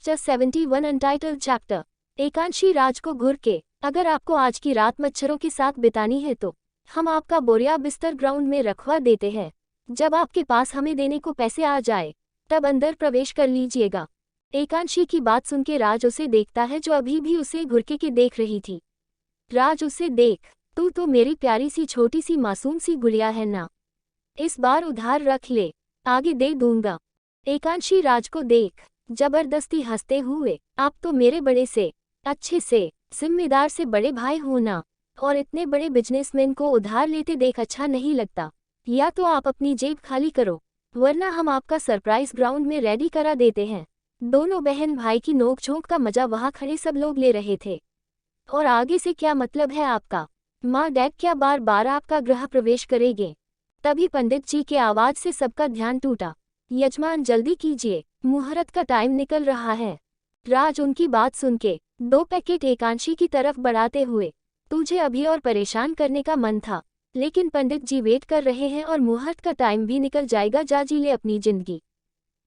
Chapter 71 untitled chapter. Ekanshi Raj को घूर के, अगर आपको आज की रात मच्छरों के साथ बितानी है तो हम आपका बोरिया बिस्तर ग्राउंड में रखवा देते हैं। जब आपके पास हमें देने को पैसे आ जाए तब अंदर प्रवेश कर लीजिएगा। एकांशी की बात सुन के राज उसे देखता है, जो अभी भी उसे घुरके के देख रही थी। राज उसे देख, तू तो मेरी प्यारी सी छोटी सी मासूम सी गुड़िया है ना, इस बार उधार रख ले, आगे दे दूंगा। एकांशी राज को देख जबरदस्ती हंसते हुए, आप तो मेरे बड़े से अच्छे से जिम्मेदार से बड़े भाई हो ना, और इतने बड़े बिजनेसमैन को उधार लेते देख अच्छा नहीं लगता। या तो आप अपनी जेब खाली करो, वरना हम आपका सरप्राइज ग्राउंड में रेडी करा देते हैं। दोनों बहन भाई की नोकझोंक का मजा वहां खड़े सब लोग ले रहे थे। और आगे से क्या मतलब है आपका? माँ डैड क्या बार बार आपका गृह प्रवेश करेंगे? तभी पंडित जी के आवाज से सबका ध्यान टूटा। यजमान जल्दी कीजिए, मुहूर्त का टाइम निकल रहा है। राज उनकी बात सुन के 2 पैकेट एकांशी की तरफ बढ़ाते हुए, तुझे अभी और परेशान करने का मन था, लेकिन पंडित जी वेट कर रहे हैं और मुहूर्त का टाइम भी निकल जाएगा, जा जी ले अपनी जिंदगी।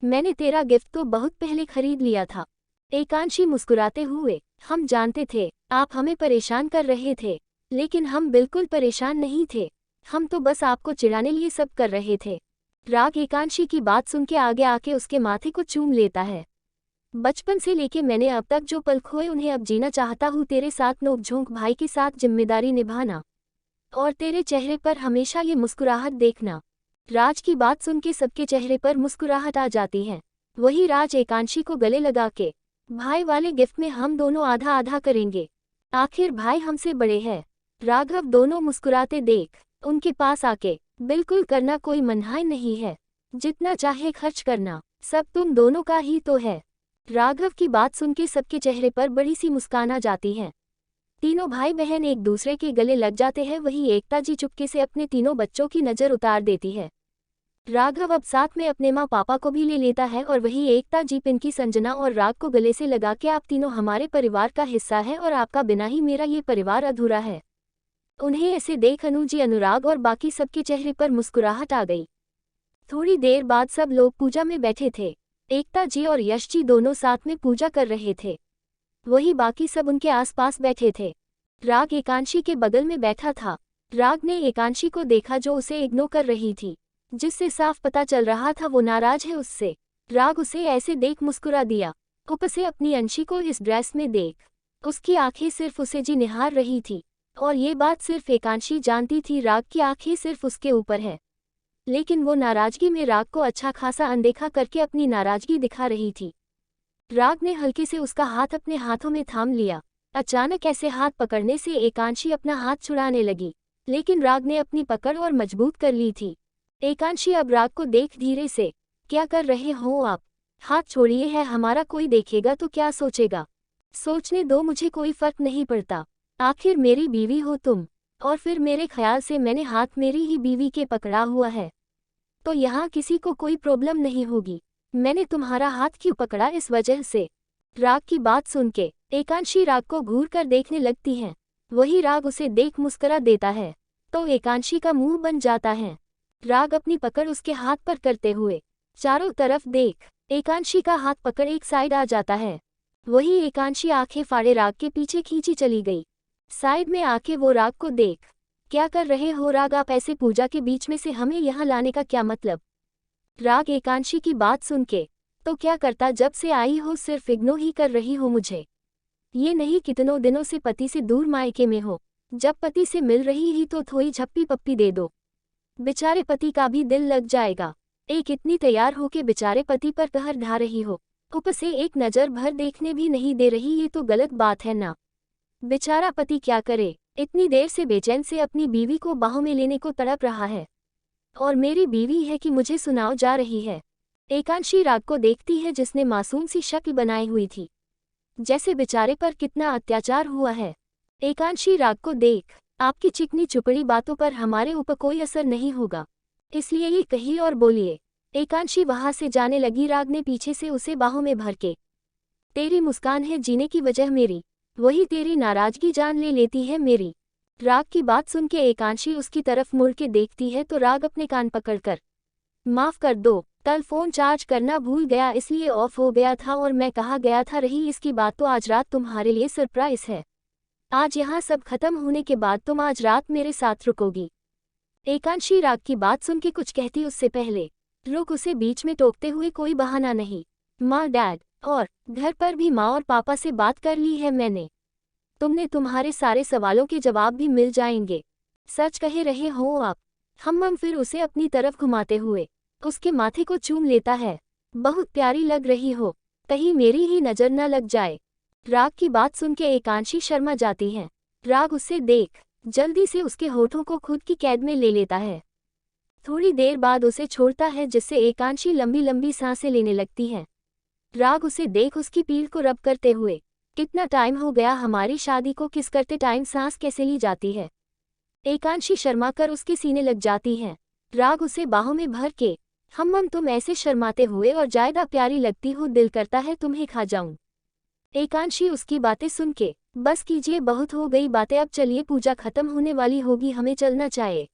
मैंने तेरा गिफ्ट तो बहुत पहले खरीद लिया था। एकांशी मुस्कुराते हुए, हम जानते थे आप हमें परेशान कर रहे थे, लेकिन हम बिल्कुल परेशान नहीं थे, हम तो बस आपको चिढ़ाने लिए सब कर रहे थे। राग एकांशी की बात सुन के आगे आके उसके माथे को चूम लेता है। बचपन से लेके मैंने अब तक जो पल खोए उन्हें अब जीना चाहता हूँ, तेरे साथ नोकझोंक भाई के साथ जिम्मेदारी निभाना, और तेरे चेहरे पर हमेशा ये मुस्कुराहट देखना। राज की बात सुन के सबके चेहरे पर मुस्कुराहट आ जाती है। वही राज एकांशी को गले लगा के, भाई वाले गिफ्ट में हम दोनों आधा आधा करेंगे, आखिर भाई हमसे बड़े हैं। राघव दोनों मुस्कुराते देख उनके पास आके, बिल्कुल करना कोई मनाही नहीं है, जितना चाहे खर्च करना, सब तुम दोनों का ही तो है। राघव की बात सुन के सबके चेहरे पर बड़ी सी मुस्कान आ जाती है। तीनों भाई बहन एक दूसरे के गले लग जाते हैं। वही एकता जी चुपके से अपने तीनों बच्चों की नज़र उतार देती है। राघव अब साथ में अपने माँ पापा को भी ले लेता है, और वही एकता जी पिंकी संजना और राग को गले से लगा के, आप तीनों हमारे परिवार का हिस्सा है और आपका बिना ही मेरा ये परिवार अधूरा है। उन्हें ऐसे देख अनुजी, अनुराग और बाकी सबके चेहरे पर मुस्कुराहट आ गई। थोड़ी देर बाद सब लोग पूजा में बैठे थे। एकता जी और यश जी दोनों साथ में पूजा कर रहे थे, वही बाकी सब उनके आसपास बैठे थे। राग एकांशी के बगल में बैठा था। राग ने एकांशी को देखा जो उसे इग्नोर कर रही थी, जिससे साफ पता चल रहा था वो नाराज है उससे। राग उसे ऐसे देख मुस्कुरा दिया। ऊपर से अपनी अंशी को इस ड्रेस में देख उसकी आंखें सिर्फ उसे जी निहार रही थी, और ये बात सिर्फ एकांशी जानती थी। राग की आंखें सिर्फ उसके ऊपर है, लेकिन वो नाराजगी में राग को अच्छा खासा अनदेखा करके अपनी नाराजगी दिखा रही थी। राग ने हल्के से उसका हाथ अपने हाथों में थाम लिया। अचानक ऐसे हाथ पकड़ने से एकांशी अपना हाथ छुड़ाने लगी, लेकिन राग ने अपनी पकड़ और मजबूत कर ली थी। एकांशी अब राग को देख धीरे से, क्या कर रहे हो आप? हाथ छोड़िए, है हमारा कोई देखेगा तो क्या सोचेगा? सोचने दो, मुझे कोई फर्क नहीं पड़ता, आखिर मेरी बीवी हो तुम, और फिर मेरे ख्याल से मैंने हाथ मेरी ही बीवी के पकड़ा हुआ है, तो यहाँ किसी को कोई प्रॉब्लम नहीं होगी। मैंने तुम्हारा हाथ क्यों पकड़ा? इस वजह से। राग की बात सुन के एकांशी राग को घूर कर देखने लगती है। वही राग उसे देख मुस्कुरा देता है, तो एकांशी का मुंह बन जाता है। राग अपनी पकड़ उसके हाथ पर करते हुए चारों तरफ देख एकांशी का हाथ पकड़ एक साइड आ जाता है। वही एकांशी आंखें फाड़े राग के पीछे खींची चली गई। साइड में आके वो राग को देख, क्या कर रहे हो राग आप? ऐसे पूजा के बीच में से हमें यहाँ लाने का क्या मतलब? राग एकांशी की बात सुन के, तो क्या करता, जब से आई हो सिर्फ इग्नोर ही कर रही हो मुझे। ये नहीं कितनों दिनों से पति से दूर मायके में हो, जब पति से मिल रही ही तो थोड़ी झप्पी पप्पी दे दो, बेचारे पति का भी दिल लग जाएगा। एक इतनी तैयार हो के बेचारे पति पर कहर ढा रही हो, ऊपर से एक नज़र भर देखने भी नहीं दे रही, ये तो गलत बात है ना। बेचारा पति क्या करे, इतनी देर से बेचैन से अपनी बीवी को बाहों में लेने को तड़प रहा है, और मेरी बीवी है कि मुझे सुनाओ जा रही है। एकांशी राग को देखती है जिसने मासूम सी शक्ल बनाई हुई थी, जैसे बेचारे पर कितना अत्याचार हुआ है। एकांशी राग को देख, आपकी चिकनी चुपड़ी बातों पर हमारे ऊपर कोई असर नहीं होगा, इसलिए ये कही और बोलिए। एकांशी वहां से जाने लगी। राग ने पीछे से उसे बाहों में भर के, तेरी मुस्कान है जीने की वजह मेरी, वही तेरी नाराजगी जान ले लेती है मेरी। राग की बात सुन के एकांशी उसकी तरफ मुड़ के देखती है, तो राग अपने कान पकड़कर, माफ कर दो, कल फ़ोन चार्ज करना भूल गया इसलिए ऑफ हो गया था और मैं कहाँ गया था। रही इसकी बात तो आज रात तुम्हारे लिए सरप्राइज़ है। आज यहाँ सब खत्म होने के बाद तुम आज रात मेरे साथ रुकोगी। एकांशी राग की बात सुन के कुछ कहती उससे पहले रुक उसे बीच में टोकते हुए कोई बहाना नहीं। माँ डैड और घर पर भी माँ और पापा से बात कर ली है मैंने। तुम्हारे सारे सवालों के जवाब भी मिल जाएंगे। सच कह रहे हो आप? हम फिर उसे अपनी तरफ घुमाते हुए उसके माथे को चूम लेता है। बहुत प्यारी लग रही हो, कहीं मेरी ही नज़र न लग जाए। राग की बात सुन के एकांशी शर्मा जाती है। राग उसे देख जल्दी से उसके होठों को खुद की कैद में ले लेता है। थोड़ी देर बाद उसे छोड़ता है जिससे एकांशी लंबी लंबी सांसें लेने लगती है। राग उसे देख उसकी पीठ को रब करते हुए कितना टाइम हो गया हमारी शादी को, किस करते टाइम सांस कैसे ली जाती है। एकांशी शर्मा कर उसके सीने लग जाती है। राग उसे बाहों में भर के हम तुम ऐसे शर्माते हुए और ज्यादा प्यारी लगती हो, दिल करता है तुम्हें खा जाऊं। एकांशी उसकी बातें सुन के बस कीजिए, बहुत हो गई बातें, अब चलिए पूजा खत्म होने वाली होगी, हमें चलना चाहिए।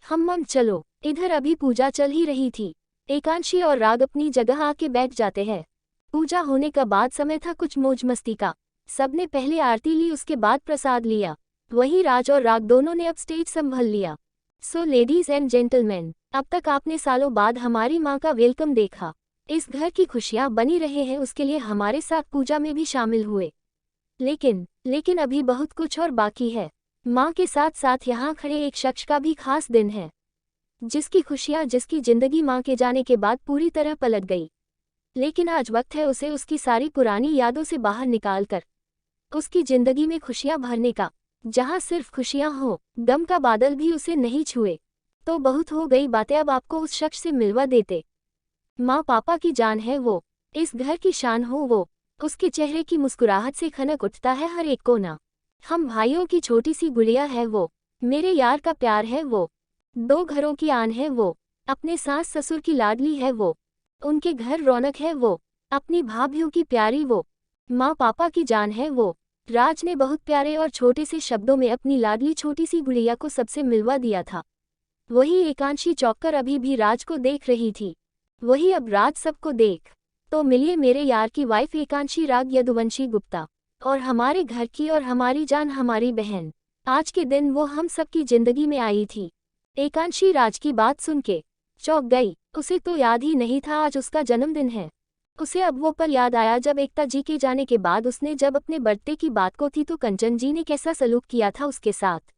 हम चलो। इधर अभी पूजा चल ही रही थी। एकांशी और राग अपनी जगह आके बैठ जाते हैं। पूजा होने का बाद समय था कुछ मौज मस्ती का। सबने पहले आरती ली, उसके बाद प्रसाद लिया। वहीं राज और राग दोनों ने अब स्टेज संभल लिया। सो लेडीज एंड जेंटलमैन, अब तक आपने सालों बाद हमारी माँ का वेलकम देखा। इस घर की खुशियाँ बनी रहे हैं उसके लिए हमारे साथ पूजा में भी शामिल हुए। लेकिन अभी बहुत कुछ और बाकी है। माँ के साथ साथ यहाँ खड़े एक शख्स का भी खास दिन है, जिसकी खुशियाँ, जिसकी जिंदगी माँ के जाने के बाद पूरी तरह पलट गई। लेकिन आज वक्त है उसे उसकी सारी पुरानी यादों से बाहर निकालकर उसकी जिंदगी में खुशियाँ भरने का, जहाँ सिर्फ खुशियाँ हो, गम का बादल भी उसे नहीं छुए। तो बहुत हो गई बातें, अब आपको उस शख्स से मिलवा देते। माँ पापा की जान है वो, इस घर की शान हो वो, उसके चेहरे की मुस्कुराहट से खनक उठता है हर एक कोना। हम भाइयों की छोटी सी गुड़िया है वो, मेरे यार का प्यार है वो, दो घरों की आन है वो, अपने सास ससुर की लाडली है वो, उनके घर रौनक है वो, अपनी भाभीयों की प्यारी वो, माँ पापा की जान है वो। राज ने बहुत प्यारे और छोटे से शब्दों में अपनी लाडली छोटी सी गुड़िया को सबसे मिलवा दिया था। वही एकांशी चौंककर अभी भी राज को देख रही थी, वही अब राज सबको देख। तो मिलिए मेरे यार की वाइफ एकांशी राग यदुवंशी गुप्ता, और हमारे घर की और हमारी जान, हमारी बहन। आज के दिन वो हम सबकी जिंदगी में आई थी। एकांशी राज की बात सुन के चौंक गई। उसे तो याद ही नहीं था आज उसका जन्मदिन है। उसे अब वो पल याद आया जब एकता जी के जाने के बाद उसने जब अपने बर्थडे की बात को थी तो कंचन जी ने कैसा सलूक किया था उसके साथ। ...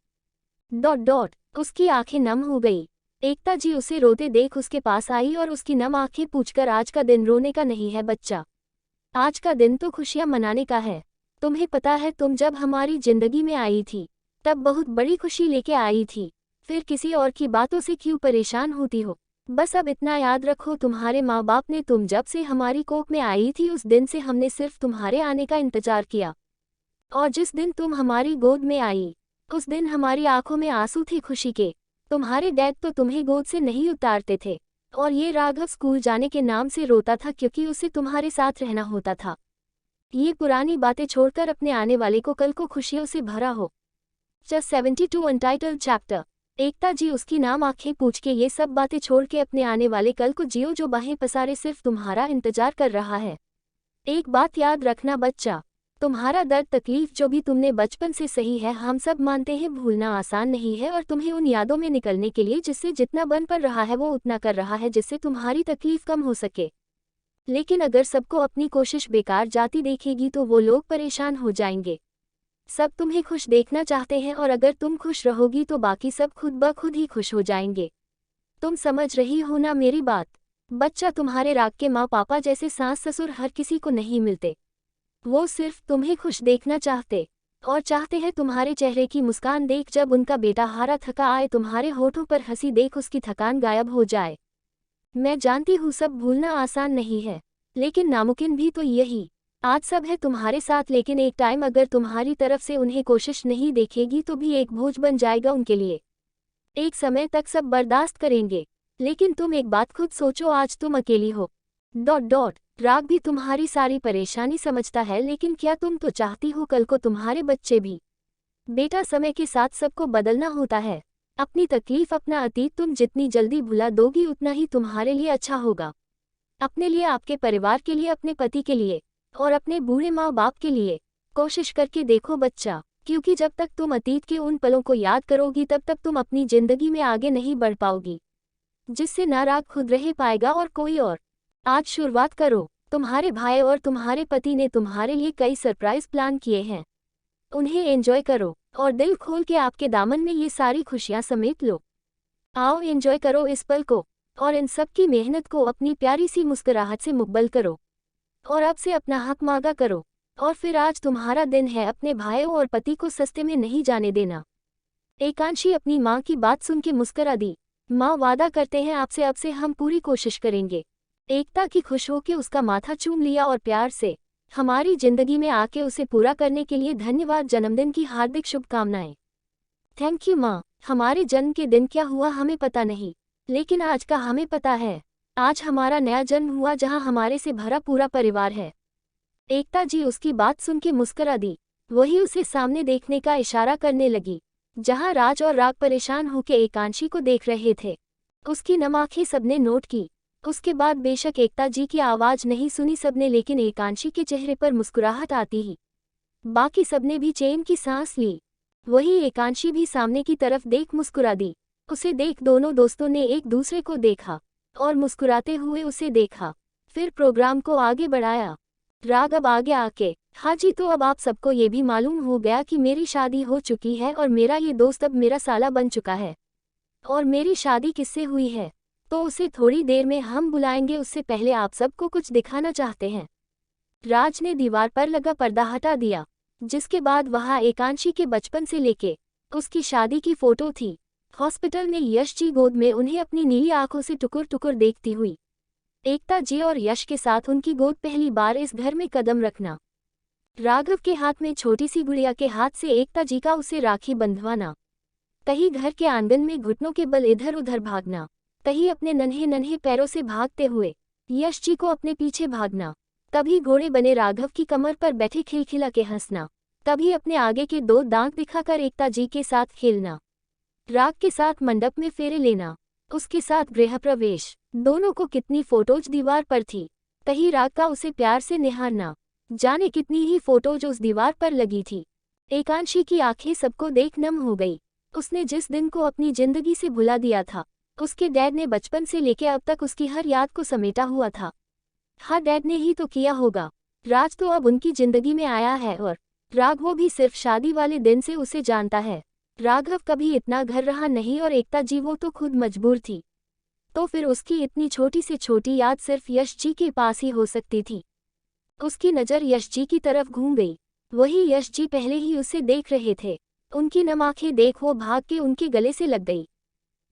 उसकी आंखें नम हो गई। एकता जी उसे रोते देख उसके पास आई और उसकी नम आंखें पूछकर, आज का दिन रोने का नहीं है बच्चा, आज का दिन तो खुशियां मनाने का है। तुम्हें पता है तुम जब हमारी जिंदगी में आई थी तब बहुत बड़ी खुशी लेके आई थी, फिर किसी और की बातों से क्यों परेशान होती हो। बस अब इतना याद रखो, तुम्हारे माँ बाप ने तुम जब से हमारी कोख में आई थी उस दिन से हमने सिर्फ तुम्हारे आने का इंतजार किया, और जिस दिन तुम हमारी गोद में आई उस दिन हमारी आंखों में आंसू थे खुशी के। तुम्हारे डैड तो तुम्हें गोद से नहीं उतारते थे, और ये राघव स्कूल जाने के नाम से रोता था क्योंकि उसे तुम्हारे साथ रहना होता था। ये पुरानी बातें छोड़कर अपने आने वाले को कल को खुशियों से भरा हो। Just 72 untitled chapter. Ekta ji उसकी नाम आंखें पूछ के ये सब बातें छोड़ के अपने आने वाले कल को जियो, जो बाहें पसारे सिर्फ तुम्हारा इंतजार कर रहा है। एक बात याद रखना बच्चा, तुम्हारा दर्द तकलीफ जो भी तुमने बचपन से सही है, हम सब मानते हैं भूलना आसान नहीं है, और तुम्हें उन यादों में निकलने के लिए जिससे जितना बन पड़ रहा है वो उतना कर रहा है जिससे तुम्हारी तकलीफ कम हो सके। लेकिन अगर सबको अपनी कोशिश बेकार जाती देखेगी तो वो लोग परेशान हो जाएंगे। सब तुम्हें खुश देखना चाहते हैं, और अगर तुम खुश रहोगी तो बाकी सब खुद ब खुद ही खुश हो जाएंगे। तुम समझ रही हो ना मेरी बात बच्चा? तुम्हारे राग के माँ पापा जैसे सास ससुर हर किसी को नहीं मिलते। वो सिर्फ तुम्हें खुश देखना चाहते, और चाहते हैं तुम्हारे चेहरे की मुस्कान देख जब उनका बेटा हारा थका आए, तुम्हारे होठों पर हंसी देख उसकी थकान गायब हो जाए। मैं जानती हूँ सब भूलना आसान नहीं है, लेकिन नामुमकिन भी तो यही। आज सब है तुम्हारे साथ, लेकिन एक टाइम अगर तुम्हारी तरफ से उन्हें कोशिश नहीं देखेगी तो भी एक बोझ बन जाएगा उनके लिए। एक समय तक सब बर्दाश्त करेंगे, लेकिन तुम एक बात खुद सोचो, आज तुम अकेली हो। ... राग भी तुम्हारी सारी परेशानी समझता है, लेकिन क्या तुम तो चाहती हो कल को तुम्हारे बच्चे भी। बेटा समय के साथ सबको बदलना होता है, अपनी तकलीफ, अपना अतीत तुम जितनी जल्दी भुला दोगी उतना ही तुम्हारे लिए अच्छा होगा। अपने लिए, आपके परिवार के लिए, अपने पति के लिए और अपने बूढ़े माँ बाप के लिए कोशिश करके देखो बच्चा, क्योंकि जब तक तुम अतीत के उन पलों को याद करोगी तब तक तुम अपनी जिंदगी में आगे नहीं बढ़ पाओगी, जिससे ना राग खुद रह पाएगा और कोई और। आज शुरुआत करो। तुम्हारे भाई और तुम्हारे पति ने तुम्हारे लिए कई सरप्राइज प्लान किए हैं, उन्हें एंजॉय करो और दिल खोल के आपके दामन में ये सारी खुशियां समेट लो। आओ एंजॉय करो इस पल को और इन सब की मेहनत को अपनी प्यारी सी मुस्कुराहट से मुकबल करो और अब से अपना हक मांगा करो। और फिर आज तुम्हारा दिन है, अपने भाइयों और पति को सस्ते में नहीं जाने देना। एकांशी अपनी माँ की बात सुन के मुस्कुरा दी। माँ, वादा करते हैं आपसे, अब से हम पूरी कोशिश करेंगे। एकता की खुश होकर उसका माथा चूम लिया और प्यार से, हमारी जिंदगी में आके उसे पूरा करने के लिए धन्यवाद, जन्मदिन की हार्दिक शुभकामनाएं। थैंक यू माँ। हमारे जन्म के दिन क्या हुआ हमें पता नहीं, लेकिन आज का हमें पता है। आज हमारा नया जन्म हुआ जहाँ हमारे से भरा पूरा परिवार है। एकता जी उसकी बात सुन के मुस्कुरा दी। वही उसे सामने देखने का इशारा करने लगी, जहाँ राज और राग परेशान होकर एकांशी को देख रहे थे। उसकी नम आंखें सबने नोट की। उसके बाद बेशक एकता जी की आवाज नहीं सुनी सबने, लेकिन एकांशी के चेहरे पर मुस्कुराहट आती ही बाकी सबने भी चैन की सांस ली। वही एकांशी भी सामने की तरफ देख मुस्कुरा दी। उसे देख दोनों दोस्तों ने एक दूसरे को देखा और मुस्कुराते हुए उसे देखा, फिर प्रोग्राम को आगे बढ़ाया। राग अब आगे आके, हाँ जी, तो अब आप सबको ये भी मालूम हो गया कि मेरी शादी हो चुकी है और मेरा ये दोस्त अब मेरा साला बन चुका है। और मेरी शादी किससे हुई है तो उसे थोड़ी देर में हम बुलाएंगे, उससे पहले आप सबको कुछ दिखाना चाहते हैं। राज ने दीवार पर लगा पर्दा हटा दिया, जिसके बाद वहाँ एकांशी के बचपन से लेके उसकी शादी की फोटो थी। हॉस्पिटल में यश जी गोद में उन्हें अपनी नीली आंखों से टुकुर टुकुर देखती हुई। एकता जी और यश के साथ उनकी गोद पहली बार इस घर में कदम रखना। राघव के हाथ में छोटी सी गुड़िया के हाथ से एकता जी का उसे राखी बंधवाना। कहीं घर के आंगन में घुटनों के बल इधर उधर भागना, कहीं अपने नन्हे नन्हे पैरों से भागते हुए यश जी को अपने पीछे भागना। कभी घोड़े बने राघव की कमर पर बैठे खिलखिला के हंसना, कभी अपने आगे के दो दांत दिखाकर एकता जी के साथ खेलना। राग के साथ मंडप में फेरे लेना, उसके साथ गृह प्रवेश। दोनों को कितनी फोटोज दीवार पर थी। कहीं राग का उसे प्यार से निहारना, जाने कितनी ही फोटोज उस दीवार पर लगी थी। एकांशी की आंखें सबको देख नम हो गई। उसने जिस दिन को अपनी जिंदगी से भुला दिया था, उसके डैड ने बचपन से लेकर अब तक उसकी हर याद को समेटा हुआ था। हाँ, डैड ने ही तो किया होगा। राज तो अब उनकी जिंदगी में आया है और राग वो भी सिर्फ शादी वाले दिन से उसे जानता है। राघव कभी इतना घर रहा नहीं और एकता जी वो तो खुद मजबूर थी, तो फिर उसकी इतनी छोटी से छोटी याद सिर्फ यश जी के पास ही हो सकती थी। उसकी नज़र यश जी की तरफ घूम गई। वही यश जी पहले ही उसे देख रहे थे। उनकी नम आंखें देख वो भाग के उनके गले से लग गई।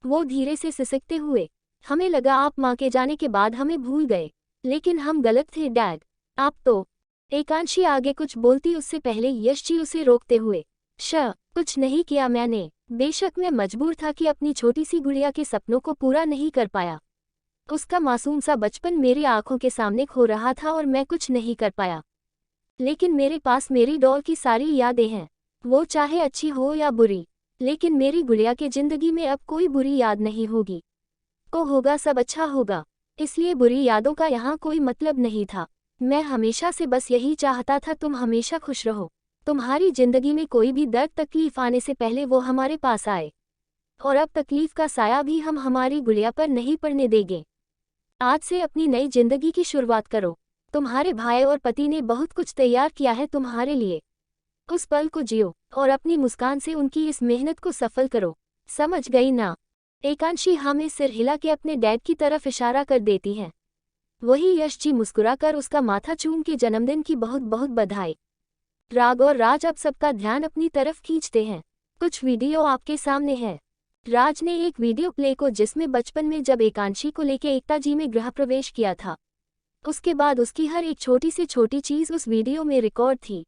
वो धीरे से सिसकते हुए, हमें लगा आप माँ के जाने के बाद हमें भूल गए, लेकिन हम गलत थे डैड, आप तो। एकांशी आगे कुछ बोलती उससे पहले यश जी उसे रोकते हुए, कुछ नहीं किया मैंने। बेशक मैं मजबूर था कि अपनी छोटी सी गुड़िया के सपनों को पूरा नहीं कर पाया। उसका मासूम सा बचपन मेरी आंखों के सामने खो रहा था और मैं कुछ नहीं कर पाया। लेकिन मेरे पास मेरी डॉल की सारी यादें हैं, वो चाहे अच्छी हो या बुरी, लेकिन मेरी गुड़िया के जिंदगी में अब कोई बुरी याद नहीं होगी। को होगा सब अच्छा होगा, इसलिए बुरी यादों का यहाँ कोई मतलब नहीं था। मैं हमेशा से बस यही चाहता था तुम हमेशा खुश रहो। तुम्हारी जिंदगी में कोई भी दर्द तकलीफ आने से पहले वो हमारे पास आए, और अब तकलीफ का साया भी हम हमारी गुड़िया पर नहीं पड़ने देंगे। आज से अपनी नई जिंदगी की शुरुआत करो। तुम्हारे भाई और पति ने बहुत कुछ तैयार किया है तुम्हारे लिए। उस पल को जियो और अपनी मुस्कान से उनकी इस मेहनत को सफल करो, समझ गई ना? एकांशी हमें सिर हिला के अपने डैड की तरफ इशारा कर देती हैं। वही यश जी मुस्कुराकर उसका माथा चूम के जन्मदिन की बहुत बहुत बधाई। राग और राज अब सबका ध्यान अपनी तरफ खींचते हैं। कुछ वीडियो आपके सामने है। राज ने एक वीडियो प्ले को जिसमें बचपन में जब एकांशी को लेके एकता जी में गृह प्रवेश किया था, उसके बाद उसकी हर एक छोटी से छोटी चीज उस वीडियो में रिकॉर्ड थी।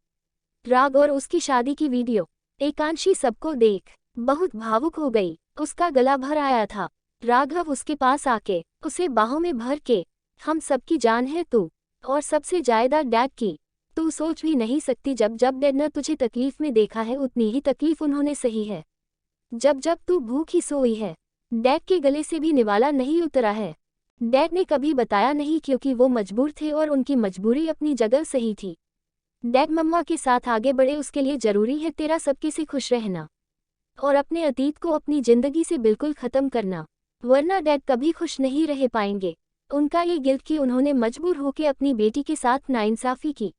राग और उसकी शादी की वीडियो। एकांशी सबको देख बहुत भावुक हो गई। उसका गला भर आया था। राघव उसके पास आके उसे बाहों में भर के, हम सबकी जान है तू, और सबसे ज्यादा डैड की। तू सोच भी नहीं सकती, जब जब डैड ने तुझे तकलीफ में देखा है उतनी ही तकलीफ उन्होंने सही है। जब जब तू भूखी सोई है। डैड के गले से भी निवाला नहीं उतरा है। डैड ने कभी बताया नहीं क्योंकि वो मजबूर थे और उनकी मजबूरी अपनी जगह सही थी। डैड मम्मा के साथ आगे बढ़े, उसके लिए जरूरी है तेरा सबके से खुश रहना और अपने अतीत को अपनी जिंदगी से बिल्कुल खत्म करना, वरना डैड कभी खुश नहीं रह पाएंगे। उनका ये गिल्ट कि उन्होंने मजबूर होकर अपनी बेटी के साथ नाइंसाफी की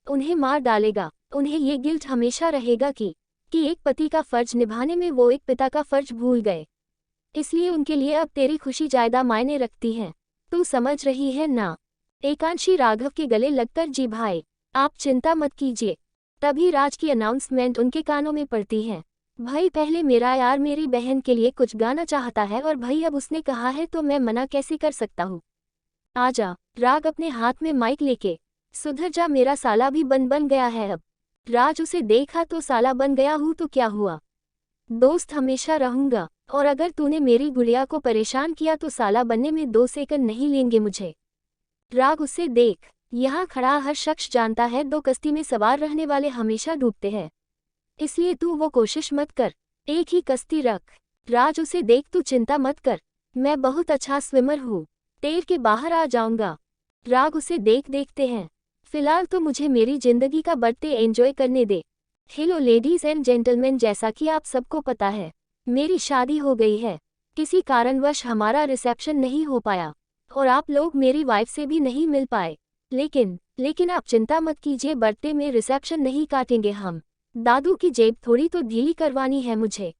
उन्हें मार डालेगा। उन्हें ये गिल्ट हमेशा रहेगा कि एक पति का फर्ज निभाने में वो एक पिता का फर्ज भूल गए। इसलिए उनके लिए अब तेरी खुशी ज्यादा मायने रखती है। तू समझ रही है ना? एकांशी राघव के गले लगकर जी भाई, आप चिंता मत कीजिए। तभी राज की अनाउंसमेंट उनके कानों में पड़ती है। भाई, पहले मेरा यार मेरी बहन के लिए कुछ गाना चाहता है और भाई अब उसने कहा है तो मैं मना कैसे कर सकता हूँ। आजा। राग अपने हाथ में माइक लेके, सुधर जा, मेरा साला भी बन गया है अब। राज उसे देखा तो साला बन गया हूँ तो क्या हुआ, दोस्त हमेशा रहूंगा और अगर तूने मेरी गुड़िया को परेशान किया तो साला बनने में 2 सेकंड नहीं लेंगे मुझे। राग उसे देख, यहाँ खड़ा हर शख्स जानता है 2 कश्ती में सवार रहने वाले हमेशा डूबते हैं, इसलिए तू वो कोशिश मत कर, एक ही कश्ती रख। राज उसे देख, तू चिंता मत कर, मैं बहुत अच्छा स्विमर हूँ, तैर के बाहर आ जाऊंगा। राग उसे देखते हैं, फिलहाल तो मुझे मेरी जिंदगी का बर्थडे एंजॉय करने दे। हेलो लेडीज एंड जेंटलमैन, जैसा कि आप सबको पता है मेरी शादी हो गई है। किसी कारणवश हमारा रिसेप्शन नहीं हो पाया और आप लोग मेरी वाइफ से भी नहीं मिल पाए, लेकिन आप चिंता मत कीजिए, बर्थडे में रिसेप्शन नहीं काटेंगे हम। दादू की जेब थोड़ी तो ढीली करवानी है मुझे।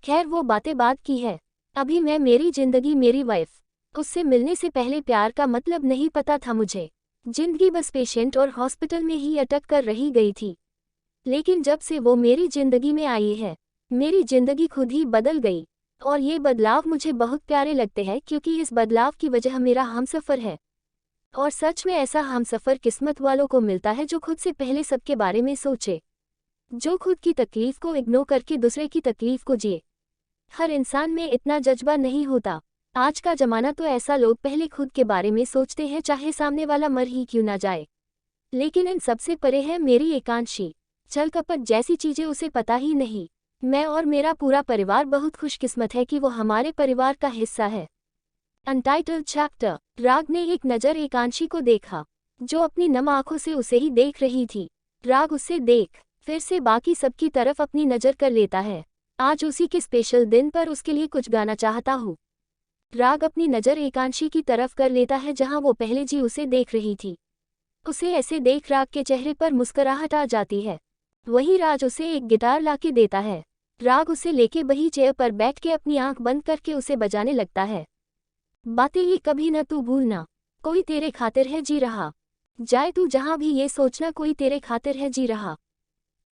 खैर वो बातें बात की है, अभी मैं मेरी जिंदगी मेरी वाइफ, उससे मिलने से पहले प्यार का मतलब नहीं पता था मुझे। जिंदगी बस पेशेंट और हॉस्पिटल में ही अटक कर रही गई थी, लेकिन जब से वो मेरी जिंदगी में आई है मेरी जिंदगी खुद ही बदल गई और ये बदलाव मुझे बहुत प्यारे लगते हैं क्योंकि इस बदलाव की वजह मेरा हमसफ़र है। और सच में ऐसा हमसफ़र किस्मत वालों को मिलता है जो खुद से पहले सबके बारे में सोचे, जो खुद की तकलीफ को इग्नोर करके दूसरे की तकलीफ को जिए। हर इंसान में इतना जज्बा नहीं होता। आज का जमाना तो ऐसा, लोग पहले खुद के बारे में सोचते हैं चाहे सामने वाला मर ही क्यों ना जाए। लेकिन इन सबसे परे है मेरी एकांशी, छल कपट जैसी चीजें उसे पता ही नहीं। मैं और मेरा पूरा परिवार बहुत खुशकिस्मत है कि वो हमारे परिवार का हिस्सा है। Untitled chapter. राग ने एक नज़र एकांशी को देखा जो अपनी नम आंखों से उसे ही देख रही थी। राग उसे देख फिर से बाकी सबकी तरफ अपनी नज़र कर लेता है। आज उसी के स्पेशल दिन पर उसके लिए कुछ गाना चाहता हूँ। राग अपनी नज़र एकांशी की तरफ कर लेता है जहाँ वो पहले जी उसे देख रही थी। उसे ऐसे देख राग के चेहरे पर मुस्कुराहट आ जाती है। वही राज उसे एक गिटार लाके देता है। राग उसे लेके वही चेयर पर बैठ के अपनी आंख बंद करके उसे बजाने लगता है। बातें ये कभी न तू भूलना, कोई तेरे खातिर है जी रहा, जाए तू जहाँ भी ये सोचना कोई तेरे खातिर है जी रहा,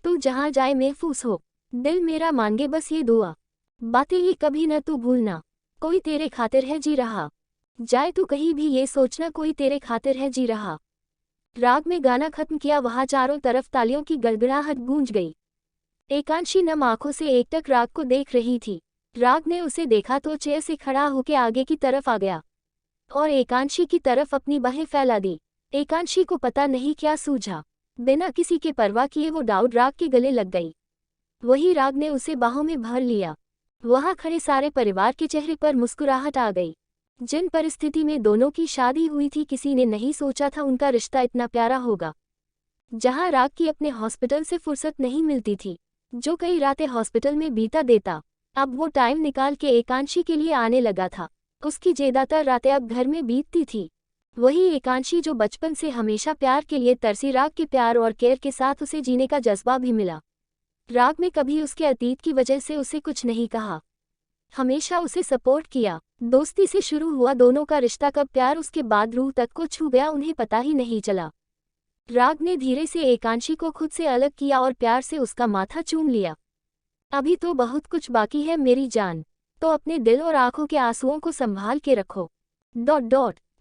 तू जहाँ जाए महफूज हो, दिल मेरा मांगे बस ये दुआ। बातें ये कभी न तू भूलना, कोई तेरे खातिर है जी रहा, जाए तू कहीं भी ये सोचना कोई तेरे खातिर है जी रहा। राग में गाना खत्म किया, वहां चारों तरफ तालियों की गड़गड़ाहट गूंज गई। एकांशी नम आंखों से एकटक राग को देख रही थी। राग ने उसे देखा तो चेयर से खड़ा होकर आगे की तरफ आ गया और एकांशी की तरफ अपनी बाहें फैला दी। एकांशी को पता नहीं क्या सूझा, बिना किसी के परवाह किए वो डाउट राग के गले लग गई। वही राग ने उसे बाहों में भर लिया। वहां खड़े सारे परिवार के चेहरे पर मुस्कुराहट आ गई। जिन परिस्थिति में दोनों की शादी हुई थी किसी ने नहीं सोचा था उनका रिश्ता इतना प्यारा होगा। जहां राग की अपने हॉस्पिटल से फुर्सत नहीं मिलती थी, जो कई रातें हॉस्पिटल में बीता देता, अब वो टाइम निकाल के एकांशी के लिए आने लगा था। उसकी ज्यादातर रातें अब घर में बीतती थी। वही एकांशी जो बचपन से हमेशा प्यार के लिए तरसी, राग के प्यार और केयर के साथ उसे जीने का जज्बा भी मिला। राग ने कभी उसके अतीत की वजह से उसे कुछ नहीं कहा, हमेशा उसे सपोर्ट किया। दोस्ती से शुरू हुआ दोनों का रिश्ता कब प्यार उसके बाद रूह तक को छू गया उन्हें पता ही नहीं चला। राग ने धीरे से एकांशी को खुद से अलग किया और प्यार से उसका माथा चूम लिया। अभी तो बहुत कुछ बाकी है मेरी जान, तो अपने दिल और आंखों के आंसुओं को संभाल के रखो। ...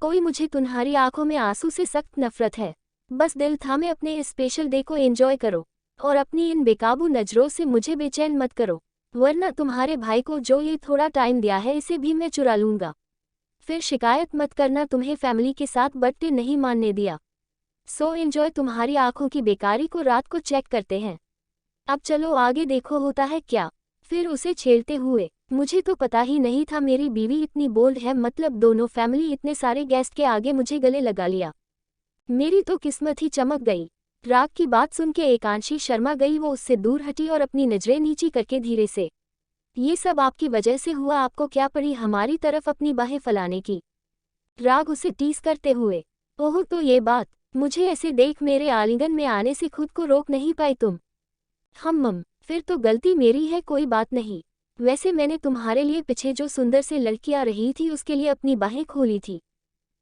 कोई मुझे तुम्हारी आंखों में आंसू से सख्त नफरत है। बस दिल थामे अपने इस स्पेशल डे को एंजॉय करो और अपनी इन बेकाबू नजरों से मुझे बेचैन मत करो, वरना तुम्हारे भाई को जो ये थोड़ा टाइम दिया है इसे भी मैं चुरा लूंगा। फिर शिकायत मत करना तुम्हें फैमिली के साथ बर्थडे नहीं मानने दिया। So enjoy. तुम्हारी आंखों की बेकारी को रात को चेक करते हैं। अब चलो आगे देखो होता है क्या। फिर उसे छेड़ते हुए, मुझे तो पता ही नहीं था मेरी बीवी इतनी बोल्ड है, मतलब दोनों फैमिली इतने सारे गेस्ट के आगे मुझे गले लगा लिया। मेरी तो किस्मत ही चमक गई। राग की बात सुन के एकांशी शर्मा गई। वो उससे दूर हटी और अपनी नजरें नीची करके धीरे से, ये सब आपकी वजह से हुआ, आपको क्या पड़ी हमारी तरफ अपनी बाहें फैलाने की। राग उसे टीस करते हुए, ओह तो ये बात, मुझे ऐसे देख मेरे आलिंगन में आने से खुद को रोक नहीं पाई तुम। फिर तो गलती मेरी है, कोई बात नहीं। वैसे मैंने तुम्हारे लिए पीछे जो सुंदर से लड़की आ रही थी उसके लिए अपनी बाहें खोली थी।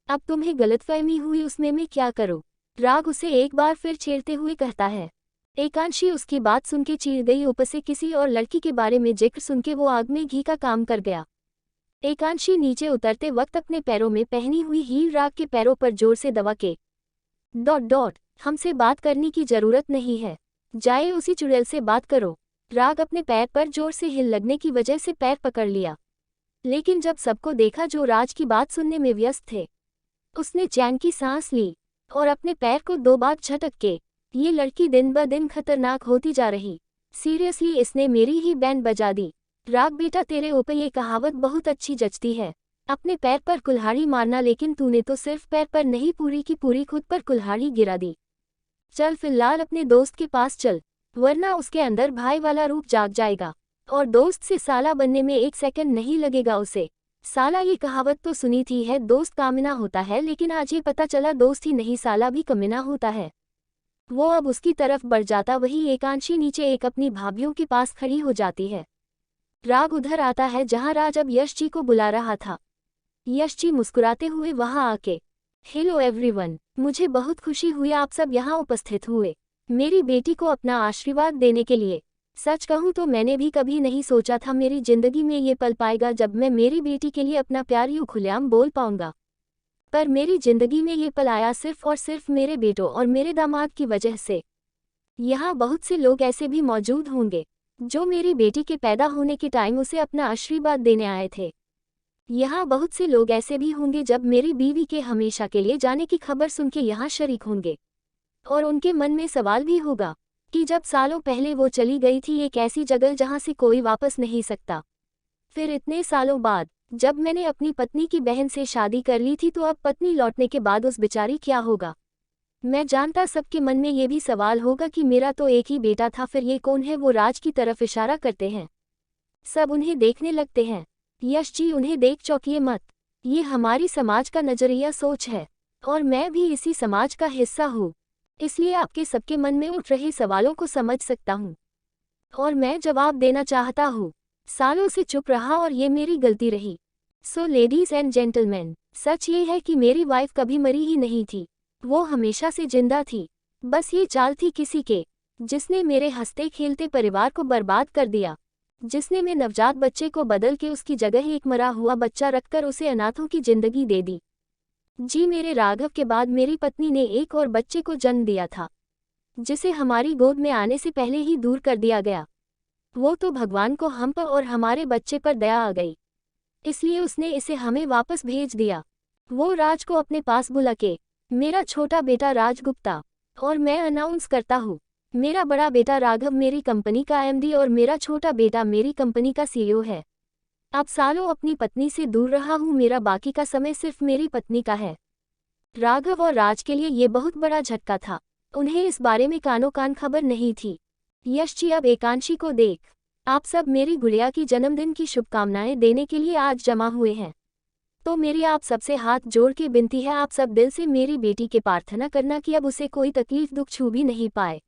अब तुम्हें गलतफहमी हुई, उसमें मैं क्या करूं। राग उसे एक बार फिर छेड़ते हुए कहता है। एकांशी उसकी बात सुन के चीर गई। ऊपर से किसी और लड़की के बारे में जिक्र सुन के वो आग में घी का काम कर गया। एकांशी नीचे उतरते वक्त अपने पैरों में पहनी हुई हील राग के पैरों पर जोर से दबा के, हमसे बात करने की जरूरत नहीं है, जाए उसी चुड़ैल से बात करो। राग अपने पैर पर जोर से हिल लगने की वजह से पैर पकड़ लिया, लेकिन जब सबको देखा जो राज की बात सुनने में व्यस्त थे, उसने चैन की सांस ली और अपने पैर को 2 बार झटक के, ये लड़की दिन ब दिन खतरनाक होती जा रही, सीरियसली इसने मेरी ही बैंड बजा दी। राग बेटा तेरे ऊपर ये कहावत बहुत अच्छी जचती है, अपने पैर पर कुल्हाड़ी मारना, लेकिन तूने तो सिर्फ पैर पर नहीं पूरी की पूरी खुद पर कुल्हाड़ी गिरा दी। चल फिलहाल अपने दोस्त के पास चल, वरना उसके अंदर भाई वाला रूप जाग जाएगा और दोस्त से साला बनने में 1 सेकंड नहीं लगेगा उसे। साला ये कहावत तो सुनी थी है, दोस्त कामिना होता है, लेकिन आज ये पता चला दोस्त ही नहीं साला भी कमीना होता है। वो अब उसकी तरफ बढ़ जाता, वही एकांशी नीचे एक अपनी भाभीयों के पास खड़ी हो जाती है। राग उधर आता है जहां राज अब यश जी को बुला रहा था। यश जी मुस्कुराते हुए वहां आके, हेलो एवरीवन, मुझे बहुत खुशी हुई आप सब यहाँ उपस्थित हुए मेरी बेटी को अपना आशीर्वाद देने के लिए। सच कहूँ तो मैंने भी कभी नहीं सोचा था मेरी जिंदगी में ये पल पाएगा जब मैं मेरी बेटी के लिए अपना प्यार यूं खुलेआम बोल पाऊंगा, पर मेरी जिंदगी में ये पल आया सिर्फ और सिर्फ मेरे बेटों और मेरे दामाद की वजह से। यहाँ बहुत से लोग ऐसे भी मौजूद होंगे जो मेरी बेटी के पैदा होने के टाइम उसे अपना आशीर्वाद देने आए थे। यहाँ बहुत से लोग ऐसे भी होंगे जब मेरी बीवी के हमेशा के लिए जाने की खबर सुन के यहाँ शरीक होंगे, और उनके मन में सवाल भी होगा कि जब सालों पहले वो चली गई थी एक ऐसी जगह जहाँ से कोई वापस नहीं सकता, फिर इतने सालों बाद जब मैंने अपनी पत्नी की बहन से शादी कर ली थी, तो अब पत्नी लौटने के बाद उस बेचारी क्या होगा। मैं जानता सबके मन में ये भी सवाल होगा कि मेरा तो एक ही बेटा था, फिर ये कौन है। वो राज की तरफ इशारा करते हैं, सब उन्हें देखने लगते हैं। यश जी उन्हें देख चौंकिए मत, ये हमारी समाज का नजरिया सोच है और मैं भी इसी समाज का हिस्सा हूँ, इसलिए आपके सबके मन में उठ रहे सवालों को समझ सकता हूँ और मैं जवाब देना चाहता हूँ। सालों से चुप रहा और ये मेरी गलती रही। सो लेडीज एंड जेंटलमैन, सच ये है कि मेरी वाइफ कभी मरी ही नहीं थी, वो हमेशा से जिंदा थी। बस ये चाल थी किसी के जिसने मेरे हंसते खेलते परिवार को बर्बाद कर दिया, जिसने मैं नवजात बच्चे को बदल के उसकी जगह एक मरा हुआ बच्चा रखकर उसे अनाथों की जिंदगी दे दी। जी मेरे राघव के बाद मेरी पत्नी ने एक और बच्चे को जन्म दिया था, जिसे हमारी गोद में आने से पहले ही दूर कर दिया गया। वो तो भगवान को हम पर और हमारे बच्चे पर दया आ गई, इसलिए उसने इसे हमें वापस भेज दिया। वो राज को अपने पास बुला के, मेरा छोटा बेटा राज गुप्ता, और मैं अनाउंस करता हूँ, मेरा बड़ा बेटा राघव मेरी कंपनी का एमडी और मेरा छोटा बेटा मेरी कंपनी का सीईओ है। अब सालों अपनी पत्नी से दूर रहा हूँ, मेरा बाकी का समय सिर्फ मेरी पत्नी का है। राघव और राज के लिए ये बहुत बड़ा झटका था, उन्हें इस बारे में कानो कान खबर नहीं थी। यश जी अब एकांशी को देख, आप सब मेरी गुड़िया की जन्मदिन की शुभकामनाएं देने के लिए आज जमा हुए हैं, तो मेरी आप सबसे हाथ जोड़ के विनती है, आप सब दिल से मेरी बेटी के प्रार्थना करना कि अब उसे कोई तकलीफ दुख छू भी नहीं पाए,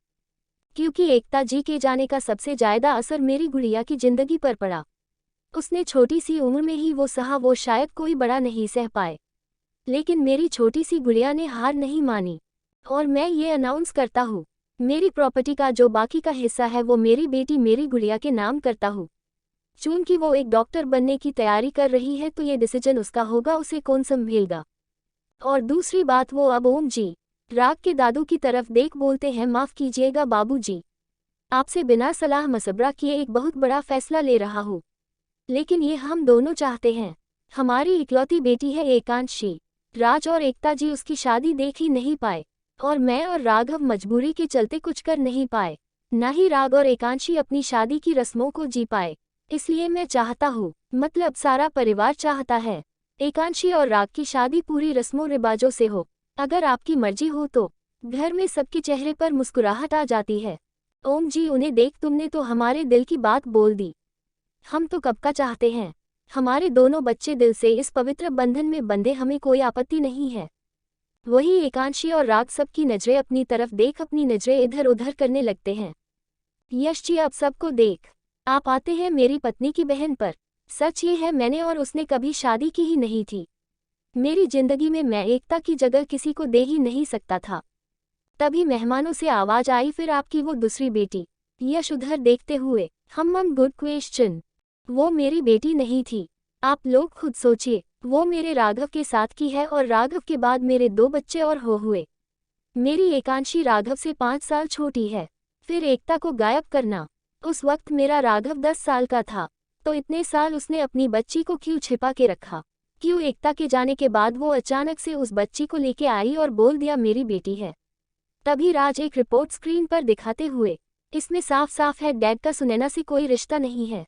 क्योंकि एकता जी के जाने का सबसे ज्यादा असर मेरी गुड़िया की जिंदगी पर पड़ा। उसने छोटी सी उम्र में ही वो सहा, वो शायद कोई बड़ा नहीं सह पाए, लेकिन मेरी छोटी सी गुड़िया ने हार नहीं मानी और मैं ये अनाउंस करता हूँ, मेरी प्रॉपर्टी का जो बाकी का हिस्सा है वो मेरी बेटी मेरी गुड़िया के नाम करता हूँ। चूंकि वो एक डॉक्टर बनने की तैयारी कर रही है तो ये डिसीजन उसका होगा, उसे कौन संभलेगा। और दूसरी बात, वो अब ओम जी राग के दादू की तरफ देख बोलते हैं, माफ कीजिएगा बाबूजी, आपसे बिना सलाह मशवरा किए एक बहुत बड़ा फैसला ले रहा हूँ, लेकिन ये हम दोनों चाहते हैं। हमारी इकलौती बेटी है एकांशी, राज और एकता जी उसकी शादी देख ही नहीं पाए और मैं और राघव मजबूरी के चलते कुछ कर नहीं पाए, न ही राग और एकांशी अपनी शादी की रस्मों को जी पाए। इसलिए मैं चाहता हूँ, मतलब सारा परिवार चाहता है, एकांशी और राग की शादी पूरी रस्मों रिवाजों से हो। अगर आपकी मर्जी हो तो। घर में सबके चेहरे पर मुस्कुराहट आ जाती है। ओम जी, उन्हें देख तुमने तो हमारे दिल की बात बोल दी। हम तो कब का चाहते हैं। हमारे दोनों बच्चे दिल से इस पवित्र बंधन में बंधे, हमें कोई आपत्ति नहीं है। वही एकांशी और राग सबकी नजरें अपनी तरफ देख अपनी नजरें इधर उधर करने लगते हैं। यश जी, अब सबको देख। आप आते हैं मेरी पत्नी की बहन पर। सच ये है, मैंने और उसने कभी शादी की ही नहीं थी। मेरी जिंदगी में मैं एकता की जगह किसी को दे ही नहीं सकता था। तभी मेहमानों से आवाज आई, फिर आपकी वो दूसरी बेटी। यश उधर देखते हुए, गुड क्वेश्चन। वो मेरी बेटी नहीं थी। आप लोग खुद सोचिए, वो मेरे राघव के साथ की है और राघव के बाद मेरे 2 बच्चे और हो हुए। मेरी एकांशी राघव से 5 साल छोटी है। फिर एकता को गायब करना। उस वक्त मेरा राघव 10 साल का था, तो इतने साल उसने अपनी बच्ची को क्यों छिपा के रखा? क्यों एकता के जाने के बाद वो अचानक से उस बच्ची को लेके आई और बोल दिया मेरी बेटी है? तभी राज एक रिपोर्ट स्क्रीन पर दिखाते हुए, इसमें साफ साफ है डैड का सुनैना से कोई रिश्ता नहीं है,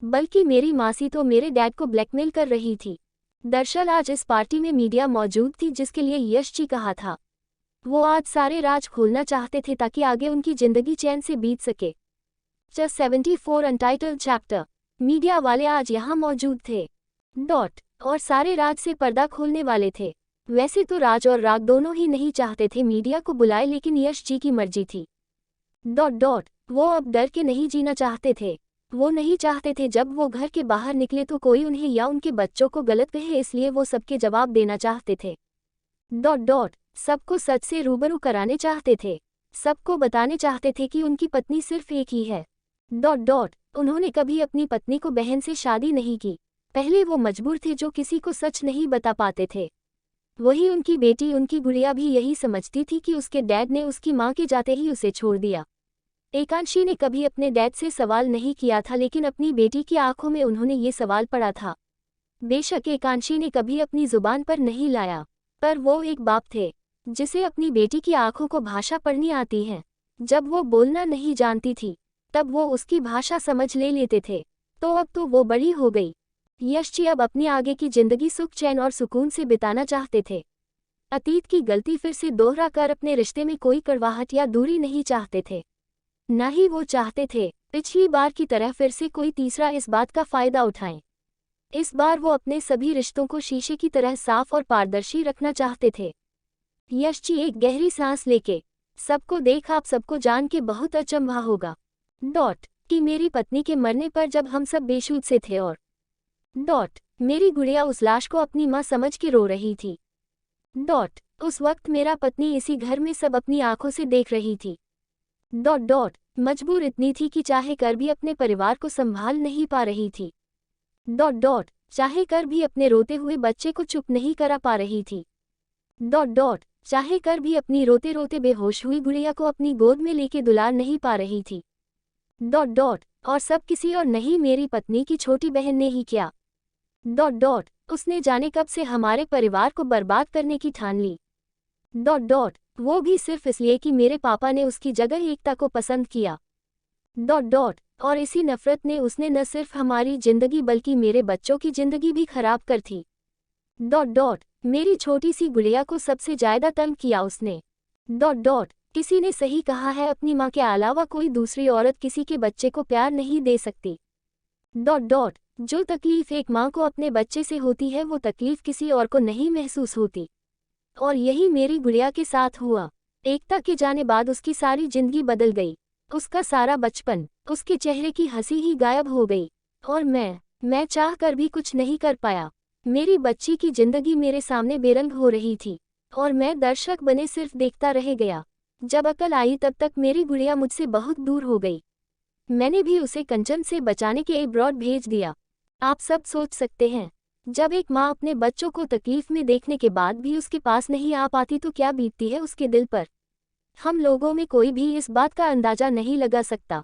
बल्कि मेरी मासी तो मेरे डैड को ब्लैकमेल कर रही थी। दरअसल आज इस पार्टी में मीडिया मौजूद थी जिसके लिए यश जी कहा था। वो आज सारे राज खोलना चाहते थे ताकि आगे उनकी जिंदगी चैन से बीत सके। Just 74 untitled chapter. मीडिया वाले आज यहाँ मौजूद थे। और सारे राज से पर्दा खोलने वाले थे। वैसे तो राज और राग दोनों ही नहीं चाहते थे मीडिया को बुलाए, लेकिन यश जी की मर्जी थी। वो अब डर के नहीं जीना चाहते थे। वो नहीं चाहते थे जब वो घर के बाहर निकले तो कोई उन्हें या उनके बच्चों को गलत कहे, इसलिए वो सबके जवाब देना चाहते थे। सबको सच से रूबरू कराने चाहते थे। सबको बताने चाहते थे कि उनकी पत्नी सिर्फ एक ही है। उन्होंने कभी अपनी पत्नी को बहन से शादी नहीं की। पहले वो मजबूर थे जो किसी को सच नहीं बता पाते थे। वही उनकी बेटी, उनकी गुड़िया भी यही समझती थी कि उसके डैड ने उसकी मां के जाते ही उसे छोड़ दिया। एकांशी ने कभी अपने डैड से सवाल नहीं किया था, लेकिन अपनी बेटी की आंखों में उन्होंने ये सवाल पढ़ा था। बेशक एकांशी ने कभी अपनी जुबान पर नहीं लाया, पर वो एक बाप थे जिसे अपनी बेटी की आंखों को भाषा पढ़नी आती है। जब वो बोलना नहीं जानती थी तब वो उसकी भाषा समझ ले लेते थे। तो अब तो वो बड़ी हो गई। यश जी अब अपनी आगे की जिंदगी सुख चैन और सुकून से बिताना चाहते थे। अतीत की गलती फिर से दोहरा कर अपने रिश्ते में कोई कड़वाहट या दूरी नहीं चाहते थे। न ही वो चाहते थे पिछली बार की तरह फिर से कोई तीसरा इस बात का फायदा उठाए। इस बार वो अपने सभी रिश्तों को शीशे की तरह साफ और पारदर्शी रखना चाहते थे। यश जी एक गहरी सांस लेके, सबको देख आप सबको जान के बहुत अचंभा होगा कि मेरी पत्नी के मरने पर जब हम सब बेसुध से थे और मेरी गुड़िया उस लाश को अपनी मां समझ के रो रही थी। उस वक्त मेरा पत्नी इसी घर में सब अपनी आंखों से देख रही थी। मजबूर इतनी थी कि चाहे कर भी अपने परिवार को संभाल नहीं पा रही थी। चाहे कर भी अपने रोते हुए बच्चे को चुप नहीं करा पा रही थी। चाहे कर भी अपनी रोते रोते बेहोश हुई गुड़िया को अपनी गोद में लेके दुलार नहीं पा रही थी। और सब किसी और नहीं, मेरी पत्नी की छोटी बहन ने ही किया। उसने जाने कब से हमारे परिवार को बर्बाद करने की ठान ली। वो भी सिर्फ इसलिए कि मेरे पापा ने उसकी जगह एकता को पसंद किया। और इसी नफरत ने उसने न सिर्फ हमारी जिंदगी बल्कि मेरे बच्चों की जिंदगी भी खराब कर थी। मेरी छोटी सी गुड़िया को सबसे ज्यादा तंग किया उसने। किसी ने सही कहा है, अपनी माँ के अलावा कोई दूसरी औरत किसी के बच्चे को प्यार नहीं दे सकती। जो तकलीफ एक माँ को अपने बच्चे से होती है वो तकलीफ किसी और को नहीं महसूस होती। और यही मेरी गुड़िया के साथ हुआ। एकता के जाने बाद उसकी सारी जिंदगी बदल गई। उसका सारा बचपन, उसके चेहरे की हंसी ही गायब हो गई। और मैं चाह कर भी कुछ नहीं कर पाया। मेरी बच्ची की जिंदगी मेरे सामने बेरंग हो रही थी और मैं दर्शक बने सिर्फ देखता रह गया। जब अकल आई तब तक मेरी गुड़िया मुझसे बहुत दूर हो गई। मैंने भी उसे कंचन से बचाने के अब्रॉड भेज दिया। आप सब सोच सकते हैं, जब एक माँ अपने बच्चों को तकलीफ में देखने के बाद भी उसके पास नहीं आ पाती तो क्या बीतती है उसके दिल पर। हम लोगों में कोई भी इस बात का अंदाजा नहीं लगा सकता।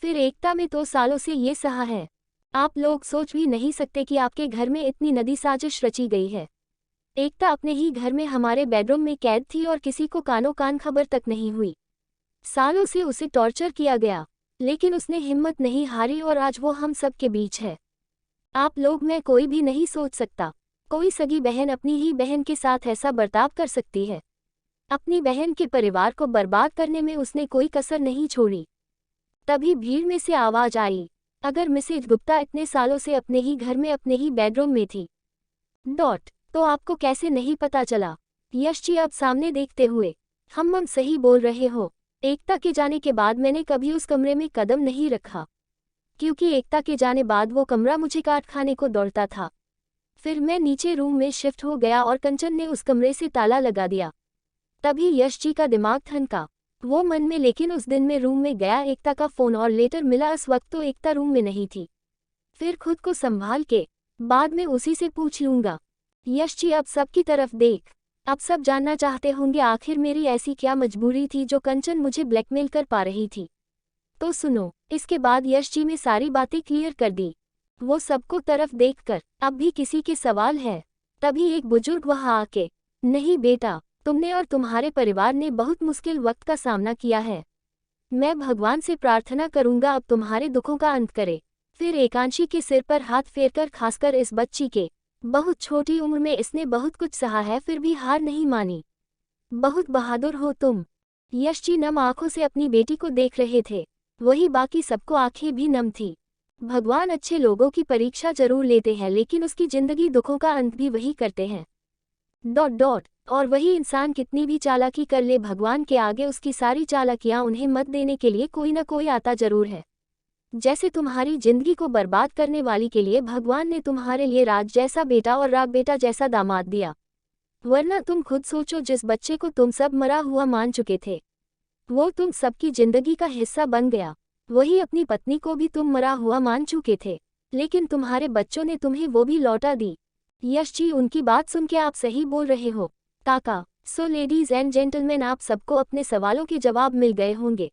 फिर एकता में तो सालों से ये सहा है। आप लोग सोच भी नहीं सकते कि आपके घर में इतनी नदी साजिश रची गई है। एकता अपने ही घर में हमारे बेडरूम में कैद थी और किसी को कानो कान खबर तक नहीं हुई। सालों से उसे टॉर्चर किया गया, लेकिन उसने हिम्मत नहीं हारी और आज वो हम सब के बीच है। आप लोग में कोई भी नहीं सोच सकता कोई सगी बहन अपनी ही बहन के साथ ऐसा बर्ताव कर सकती है। अपनी बहन के परिवार को बर्बाद करने में उसने कोई कसर नहीं छोड़ी। तभी भीड़ में से आवाज आई, अगर मिसेज गुप्ता इतने सालों से अपने ही घर में अपने ही बेडरूम में थी तो आपको कैसे नहीं पता चला? यश जी अब सामने देखते हुए, हम सही बोल रहे हो। एकता के जाने के बाद मैंने कभी उस कमरे में कदम नहीं रखा, क्योंकि एकता के जाने बाद वो कमरा मुझे काट खाने को दौड़ता था। फिर मैं नीचे रूम में शिफ्ट हो गया और कंचन ने उस कमरे से ताला लगा दिया। तभी यश जी का दिमाग थनका, वो मन में, लेकिन उस दिन में रूम में गया एकता का फोन और लेटर मिला। उस वक्त तो एकता रूम में नहीं थी। फिर खुद को संभाल के बाद में उसी से पूछ लूंगा। यश जी अब सबकी तरफ देख, अब सब जानना चाहते होंगे आखिर मेरी ऐसी क्या मजबूरी थी जो कंचन मुझे ब्लैकमेल कर पा रही थी। तो सुनो। इसके बाद यश जी ने सारी बातें क्लियर कर दी। वो सबको तरफ देखकर, अब भी किसी के सवाल है? तभी एक बुजुर्ग वहां आके, नहीं बेटा, तुमने और तुम्हारे परिवार ने बहुत मुश्किल वक्त का सामना किया है। मैं भगवान से प्रार्थना करूंगा अब तुम्हारे दुखों का अंत करे। फिर एकांशी के सिर पर हाथ फेरकर, खासकर इस बच्ची के, बहुत छोटी उम्र में इसने बहुत कुछ सहा है फिर भी हार नहीं मानी। बहुत बहादुर हो तुम। यश जी नम आंखों से अपनी बेटी को देख रहे थे, वही बाकी सबको आंखें भी नम थी। भगवान अच्छे लोगों की परीक्षा जरूर लेते हैं, लेकिन उसकी जिंदगी दुखों का अंत भी वही करते हैं। और वही इंसान कितनी भी चालाकी कर ले, भगवान के आगे उसकी सारी चालाकियां उन्हें मत देने के लिए कोई ना कोई आता जरूर है। जैसे तुम्हारी जिंदगी को बर्बाद करने वाली के लिए भगवान ने तुम्हारे लिए राज जैसा बेटा और राग बेटा जैसा दामाद दिया। वरना तुम खुद सोचो, जिस बच्चे को तुम सब मरा हुआ मान चुके थे, वो तुम सबकी जिंदगी का हिस्सा बन गया। वही अपनी पत्नी को भी तुम मरा हुआ मान चुके थे, लेकिन तुम्हारे बच्चों ने तुम्हें वो भी लौटा दी। यश जी उनकी बात सुन के, आप सही बोल रहे हो काका। सो लेडीज एंड जेंटलमैन, आप सबको अपने सवालों के जवाब मिल गए होंगे।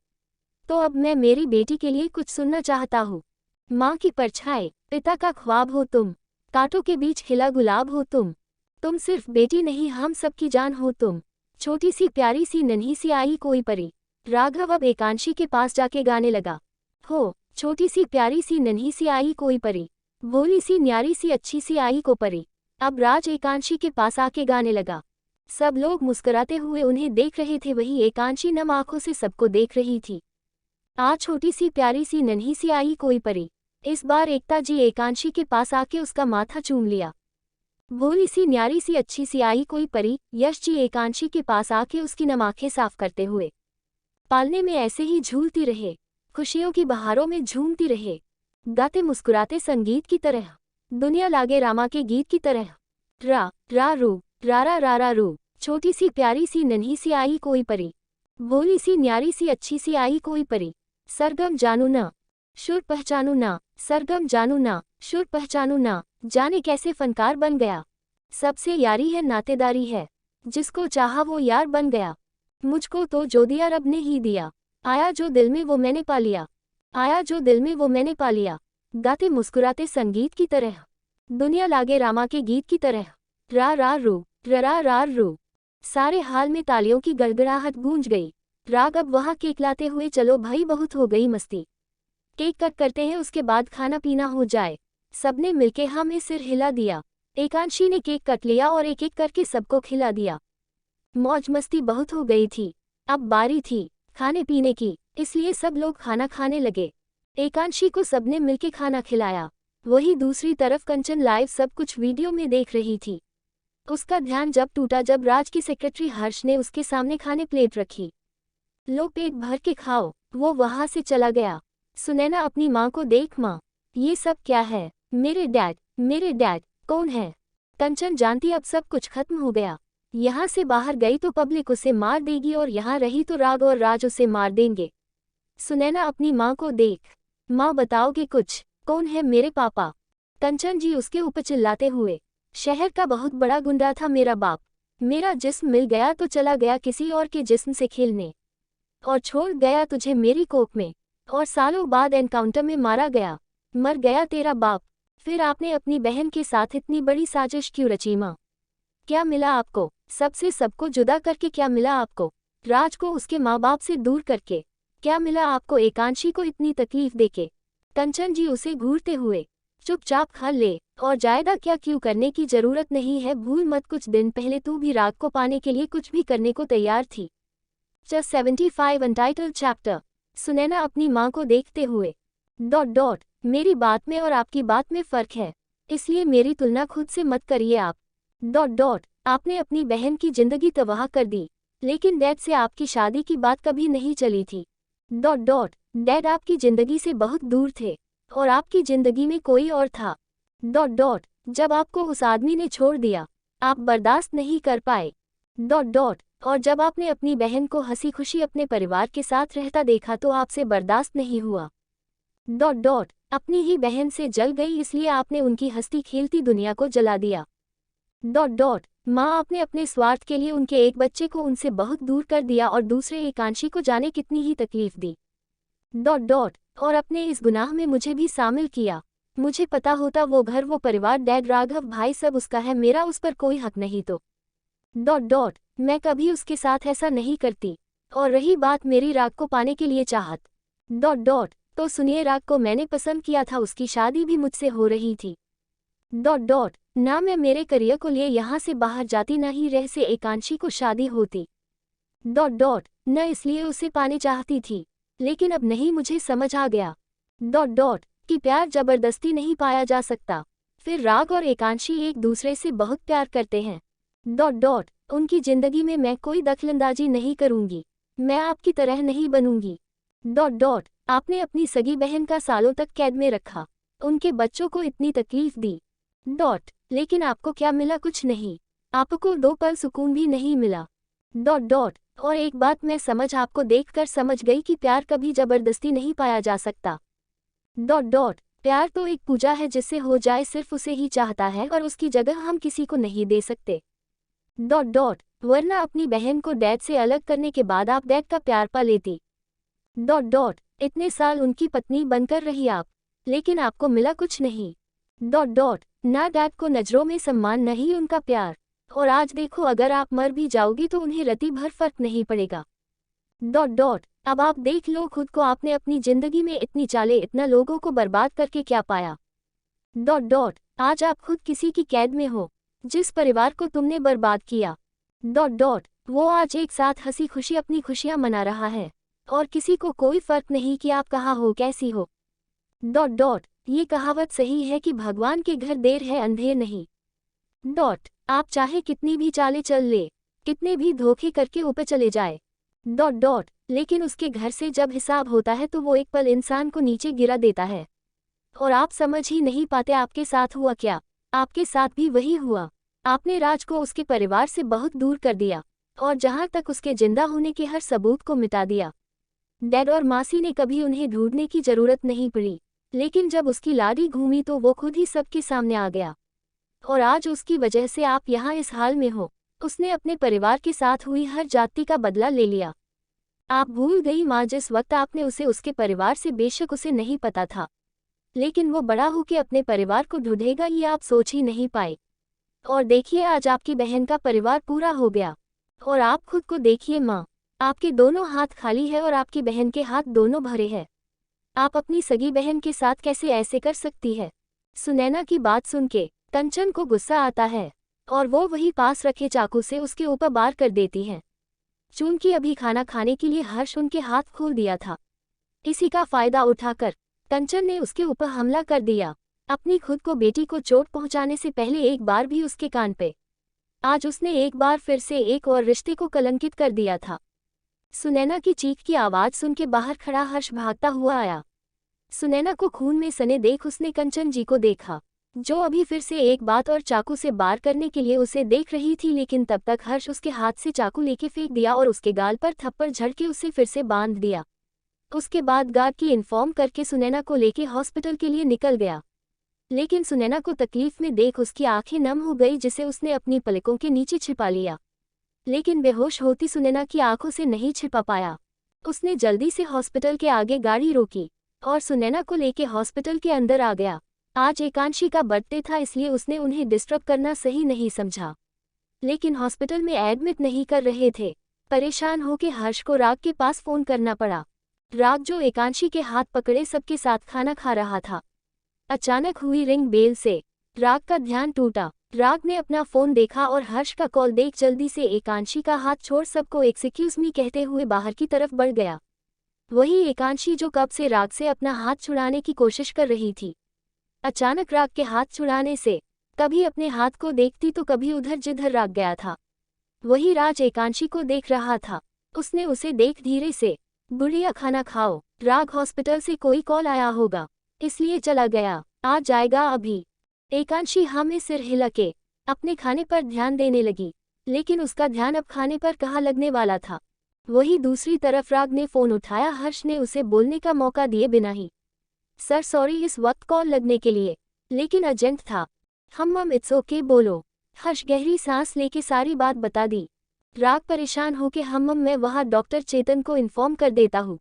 तो अब मैं मेरी बेटी के लिए कुछ सुनना चाहता हूँ। माँ की परछाई, पिता का ख्वाब हो तुम, कांटों के बीच खिला गुलाब हो तुम सिर्फ बेटी नहीं हम सबकी जान हो तुम। छोटी सी प्यारी सी नन्ही सी आई कोई परी। राघव अब एकांशी के पास जाके गाने लगा, हो छोटी सी प्यारी सी नन्ही सी आई कोई परी, भोली सी न्यारी सी अच्छी सी आई को परी। अब राज एकांशी के पास आके गाने लगा। सब लोग मुस्कुराते हुए उन्हें देख रहे थे, वही एकांशी नम आंखों से सबको देख रही थी। आ छोटी सी प्यारी सी नन्ही सी आई कोई परी। इस बार एकता जी एकांशी के पास आके उसका माथा चूम लिया। भोली सी न्यारी सी अच्छी सी आई कोई परी। यश जी एकांशी के पास आके उसकी नम आंखें साफ करते हुए, पालने में ऐसे ही झूलती रहे, खुशियों की बहारों में झूमती रहे, गाते मुस्कुराते संगीत की तरह, दुनिया लागे रामा के गीत की तरह। रा रा रू रारा रारा रू। छोटी सी प्यारी सी नन्ही सी आई कोई परी, भोली सी न्यारी सी अच्छी सी आई कोई परी। सरगम जानू ना शुर पहचानू ना, सरगम जानू ना शुर पहचानू ना। जाने कैसे फनकार बन गया। सबसे यारी है नातेदारी है, जिसको चाहा वो यार बन गया। मुझको तो जो दिया रब ने ही दिया, आया जो दिल में वो मैंने पा लिया, आया जो दिल में वो मैंने पा लिया। गाते मुस्कुराते संगीत की तरह, दुनिया लागे रामा के गीत की तरह। रा रा रू ररा रार रू। सारे हाल में तालियों की गड़गड़ाहट गूंज गई। राग अब वहाँ केक लाते हुए, चलो भाई बहुत हो गई मस्ती, केक कट करते हैं उसके बाद खाना पीना हो जाए। सबने मिलके हमें सिर हिला दिया। एकांशी ने केक कट लिया और एक एक करके सबको खिला दिया। मौज मस्ती बहुत हो गई थी। अब बारी थी खाने पीने की, इसलिए सब लोग खाना खाने लगे। एकांशी को सबने मिलके खाना खिलाया। वही दूसरी तरफ कंचन लाइव सब कुछ वीडियो में देख रही थी। उसका ध्यान जब टूटा जब राज की सेक्रेटरी हर्ष ने उसके सामने खाने प्लेट रखी। लो पेट भर के खाओ। वो वहां से चला गया। सुनैना अपनी माँ को देख, माँ ये सब क्या है? मेरे डैड कौन है? कंचन जानती अब सब कुछ खत्म हो गया। यहाँ से बाहर गई तो पब्लिक उसे मार देगी और यहाँ रही तो राग और राज उसे मार देंगे। सुनैना अपनी माँ को देख, माँ बताओगे कुछ? कौन है मेरे पापा? कंचन जी उसके ऊपर चिल्लाते हुए, शहर का बहुत बड़ा गुंडा था मेरा बाप। मेरा जिस्म मिल गया तो चला गया किसी और के जिस्म से खेलने, और छोड़ गया तुझे मेरी कोख में, और सालों बाद एनकाउंटर में मारा गया। मर गया तेरा बाप। फिर आपने अपनी बहन के साथ इतनी बड़ी साजिश क्यों रची माँ? क्या मिला आपको? सबसे सबको जुदा करके क्या मिला आपको? राज को उसके माँ बाप से दूर करके, क्या मिला आपको एकांशी को इतनी तकलीफ देके? कंचन जी उसे घूरते हुए, चुपचाप खा ले और जायदा क्या क्यों करने की जरूरत नहीं है, भूल मत कुछ दिन पहले तू भी राग को पाने के लिए कुछ भी करने को तैयार थी। Just 75 untitled chapter. सुनैना अपनी माँ को देखते हुए, मेरी बात में और आपकी बात में फर्क है, इसलिए मेरी तुलना खुद से मत करिए आप। आपने अपनी बहन की जिंदगी तबाह कर दी, लेकिन डैड से आपकी शादी की बात कभी नहीं चली थी। डैड आपकी जिंदगी से बहुत दूर थे और आपकी जिंदगी में कोई और था। जब आपको उस आदमी ने छोड़ दिया, आप बर्दाश्त नहीं कर पाए। और जब आपने अपनी बहन को हंसी खुशी अपने परिवार के साथ रहता देखा तो आपसे बर्दाश्त नहीं हुआ। अपनी ही बहन से जल गई, इसलिए आपने उनकी हंसती खेलती दुनिया को जला दिया। माँ, आपने अपने स्वार्थ के लिए उनके एक बच्चे को उनसे बहुत दूर कर दिया और दूसरे एकांशी को जाने कितनी ही तकलीफ दी। और अपने इस गुनाह में मुझे भी शामिल किया। मुझे पता होता वो घर, वो परिवार, डैड, राघव भाई सब उसका है, मेरा उस पर कोई हक नहीं तो मैं कभी उसके साथ ऐसा नहीं करती। और रही बात मेरी राग को पाने के लिए चाहत, तो सुनिए, राग को मैंने पसंद किया था, उसकी शादी भी मुझसे हो रही थी। ना मैं मेरे करियर को लिए यहाँ से बाहर जाती, ना ही रह से एकांशी को शादी होती। न इसलिए उसे पाने चाहती थी, लेकिन अब नहीं, मुझे समझ आ गया कि प्यार जबरदस्ती नहीं पाया जा सकता। फिर राग और एकांशी एक दूसरे से बहुत प्यार करते हैं। उनकी जिंदगी में मैं कोई दखलंदाजी नहीं करूंगी, मैं आपकी तरह नहीं बनूंगी। आपने अपनी सगी बहन का सालों तक कैद में रखा, उनके बच्चों को इतनी तकलीफ दी। लेकिन आपको क्या मिला? कुछ नहीं। आपको 2 पल सुकून भी नहीं मिला। और एक बात मैं आपको देखकर समझ गई कि प्यार कभी जबरदस्ती नहीं पाया जा सकता। प्यार तो एक पूजा है, जिससे हो जाए सिर्फ उसे ही चाहता है और उसकी जगह हम किसी को नहीं दे सकते। वरना अपनी बहन को डैड से अलग करने के बाद आप डैड का प्यार पा लेती। इतने साल उनकी पत्नी बनकर रही आप, लेकिन आपको मिला कुछ नहीं। ना डैड को नजरों में सम्मान, नहीं उनका प्यार। और आज देखो, अगर आप मर भी जाओगी तो उन्हें रत्ती भर फर्क नहीं पड़ेगा। अब आप देख लो खुद को, आपने अपनी जिंदगी में इतनी चालें, इतना लोगों को बर्बाद करके क्या पाया। आज आप खुद किसी की कैद में हो, जिस परिवार को तुमने बर्बाद किया। वो आज एक साथ हंसी खुशी अपनी खुशियां मना रहा है और किसी को कोई फर्क नहीं कि आप कहाँ हो, कैसी हो। ये कहावत सही है कि भगवान के घर देर है अंधेर नहीं। आप चाहे कितनी भी चालें चल ले, कितने भी धोखे करके ऊपर चले जाए, लेकिन उसके घर से जब हिसाब होता है तो वो एक पल इंसान को नीचे गिरा देता है। और आप समझ ही नहीं पाते आपके साथ हुआ क्या। आपके साथ भी वही हुआ। आपने राज को उसके परिवार से बहुत दूर कर दिया और जहां तक उसके जिंदा होने के हर सबूत को मिटा दिया। डैड और मासी ने कभी उन्हें ढूंढने की जरूरत नहीं पड़ी, लेकिन जब उसकी लाड़ी घूमी तो वो खुद ही सबके सामने आ गया। और आज उसकी वजह से आप यहाँ इस हाल में हो। उसने अपने परिवार के साथ हुई हर जाति का बदला ले लिया। आप भूल गई माँ, जिस वक्त आपने उसे उसके परिवार से, बेशक उसे नहीं पता था, लेकिन वो बड़ा होकर अपने परिवार को ढूंढेगा, ये आप सोच ही नहीं पाए। और देखिए, आज आपकी बहन का परिवार पूरा हो गया। और आप खुद को देखिए माँ, आपके दोनों हाथ खाली है और आपकी बहन के हाथ दोनों भरे हैं। आप अपनी सगी बहन के साथ कैसे ऐसे कर सकती है? सुनैना की बात सुन के कंचन को गुस्सा आता है और वो वही पास रखे चाकू से उसके ऊपर वार कर देती है। चूंकि अभी खाना खाने के लिए हर्ष उनके हाथ खोल दिया था, इसी का फायदा उठाकर कंचन ने उसके ऊपर हमला कर दिया, अपनी खुद को बेटी को चोट पहुंचाने से पहले एक बार भी उसके कान पे। आज उसने एक बार फिर से एक और रिश्ते को कलंकित कर दिया था। सुनैना की चीख की आवाज सुन के बाहर खड़ा हर्ष भागता हुआ आया। सुनैना को खून में सने देख उसने कंचन जी को देखा, जो अभी फिर से एक बात और चाकू से वार करने के लिए उसे देख रही थी, लेकिन तब तक हर्ष उसके हाथ से चाकू लेके फेंक दिया और उसके गाल पर थप्पड़ झड़के उसे फिर से बांध दिया। उसके बाद गार्ड की इन्फॉर्म करके सुनैना को लेके हॉस्पिटल के लिए निकल गया। लेकिन सुनैना को तकलीफ में देख उसकी आंखें नम हो गई, जिसे उसने अपनी पलकों के नीचे छिपा लिया। लेकिन बेहोश होती सुनैना की आंखों से नहीं छिपा पाया। उसने जल्दी से हॉस्पिटल के आगे गाड़ी रोकी और सुनैना को लेके हॉस्पिटल के अंदर आ गया। आज एकांशी का बर्थडे था, इसलिए उसने उन्हें डिस्टर्ब करना सही नहीं समझा। लेकिन हॉस्पिटल में एडमिट नहीं कर रहे थे। परेशान होकर हर्ष को राग के पास फोन करना पड़ा। राग जो एकांशी के हाथ पकड़े सबके साथ खाना खा रहा था। अचानक हुई रिंग बेल से राग का ध्यान टूटा। राग ने अपना फोन देखा और हर्ष का कॉल देख जल्दी से एकांशी का हाथ छोड़ सबको एक्सक्यूज मी कहते हुए बाहर की तरफ बढ़ गया। वही एकांशी जो कब से राग से अपना हाथ छुड़ाने की कोशिश कर रही थी। अचानक राग के हाथ छुड़ाने से कभी अपने हाथ को देखती तो कभी उधर जिधर राग गया था। वही राज एकांशी को देख रहा था। उसने उसे देख धीरे से, बुढ़िया खाना खाओ, राग हॉस्पिटल से कोई कॉल आया होगा इसलिए चला गया, आ जाएगा अभी। एकांशी हाँ में सिर हिला के अपने खाने पर ध्यान देने लगी, लेकिन उसका ध्यान अब खाने पर कहाँ लगने वाला था। वही दूसरी तरफ राग ने फोन उठाया। हर्ष ने उसे बोलने का मौका दिए बिना ही, सर सॉरी इस वक्त कॉल लगने के लिए, लेकिन अर्जेंट था। हम इट्स ओके बोलो। हर्ष गहरी सांस लेके सारी बात बता दी। राग परेशान हो के हम मैं वहाँ डॉक्टर चेतन को इन्फॉर्म कर देता हूँ,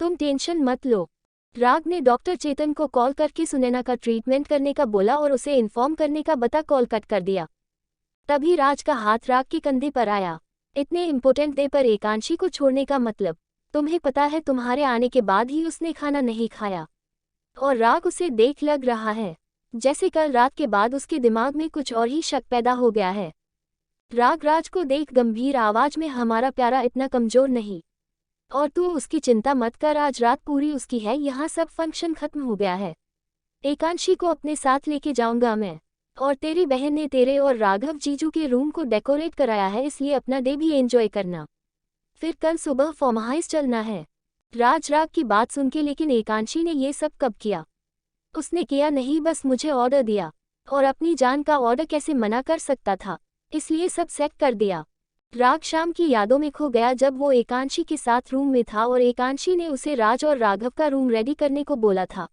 तुम टेंशन मत लो। राग ने डॉक्टर चेतन को कॉल करके सुनैना का ट्रीटमेंट करने का बोला और उसे इन्फॉर्म करने का बता कॉल कट कर दिया। तभी राज का हाथ राग के कंधे पर आया। इतने इम्पोर्टेंट डे पर एकांशी को छोड़ने का मतलब, तुम्हें पता है तुम्हारे आने के बाद ही उसने खाना नहीं खाया। और राग उसे देख लग रहा है जैसे कल रात के बाद उसके दिमाग में कुछ और ही शक पैदा हो गया है। राग राज को देख गंभीर आवाज में, हमारा प्यारा इतना कमजोर नहीं, और तू उसकी चिंता मत कर, आज रात पूरी उसकी है, यहाँ सब फंक्शन खत्म हो गया है। एकांशी को अपने साथ लेके जाऊंगा मैं, और तेरी बहन ने तेरे और राघव जीजू के रूम को डेकोरेट कराया है, इसलिए अपना डे भी एंजॉय करना, फिर कल सुबह फार्म हाउस चलना है। राग की बात सुन के, लेकिन एकांशी ने ये सब कब किया? उसने किया नहीं, बस मुझे ऑर्डर दिया, और अपनी जान का ऑर्डर कैसे मना कर सकता था, इसलिए सब सेट कर दिया। राग शाम की यादों में खो गया जब वो एकांशी के साथ रूम में था और एकांशी ने उसे राज और राघव का रूम रेडी करने को बोला था।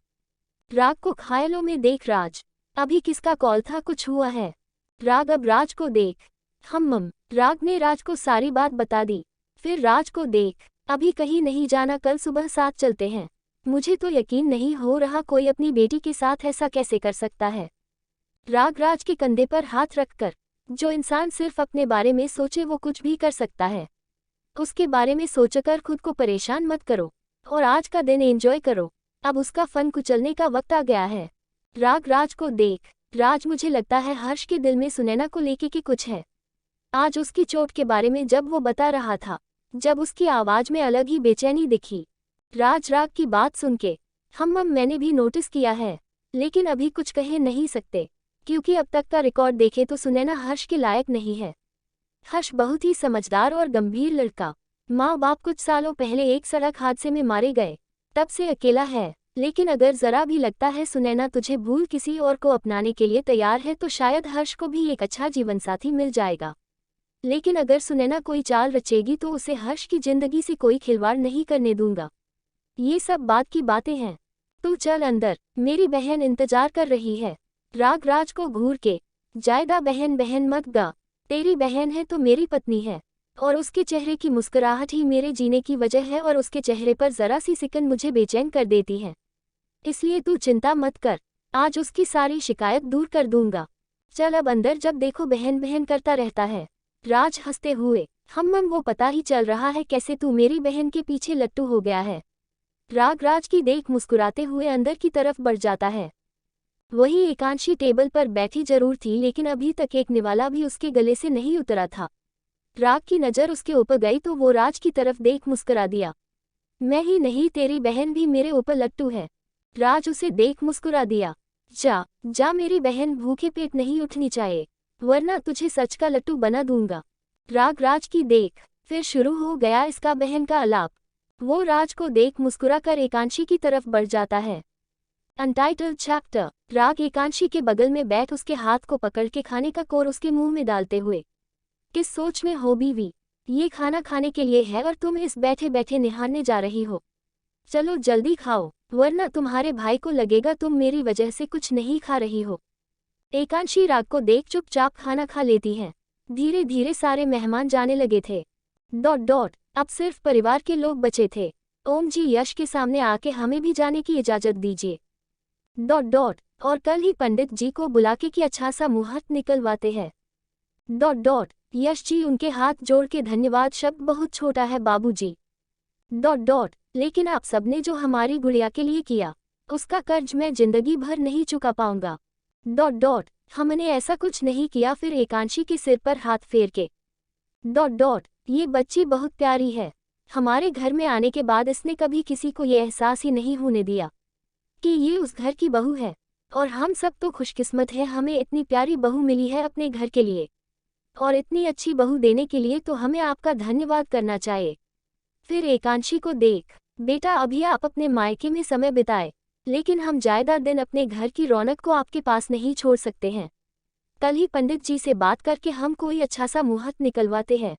राग को ख्यालों में देख, राज अभी किसका कॉल था, कुछ हुआ है? राग अब राज को देख। राग ने राज को सारी बात बता दी। फिर राज को देख, अभी कहीं नहीं जाना, कल सुबह साथ चलते हैं। मुझे तो यकीन नहीं हो रहा कोई अपनी बेटी के साथ ऐसा कैसे कर सकता है। राज के कंधे पर हाथ रखकर, जो इंसान सिर्फ अपने बारे में सोचे वो कुछ भी कर सकता है। उसके बारे में सोचकर खुद को परेशान मत करो और आज का दिन एंजॉय करो, अब उसका फन कुचलने का वक्त आ गया है। राज को देख। राज, मुझे लगता है हर्ष के दिल में सुनैना को लेके कि कुछ है। आज उसकी चोट के बारे में जब वो बता रहा था, जब उसकी आवाज में अलग ही बेचैनी दिखी। राग की बात सुन के, मैंने भी नोटिस किया है, लेकिन अभी कुछ कह नहीं सकते, क्योंकि अब तक का रिकॉर्ड देखे तो सुनैना हर्ष के लायक नहीं है। हर्ष बहुत ही समझदार और गंभीर लड़का, माँ बाप कुछ सालों पहले एक सड़क हादसे में मारे गए, तब से अकेला है। लेकिन अगर जरा भी लगता है सुनैना तुझे भूल किसी और को अपनाने के लिए तैयार है तो शायद हर्ष को भी एक अच्छा जीवनसाथी मिल जाएगा। लेकिन अगर सुनैना कोई चाल रचेगी तो उसे हर्ष की जिंदगी से कोई खिलवाड़ नहीं करने दूंगा। ये सब बात की बातें हैं, तू चल अंदर, मेरी बहन इंतजार कर रही है। राज को घूर के, जायदा बहन मत गा, तेरी बहन है तो मेरी पत्नी है, और उसके चेहरे की मुस्कुराहट ही मेरे जीने की वजह है, और उसके चेहरे पर जरा सी सिकन मुझे बेचैन कर देती है, इसलिए तू चिंता मत कर, आज उसकी सारी शिकायत दूर कर दूंगा। चल अब अंदर, जब देखो बहन करता रहता है। राज हंसते हुए, वो पता ही चल रहा है कैसे तू मेरी बहन के पीछे लट्टू हो गया है। राज की देख मुस्कुराते हुए अंदर की तरफ बढ़ जाता है। वही एकांशी टेबल पर बैठी जरूर थी, लेकिन अभी तक एक निवाला भी उसके गले से नहीं उतरा था। राग की नज़र उसके ऊपर गई तो वो राज की तरफ देख मुस्कुरा दिया। मैं ही नहीं, तेरी बहन भी मेरे ऊपर लट्टू है। राज उसे देख मुस्कुरा दिया। जा मेरी बहन भूखे पेट नहीं उठनी चाहिए, वरना तुझे सच का लट्टू बना दूंगा। राज की देख, फिर शुरू हो गया इसका बहन का आलाप। वो राज को देख मुस्कुरा कर एकांशी की तरफ बढ़ जाता है। Untitled chapter. राग एकांशी के बगल में बैठ उसके हाथ को पकड़ के खाने का कोर उसके मुंह में डालते हुए, किस सोच में हो बीवी, ये खाना खाने के लिए है और तुम इस बैठे बैठे निहारने जा रही हो। चलो जल्दी खाओ, वरना तुम्हारे भाई को लगेगा तुम मेरी वजह से कुछ नहीं खा रही हो। एकांशी राग को देख चुपचाप खाना खा लेती है। धीरे धीरे सारे मेहमान जाने लगे थे। अब सिर्फ परिवार के लोग बचे थे। ओम जी, यश के सामने आके हमें भी जाने की इजाजत दीजिए। और कल ही पंडित जी को बुला के कि अच्छा सा मुहूर्त निकलवाते हैं। यश जी उनके हाथ जोड़ के, धन्यवाद शब्द बहुत छोटा है बाबूजी। लेकिन आप सबने जो हमारी गुड़िया के लिए किया, उसका कर्ज मैं जिंदगी भर नहीं चुका पाऊंगा। डॉट डॉट हमने ऐसा कुछ नहीं किया। फिर एकांशी के सिर पर हाथ फेर के डॉट डॉट ये बच्ची बहुत प्यारी है। हमारे घर में आने के बाद इसने कभी किसी को ये एहसास ही नहीं होने दिया कि ये उस घर की बहू है। और हम सब तो खुशकिस्मत हैं, हमें इतनी प्यारी बहू मिली है अपने घर के लिए, और इतनी अच्छी बहू देने के लिए तो हमें आपका धन्यवाद करना चाहिए। फिर एकांशी को देख, बेटा अभी आप अपने मायके में समय बिताए, लेकिन हम ज्यादा दिन अपने घर की रौनक को आपके पास नहीं छोड़ सकते हैं। कल ही पंडित जी से बात करके हम कोई अच्छा सा मुहूर्त निकलवाते हैं।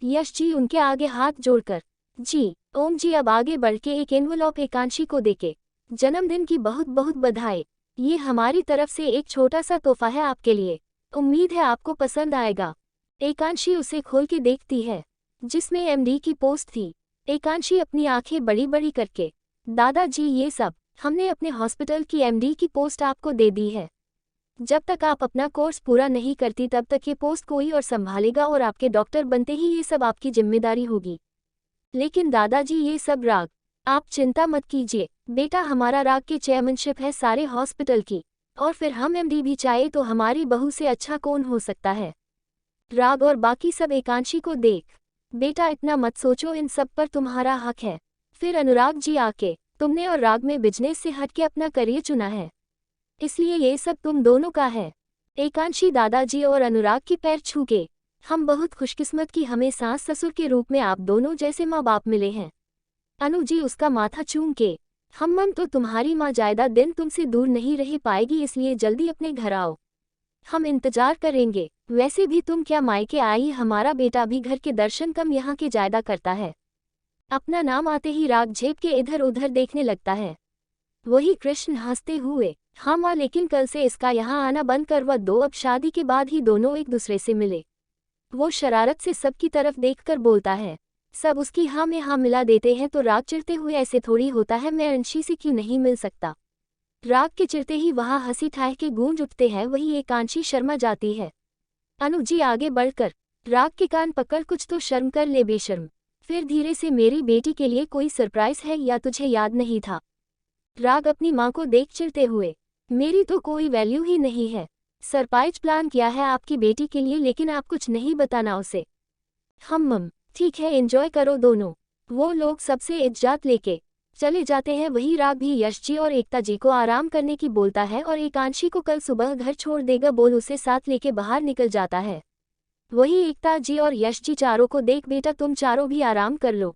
यश जी उनके आगे हाथ जोड़कर, जी ओम जी अब आगे बढ़ के एक एनवलॉप एकांशी को देके, जन्मदिन की बहुत बहुत बधाई, ये हमारी तरफ से एक छोटा सा तोहफा है आपके लिए, उम्मीद है आपको पसंद आएगा। एकांशी उसे खोल के देखती है, जिसमें एमडी की पोस्ट थी। एकांशी अपनी आंखें बड़ी बड़ी करके, दादाजी ये सब हमने अपने हॉस्पिटल की एमडी की पोस्ट आपको दे दी है। जब तक आप अपना कोर्स पूरा नहीं करती तब तक ये पोस्ट कोई और संभालेगा, और आपके डॉक्टर बनते ही ये सब आपकी जिम्मेदारी होगी। लेकिन दादाजी ये सब राग, आप चिंता मत कीजिए बेटा, हमारा राग की चेयरमैनशिप है सारे हॉस्पिटल की, और फिर हम एमडी भी चाहे तो हमारी बहू से अच्छा कौन हो सकता है। राग और बाकी सब एकांशी को देख, बेटा इतना मत सोचो, इन सब पर तुम्हारा हक है। फिर अनुराग जी आके, तुमने और राग में बिजनेस से हटके अपना करियर चुना है, इसलिए ये सब तुम दोनों का है। एकांशी दादाजी और अनुराग की पैर छू के, हम बहुत खुशकिस्मत कि हमें सास ससुर के रूप में आप दोनों जैसे माँ बाप मिले हैं। अनु जी उसका माथा चूम के, हम तो तुम्हारी माँ ज्यादा दिन तुमसे दूर नहीं रह पाएगी, इसलिए जल्दी अपने घर आओ, हम इंतजार करेंगे। वैसे भी तुम क्या मायके आई, हमारा बेटा भी घर के दर्शन कम यहाँ के ज्यादा करता है। अपना नाम आते ही राग झेप के इधर उधर देखने लगता है। वही कृष्ण हंसते हुए, हाँ माँ लेकिन कल से इसका यहाँ आना बंद करवा दो, अब शादी के बाद ही दोनों एक दूसरे से मिले। वो शरारत से सबकी तरफ देखकर बोलता है। सब उसकी हाँ में हाँ मिला देते हैं तो राग चिढ़ते हुए, ऐसे थोड़ी होता है, मैं अंशी से क्यों नहीं मिल सकता। राग के चिढ़ते ही वहाँ हंसी ठहाके गूंज उठते हैं, वही एकांशी शर्मा जाती है। अनु जी आगे बढ़कर राग के कान पकड़, कुछ तो शर्म कर ले बेशर्म। फिर धीरे से, मेरी बेटी के लिए कोई सरप्राइज है या तुझे याद नहीं था। राग अपनी माँ को देख चिढ़ते हुए, मेरी तो कोई वैल्यू ही नहीं है, सरप्राइज प्लान किया है आपकी बेटी के लिए, लेकिन आप कुछ नहीं बताना उसे। हम ठीक है, एंजॉय करो दोनों। वो लोग सबसे इज्जत लेके चले जाते हैं। वही राग भी यश जी और एकता जी को आराम करने की बोलता है, और एकांशी को कल सुबह घर छोड़ देगा बोल उसे साथ लेके बाहर निकल जाता है। वही एकता जी और यश जी चारों को देख, बेटा तुम चारों भी आराम कर लो,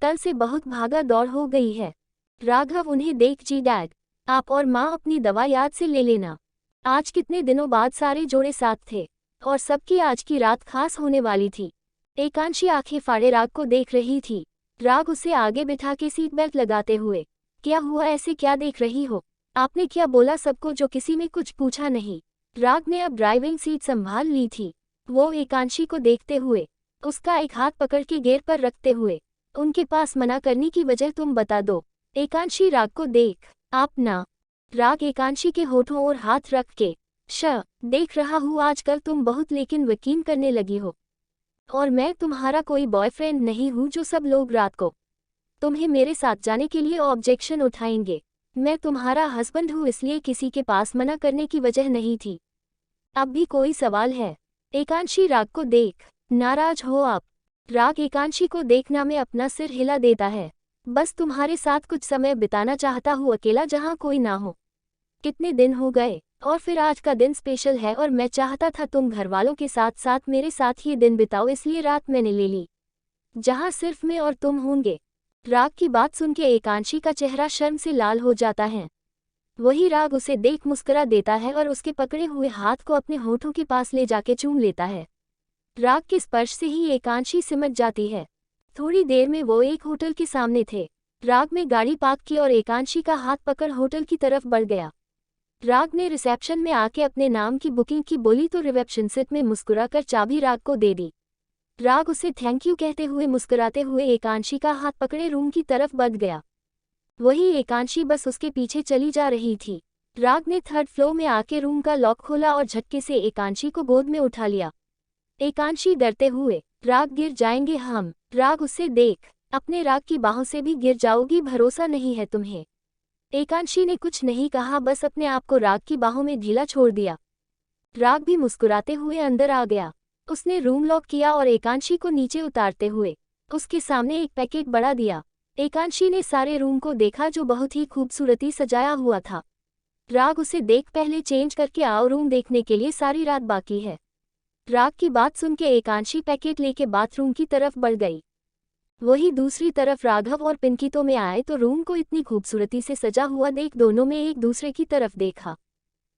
कल से बहुत भागा दौड़ हो गई है। राघव उन्हें देख, जी डैड, आप और माँ अपनी दवा याद से ले लेना। आज कितने दिनों बाद सारे जोड़े साथ थे, और सबकी आज की रात खास होने वाली थी। एकांशी आंखें फाड़े राग को देख रही थी। राग उसे आगे बिठा के सीट बेल्ट लगाते हुए, क्या हुआ, ऐसे क्या देख रही हो, आपने क्या बोला सबको जो किसी ने कुछ पूछा नहीं। राग ने अब ड्राइविंग सीट संभाल ली थी। वो एकांशी को देखते हुए, उसका एक हाथ पकड़ के गेयर पर रखते हुए, उनके पास मना करने की वजह तुम बता दो। एकांशी राग को देख, आप ना। राग एकांशी के होठों और हाथ रख के, देख रहा हूँ आजकल तुम बहुत लेकिन यकीन करने लगी हो, और मैं तुम्हारा कोई बॉयफ्रेंड नहीं हूँ जो सब लोग रात को तुम्हें मेरे साथ जाने के लिए ऑब्जेक्शन उठाएंगे। मैं तुम्हारा हस्बैंड हूँ, इसलिए किसी के पास मना करने की वजह नहीं थी। अब भी कोई सवाल है? एकांशी राग को देख, नाराज हो आप? राग एकांशी को देखना में अपना सिर हिला देता है। बस तुम्हारे साथ कुछ समय बिताना चाहता हूँ अकेला, जहाँ कोई ना हो। कितने दिन हो गए, और फिर आज का दिन स्पेशल है, और मैं चाहता था तुम घरवालों के साथ साथ मेरे साथ ये दिन बिताओ, इसलिए रात मैंने ले ली जहाँ सिर्फ मैं और तुम होंगे। राग की बात सुन के एकांशी का चेहरा शर्म से लाल हो जाता है। वही राग उसे देख मुस्कुरा देता है और उसके पकड़े हुए हाथ को अपने होठों के पास ले जाके चूम लेता है। राग के स्पर्श से ही एकांशी सिमट जाती है। थोड़ी देर में वो एक होटल के सामने थे। राग में गाड़ी पार्क की और एकांशी का हाथ पकड़ होटल की तरफ बढ़ गया। राग ने रिसेप्शन में आके अपने नाम की बुकिंग की बोली तो रिसेप्शनिस्ट में मुस्कुराकर चाबी राग को दे दी। राग उसे थैंक यू कहते हुए मुस्कुराते हुए एकांशी का हाथ पकड़े रूम की तरफ बढ़ गया। वही एकांशी बस उसके पीछे चली जा रही थी। राग ने थर्ड फ्लोर में आके रूम का लॉक खोला और झटके से एकांशी को गोद में उठा लिया। एकांशी डरते हुए, राग गिर जाएंगे हम। राग उसे देख, अपने राग की बाहों से भी गिर जाओगी, भरोसा नहीं है तुम्हें। एकांशी ने कुछ नहीं कहा, बस अपने आप को राग की बाहों में ढीला छोड़ दिया। राग भी मुस्कुराते हुए अंदर आ गया। उसने रूम लॉक किया और एकांशी को नीचे उतारते हुए उसके सामने एक पैकेट बढ़ा दिया। एकांशी ने सारे रूम को देखा जो बहुत ही खूबसूरती सजाया हुआ था। राग उसे देख पहले चेंज करके आओ, रूम देखने के लिए सारी रात बाकी है। राग की बात सुन के एकांशी पैकेट लेके बाथरूम की तरफ बढ़ गई। वही दूसरी तरफ राघव और पिंकी में आए तो रूम को इतनी खूबसूरती से सजा हुआ देख दोनों में एक दूसरे की तरफ देखा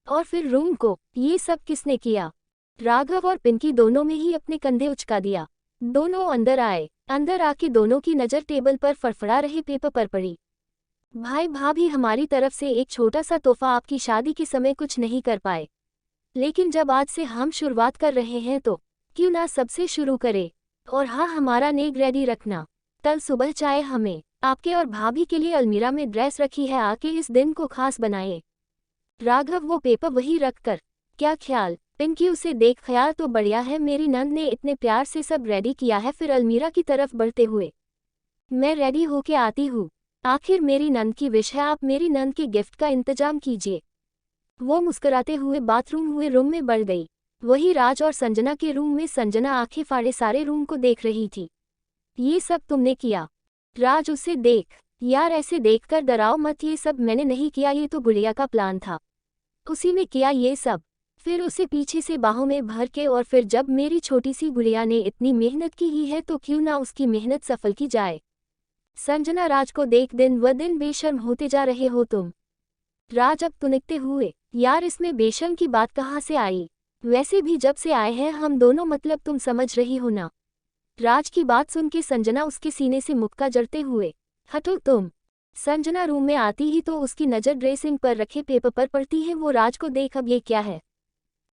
और फिर रूम को। ये सब किसने किया? राघव और पिंकी दोनों में ही अपने कंधे उचका दिया। दोनों अंदर आए। अंदर आके दोनों की नज़र टेबल पर फड़फड़ा रहे पेपर पर पड़ी। भाई भाभी, हमारी तरफ से एक छोटा सा तोहफा आपकी शादी के समय कुछ नहीं कर पाए, लेकिन जब आज से हम शुरुआत कर रहे हैं तो क्यों ना सबसे शुरू करें। और हाँ, हमारा नेक रेडी रखना। कल सुबह चाय हमें आपके और भाभी के लिए अलमीरा में ड्रेस रखी है, आके इस दिन को खास बनाए। राघव वो पेपर वही रखकर, क्या ख्याल? पिंकी उसे देख, ख्याल तो बढ़िया है, मेरी नंद ने इतने प्यार से सब रेडी किया है। फिर अलमीरा की तरफ बढ़ते हुए, मैं रेडी होके आती हूँ। आखिर मेरी नंद की विश है, आप मेरी नंद के गिफ्ट का इंतजाम कीजिए। वो मुस्कुराते हुए बाथरूम हुए रूम में बढ़ गई। वही राज और संजना के रूम में संजना आंखें फाड़े सारे रूम को देख रही थी। ये सब तुमने किया? राज उसे देख, यार ऐसे देखकर डराओ मत, ये सब मैंने नहीं किया, ये तो गुड़िया का प्लान था, उसी ने किया ये सब। फिर उसे पीछे से बाहों में भर के, और फिर जब मेरी छोटी सी गुड़िया ने इतनी मेहनत की ही है तो क्यों ना उसकी मेहनत सफल की जाए। संजना राज को देख, दिन व दिन बेशर्म होते जा रहे हो तुम। राज अब तुनकते हुए, यार इसमें बेशर्म की बात कहाँ से आई? वैसे भी जब से आए हैं हम दोनों, मतलब तुम समझ रही हो ना। राज की बात सुन के संजना उसके सीने से मुक्का जड़ते हुए, हटो तुम। संजना रूम में आती ही तो उसकी नज़र ड्रेसिंग पर रखे पेपर पर पड़ती है। वो राज को देख, अब ये क्या है?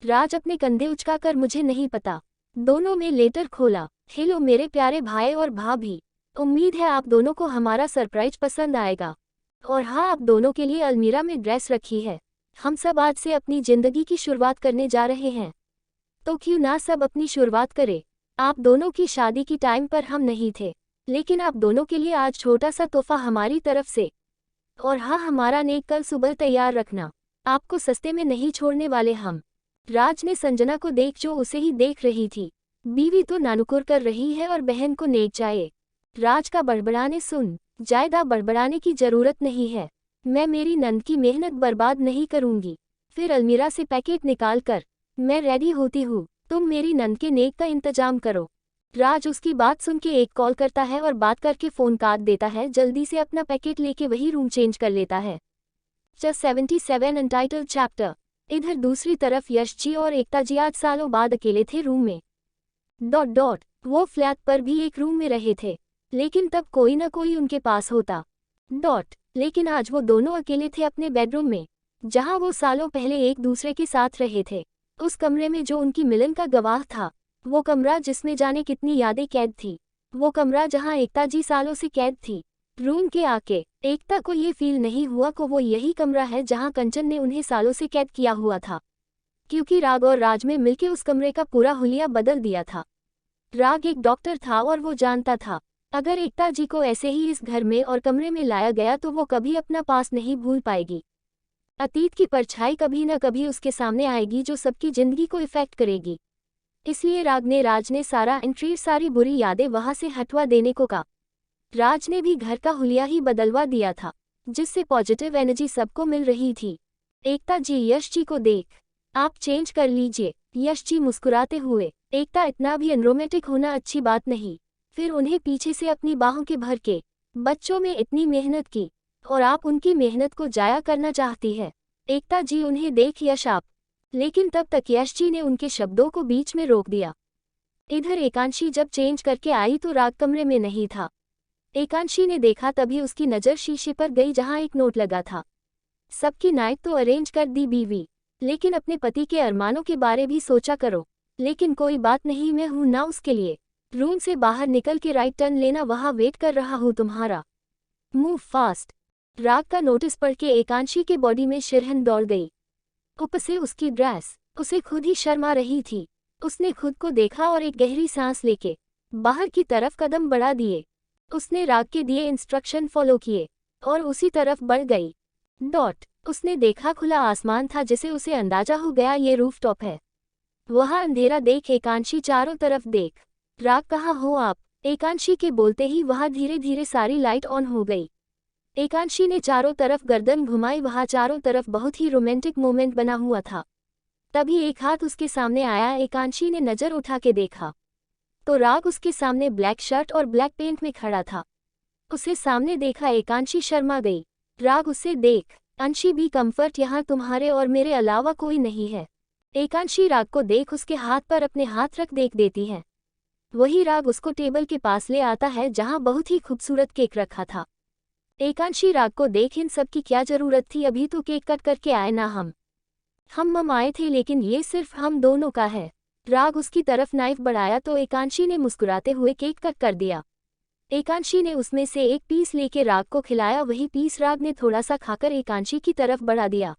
राज अपने कंधे उचकाकर, मुझे नहीं पता। दोनों में लेटर खोला। हेलो मेरे प्यारे भाई और भाभी, उम्मीद है आप दोनों को हमारा सरप्राइज पसंद आएगा। और हाँ, आप दोनों के लिए अलमीरा में ड्रेस रखी है। हम सब आज से अपनी जिंदगी की शुरुआत करने जा रहे हैं, तो क्यों ना सब अपनी शुरुआत करें। आप दोनों की शादी की टाइम पर हम नहीं थे, लेकिन आप दोनों के लिए आज छोटा सा तोहफा हमारी तरफ से। और हाँ, हमारा नेक कल सुबह तैयार रखना, आपको सस्ते में नहीं छोड़ने वाले हम। राज ने संजना को देख, जो उसे ही देख रही थी। बीवी तो नानुकुर कर रही है और बहन को नेक जाए। राज का बड़बड़ाने सुन, जायदा बड़बड़ाने की जरूरत नहीं है। मैं मेरी नंद की मेहनत बर्बाद नहीं करूंगी। फिर अलमीरा से पैकेट निकाल कर, मैं रेडी होती हूँ, तुम मेरी नंद के नेक का इंतजाम करो। राज उसकी बात सुन के एक कॉल करता है और बात करके फ़ोन काट देता है। जल्दी से अपना पैकेट लेके वही रूम चेंज कर लेता है। 77 अनटाइटल्ड चैप्टर। इधर दूसरी तरफ यश जी और एकता जी आज सालों बाद अकेले थे रूम में। वो फ्लैट पर भी एक रूम में रहे थे, लेकिन तब कोई ना कोई उनके पास होता। लेकिन आज वो दोनों अकेले थे अपने बेडरूम में, जहां वो सालों पहले एक दूसरे के साथ रहे थे। उस कमरे में जो उनकी मिलन का गवाह था, वो कमरा जिसमें जाने कितनी यादें कैद थी, वो कमरा जहां एकता जी सालों से कैद थी। रूम के आके एकता को ये फील नहीं हुआ कि वो यही कमरा है जहां कंचन ने उन्हें सालों से कैद किया हुआ था, क्योंकि राग और राज में मिलके उस कमरे का पूरा हुलिया बदल दिया था। राग एक डॉक्टर था और वो जानता था, अगर एकता जी को ऐसे ही इस घर में और कमरे में लाया गया तो वो कभी अपना पास नहीं भूल पाएगी। अतीत की परछाई कभी न कभी उसके सामने आएगी जो सबकी जिंदगी को इफेक्ट करेगी। इसलिए राज ने सारी बुरी यादें वहां से हटवा देने को कहा। राज ने भी घर का हुलिया ही बदलवा दिया था, जिससे पॉजिटिव एनर्जी सबको मिल रही थी। एकता जी, यश जी को देख, आप चेंज कर लीजिए। यश जी मुस्कुराते हुए, एकता इतना भी अनरोमेंटिक होना अच्छी बात नहीं। फिर उन्हें पीछे से अपनी बाहों के भर के, बच्चों में इतनी मेहनत की और आप उनकी मेहनत को जाया करना चाहती है। एकता जी उन्हें देख, यश आप। लेकिन तब तक यश जी ने उनके शब्दों को बीच में रोक दिया। इधर एकांशी जब चेंज करके आई तो राग कमरे में नहीं था। एकांशी ने देखा, तभी उसकी नज़र शीशे पर गई जहां एक नोट लगा था। सबकी नाइट तो अरेंज कर दी बीवी, लेकिन अपने पति के अरमानों के बारे भी सोचा करो। लेकिन कोई बात नहीं, मैं हूं ना उसके लिए। रूम से बाहर निकल के राइट टर्न लेना, वहां वेट कर रहा हूं तुम्हारा। Move fast. राग का नोटिस पढ़ के एकांशी के बॉडी में शिरहन दौड़ गई। ऊपर से उसकी ड्रेस उसे खुद ही शर्मा रही थी। उसने खुद को देखा और एक गहरी सांस लेके बाहर की तरफ कदम बढ़ा दिए। उसने राग के दिए इंस्ट्रक्शन फॉलो किए और उसी तरफ बढ़ गई। उसने देखा खुला आसमान था जिसे उसे अंदाजा हो गया ये रूफटॉप है। वहाँ अंधेरा देख एकांशी चारों तरफ देख। राग कहाँ हो आप? एकांशी के बोलते ही वहाँ धीरे धीरे सारी लाइट ऑन हो गई। एकांशी ने चारों तरफ गर्दन घुमाई, वहाँ चारों तरफ बहुत ही रोमांटिक मोमेंट बना हुआ था। तभी एक हाथ उसके सामने आया। एकांशी ने नजर उठा के देखा तो राग उसके सामने ब्लैक शर्ट और ब्लैक पेंट में खड़ा था। उसे सामने देखा एकांशी शर्मा गई। राग उसे देख, अंशी बी कंफर्ट, यहाँ तुम्हारे और मेरे अलावा कोई नहीं है। एकांशी राग को देख उसके हाथ पर अपने हाथ रख देती है। वही राग उसको टेबल के पास ले आता है जहाँ बहुत ही खूबसूरत केक रखा था। एकांशी राग को देख इन सब की क्या जरूरत थी, अभी तो केक कट करके आए ना हम मम आए थे, लेकिन ये सिर्फ हम दोनों का है। राग उसकी तरफ नाइफ बढ़ाया तो एकांशी ने मुस्कुराते हुए केक कट कर दिया। एकांशी ने उसमें से एक पीस लेके राग को खिलाया। वही पीस राग ने थोड़ा सा खाकर एकांशी की तरफ बढ़ा दिया।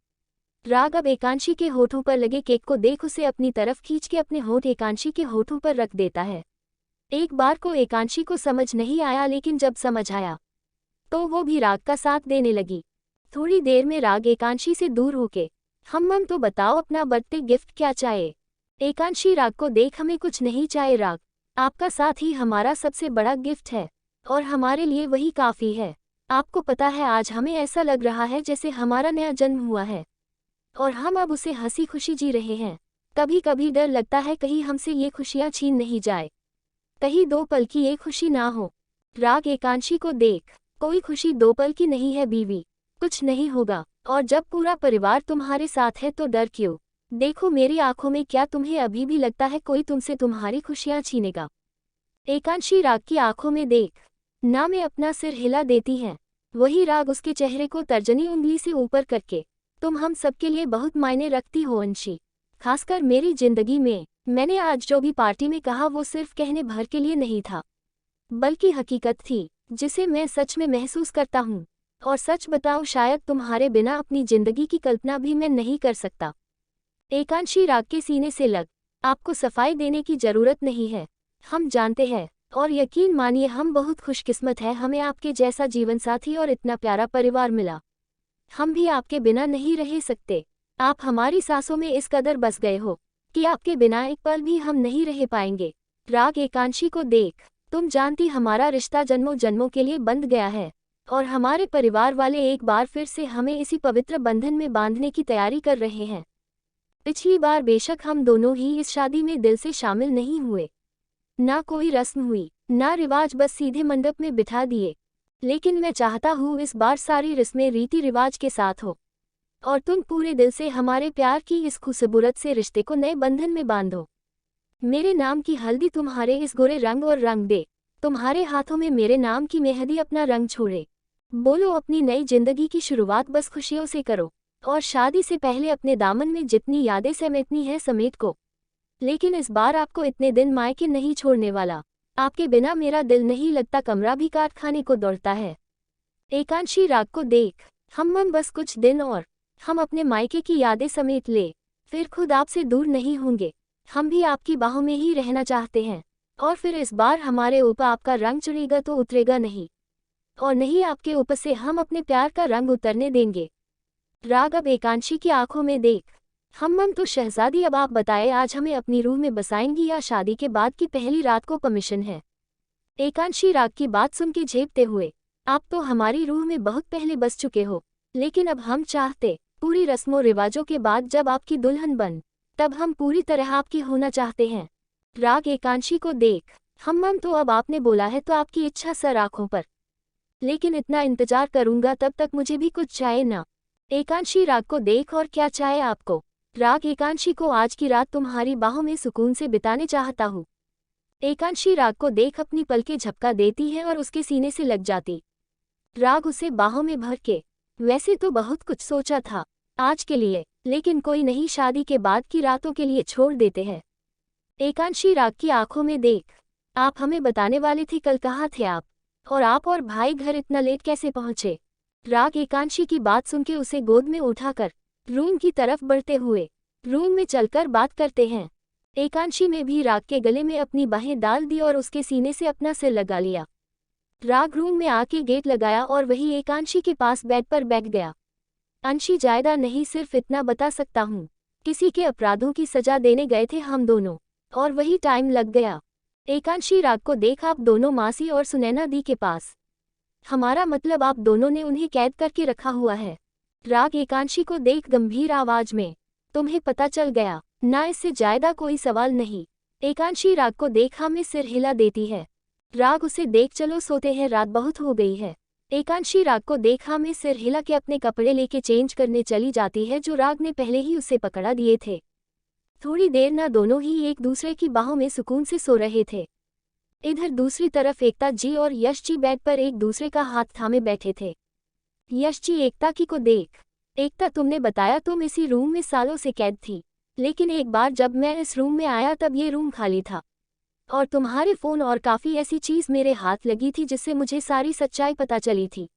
राग अब एकांशी के होठों पर लगे केक को देख उसे अपनी तरफ खींच के अपने होठ एकांशी के होठों पर रख देता है। एक बार को एकांशी को समझ नहीं आया, लेकिन जब समझ आया तो वो भी राग का साथ देने लगी। थोड़ी देर में राग एकांशी से दूर होके, हम तो बताओ अपना बर्थडे गिफ्ट क्या चाहे? एकांशी राग को देख, हमें कुछ नहीं चाहिए राग, आपका साथ ही हमारा सबसे बड़ा गिफ्ट है और हमारे लिए वही काफ़ी है। आपको पता है आज हमें ऐसा लग रहा है जैसे हमारा नया जन्म हुआ है और हम अब उसे हंसी खुशी जी रहे हैं। कभी कभी डर लगता है कहीं हमसे ये खुशियाँ छीन नहीं जाए, कहीं 2 पल की ये खुशी ना हो। राग एकांशी को देख, कोई खुशी 2 पल की नहीं है बीवी, कुछ नहीं होगा, और जब पूरा परिवार तुम्हारे साथ है तो डर क्यों? देखो मेरी आंखों में, क्या तुम्हें अभी भी लगता है कोई तुमसे तुम्हारी खुशियाँ छीनेगा? एकांशी राग की आंखों में देख, ना में अपना सिर हिला देती है। वही राग उसके चेहरे को तर्जनी उंगली से ऊपर करके, तुम हम सबके लिए बहुत मायने रखती हो अंशी, खासकर मेरी जिंदगी में। मैंने आज जो भी पार्टी में कहा वो सिर्फ कहने भर के लिए नहीं था, बल्कि हकीकत थी जिसे मैं सच में महसूस करता हूँ। और सच बताओ, शायद तुम्हारे बिना अपनी जिंदगी की कल्पना भी मैं नहीं कर सकता। एकांशी राग के सीने से लग, आपको सफाई देने की जरूरत नहीं है, हम जानते हैं और यकीन मानिए हम बहुत खुशकिस्मत हैं, हमें आपके जैसा जीवनसाथी और इतना प्यारा परिवार मिला। हम भी आपके बिना नहीं रह सकते। आप हमारी सांसों में इस कदर बस गए हो कि आपके बिना एक पल भी हम नहीं रह पाएंगे। राग एकांशी को देख, तुम जानती हमारा रिश्ता जन्मों जन्मों के लिए बंध गया है और हमारे परिवार वाले एक बार फिर से हमें इसी पवित्र बंधन में बांधने की तैयारी कर रहे हैं। पिछली बार बेशक हम दोनों ही इस शादी में दिल से शामिल नहीं हुए, ना कोई रस्म हुई ना रिवाज, बस सीधे मंडप में बिठा दिए, लेकिन मैं चाहता हूँ इस बार सारी रस्में रीति रिवाज के साथ हो और तुम पूरे दिल से हमारे प्यार की इस खूबसूरत से रिश्ते को नए बंधन में बांधो। मेरे नाम की हल्दी तुम्हारे इस गोरे रंग और रंग दे, तुम्हारे हाथों में मेरे नाम की मेहंदी अपना रंग छोड़े। बोलो अपनी नई जिंदगी की शुरुआत बस खुशियों से करो और शादी से पहले अपने दामन में जितनी यादें समेटनी है समेट को। लेकिन इस बार आपको इतने दिन मायके नहीं छोड़ने वाला, आपके बिना मेरा दिल नहीं लगता, कमरा भी काट खाने को दौड़ता है। एकांशी राग को देख, हम बस कुछ दिन और हम अपने मायके की यादें समेट ले, फिर खुद आपसे दूर नहीं होंगे। हम भी आपकी बाहों में ही रहना चाहते हैं और फिर इस बार हमारे ऊपर आपका रंग चढ़ेगा तो उतरेगा नहीं, और नहीं आपके ऊपर से हम अपने प्यार का रंग उतरने देंगे। राग अब एकांशी की आंखों में देख, हम तो शहजादी, अब आप बताएं आज हमें अपनी रूह में बसाएंगी या शादी के बाद की पहली रात को परमिशन है? एकांशी राग की बात सुन के झेपते हुए, आप तो हमारी रूह में बहुत पहले बस चुके हो, लेकिन अब हम चाहते पूरी रस्मों रिवाजों के बाद जब आपकी दुल्हन बन, तब हम पूरी तरह आपकी होना चाहते हैं। राग एकांशी को देख, हम तो अब आपने बोला है तो आपकी इच्छा सर आँखों पर, लेकिन इतना इंतजार करूंगा तब तक मुझे भी कुछ चाहे ना। एकांशी राग को देख, और क्या चाहे आपको? राग एकांशी को आज की रात तुम्हारी बाहों में सुकून से बिताने चाहता हूँ। एकांशी राग को देख अपनी पलकें झपका देती है और उसके सीने से लग जाती। राग उसे बाहों में भर के, वैसे तो बहुत कुछ सोचा था आज के लिए, लेकिन कोई नहीं, शादी के बाद की रातों के लिए छोड़ देते हैं। एकांशी राग की आंखों में देख, आप हमें बताने वाले थे कल कहाँ थे आप, और आप और भाई घर इतना लेट कैसे पहुँचे? राग एकांशी की बात सुन के उसे गोद में उठाकर रूम की तरफ बढ़ते हुए, रूम में चलकर बात करते हैं। एकांशी ने भी राग के गले में अपनी बाहें डाल दी और उसके सीने से अपना सिर लगा लिया। राग रूम में आके गेट लगाया और वही एकांशी के पास बेड पर बैठ गया। अंशी जायदा नहीं, सिर्फ इतना बता सकता हूँ, किसी के अपराधों की सजा देने गए थे हम दोनों, और वही टाइम लग गया। एकांशी राग को देख, आप दोनों मासी और सुनैना दी के पास। हमारा मतलब आप दोनों ने उन्हें कैद करके रखा हुआ है। राग एकांशी को देख गंभीर आवाज में, तुम्हें पता चल गया ना, इससे ज्यादा कोई सवाल नहीं। एकांशी राग को देखा में सिर हिला देती है। राग उसे देख, चलो सोते हैं, रात बहुत हो गई है। एकांशी राग को देखा में सिर हिला के अपने कपड़े लेके चेंज करने चली जाती है, जो राग ने पहले ही उसे पकड़ा दिए थे। थोड़ी देर ना दोनों ही एक दूसरे की बाहों में सुकून से सो रहे थे। इधर दूसरी तरफ एकता जी और यश जी बेड पर एक दूसरे का हाथ थामे बैठे थे। यश जी एकता की को देख, एकता तुमने बताया तुम इसी रूम में सालों से कैद थी, लेकिन एक बार जब मैं इस रूम में आया तब ये रूम खाली था, और तुम्हारे फ़ोन और काफ़ी ऐसी चीज़ मेरे हाथ लगी थी जिससे मुझे सारी सच्चाई पता चली थी,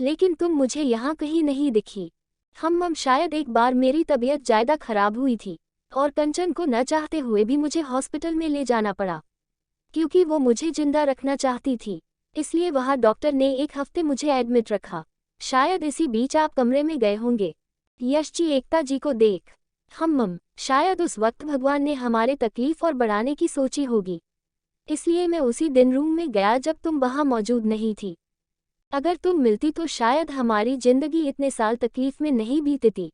लेकिन तुम मुझे यहाँ कहीं नहीं दिखी। हम शायद एक बार मेरी तबीयत ज़्यादा खराब हुई थी, और कंचन को न चाहते हुए भी मुझे हॉस्पिटल में ले जाना पड़ा, क्योंकि वो मुझे जिंदा रखना चाहती थी, इसलिए वहाँ डॉक्टर ने 1 हफ्ते मुझे एडमिट रखा। शायद इसी बीच आप कमरे में गए होंगे। यश जी एकता जी को देख, शायद उस वक्त भगवान ने हमारे तकलीफ और बढ़ाने की सोची होगी, इसलिए मैं उसी दिन रूम में गया जब तुम वहाँ मौजूद नहीं थी। अगर तुम मिलती तो शायद हमारी जिंदगी इतने साल तकलीफ में नहीं बीतती।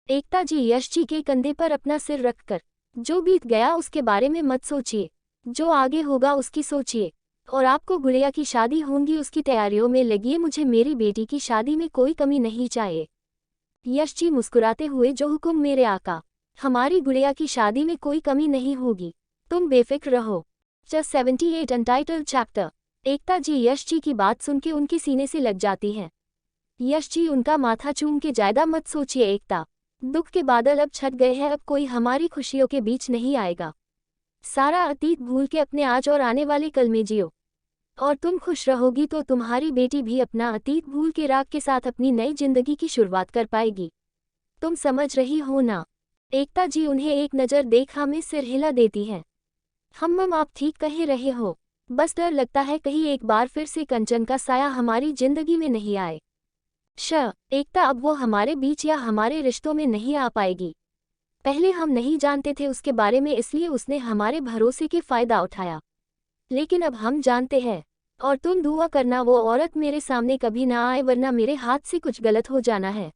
एकता जी यश जी के कंधे पर अपना सिर रखकर, जो बीत गया उसके बारे में मत सोचिए, जो आगे होगा उसकी सोचिए, और आपको गुड़िया की शादी होंगी उसकी तैयारियों में लगिए, मुझे मेरी बेटी की शादी में कोई कमी नहीं चाहिए। यश जी मुस्कुराते हुए, जो हुक्म मेरे आका, हमारी गुड़िया की शादी में कोई कमी नहीं होगी, तुम बेफिक्र रहो। 78 अनटाइटल्ड चैप्टर। एकता जी यश जी की बात सुन के उनके सीने से लग जाती हैं। यश जी उनका माथा चूम के, ज्यादा मत सोचिए एकता, दुख के बादल अब छट गए हैं, अब कोई हमारी खुशियों के बीच नहीं आएगा। सारा अतीत भूल के अपने आज और आने वाले कल में जियो, और तुम खुश रहोगी तो तुम्हारी बेटी भी अपना अतीत भूल के राग के साथ अपनी नई जिंदगी की शुरुआत कर पाएगी। तुम समझ रही हो ना? एकता जी उन्हें एक नज़र देखा में सिर हिला देती हैं। आप ठीक कह रहे हो, बस डर लगता है कहीं एक बार फिर से कंचन का साया हमारी जिंदगी में नहीं आए। एकता, अब वो हमारे बीच या हमारे रिश्तों में नहीं आ पाएगी। पहले हम नहीं जानते थे उसके बारे में, इसलिए उसने हमारे भरोसे के फ़ायदा उठाया, लेकिन अब हम जानते हैं, और तुम दुआ करना वो औरत मेरे सामने कभी ना आए, वरना मेरे हाथ से कुछ गलत हो जाना है।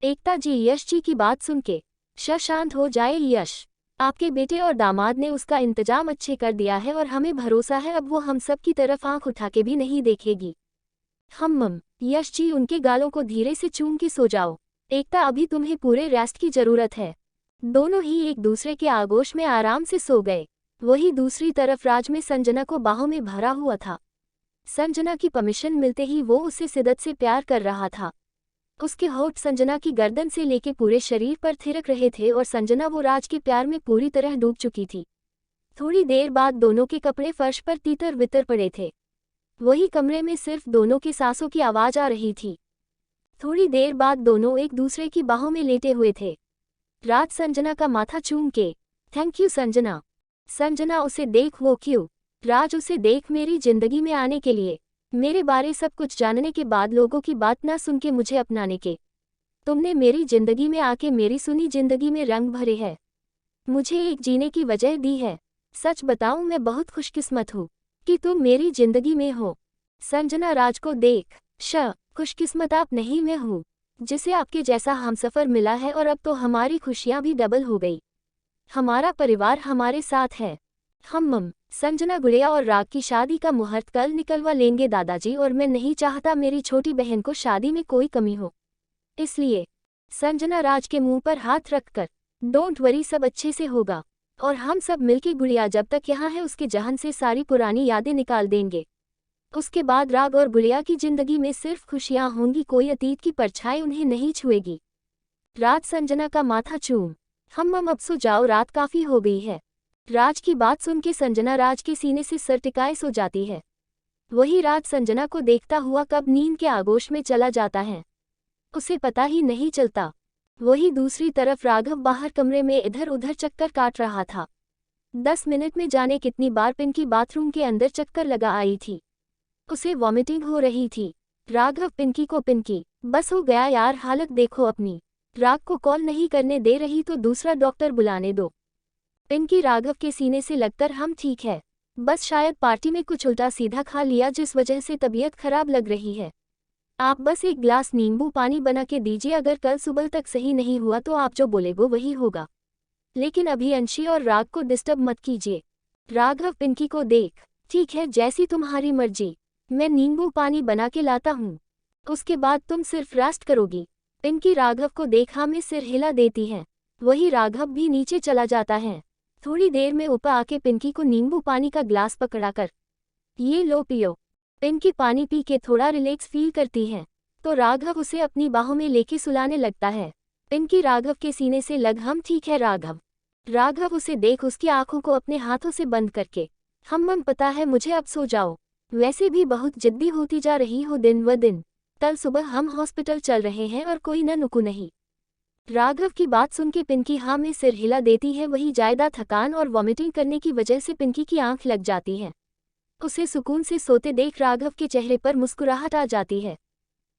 एकता जी यश जी की बात सुन के, शांत हो जाए यश, आपके बेटे और दामाद ने उसका इंतजाम अच्छे कर दिया है और हमें भरोसा है अब वो हम सब की तरफ आंख उठा के भी नहीं देखेगी। यश जी उनके गालों को धीरे से चूम के सो जाओ। एकता, अभी तुम्हें पूरे रेस्ट की जरूरत है। दोनों ही एक दूसरे के आगोश में आराम से सो गए। वही दूसरी तरफ राज में संजना को बाहों में भरा हुआ था। संजना की परमिशन मिलते ही वो उसे शिद्दत से प्यार कर रहा था। उसके होठ संजना की गर्दन से लेके पूरे शरीर पर थिरक रहे थे और संजना वो राज के प्यार में पूरी तरह डूब चुकी थी। थोड़ी देर बाद दोनों के कपड़े फर्श पर तीतर बितर पड़े थे। वही कमरे में सिर्फ दोनों की सांसों की आवाज आ रही थी। थोड़ी देर बाद दोनों एक दूसरे की बाहों में लेटे हुए थे। राज संजना का माथा चूम के, थैंक यू संजना। संजना उसे देख, वो क्यों? राज उसे देख, मेरी जिंदगी में आने के लिए, मेरे बारे सब कुछ जानने के बाद लोगों की बात ना सुन के मुझे अपनाने के, तुमने मेरी जिंदगी में आके मेरी सुनी जिंदगी में रंग भरे हैं, मुझे एक जीने की वजह दी है। सच बताऊं, मैं बहुत खुशकिस्मत हूँ कि तुम मेरी जिंदगी में हो। संजना राज को देख, खुशकिस्मत आप नहीं, मैं हूँ जिसे आपके जैसा हमसफर मिला है, और अब तो हमारी खुशियाँ भी डबल हो गई। हमारा परिवार हमारे साथ है। संजना गुड़िया और राग की शादी का मुहूर्त कल निकलवा लेंगे दादाजी, और मैं नहीं चाहता मेरी छोटी बहन को शादी में कोई कमी हो, इसलिए। संजना राज के मुंह पर हाथ रखकर, डोंट वरी, सब अच्छे से होगा, और हम सब मिलके गुड़िया जब तक यहाँ है उसके जहन से सारी पुरानी यादें निकाल देंगे। उसके बाद राग और गुड़िया की जिंदगी में सिर्फ खुशियाँ होंगी, कोई अतीत की परछाई उन्हें नहीं छुएगी। राज संजना का माथा चूम, अब सो जाओ, रात काफी हो गई है। राज की बात सुन के संजना राज के सीने से सर टिकाए सो जाती है। वही राज संजना को देखता हुआ कब नींद के आगोश में चला जाता है, उसे पता ही नहीं चलता। वही दूसरी तरफ राघव बाहर कमरे में इधर उधर चक्कर काट रहा था। 10 मिनट में जाने कितनी बार पिंकी बाथरूम के अंदर चक्कर लगा आई थी। उसे वॉमिटिंग हो रही थी। राघव पिंकी को पिंकी, बस हो गया यार, हालत देखो अपनी। राग को कॉल नहीं करने दे रही तो दूसरा डॉक्टर बुलाने दो। पिंकी राघव के सीने से लगकर हम ठीक है, बस शायद पार्टी में कुछ उल्टा सीधा खा लिया जिस वजह से तबीयत खराब लग रही है। आप बस एक ग्लास नींबू पानी बना के दीजिए, अगर कल सुबह तक सही नहीं हुआ तो आप जो बोले वो वही होगा, लेकिन अभी अंशी और राग को डिस्टर्ब मत कीजिए। राघव पिंकी को देख, ठीक है जैसी तुम्हारी मर्जी, मैं नींबू पानी बना के लाता हूँ, उसके बाद तुम सिर्फ रेस्ट करोगी। पिंकी राघव को देखा में सिर हिला देती है, वही राघव भी नीचे चला जाता है। थोड़ी देर में ऊपर आके पिंकी को नींबू पानी का ग्लास पकड़ाकर, ये लो पियो। पिंकी पानी पी के थोड़ा रिलैक्स फील करती है तो राघव उसे अपनी बाहों में लेके सुलाने लगता है। पिंकी राघव के सीने से लग, हम ठीक है राघव। राघव उसे देख उसकी आंखों को अपने हाथों से बंद करके, हम पता है मुझे, अब सो जाओ, वैसे भी बहुत जिद्दी होती जा रही हो दिन व दिन, कल सुबह हम हॉस्पिटल चल रहे हैं और कोई न नुकू नहीं। राघव की बात सुन के पिंकी हाँ में सिर हिला देती है। वही ज्यादा थकान और वॉमिटिंग करने की वजह से पिंकी की आंख लग जाती है। उसे सुकून से सोते देख राघव के चेहरे पर मुस्कुराहट आ जाती है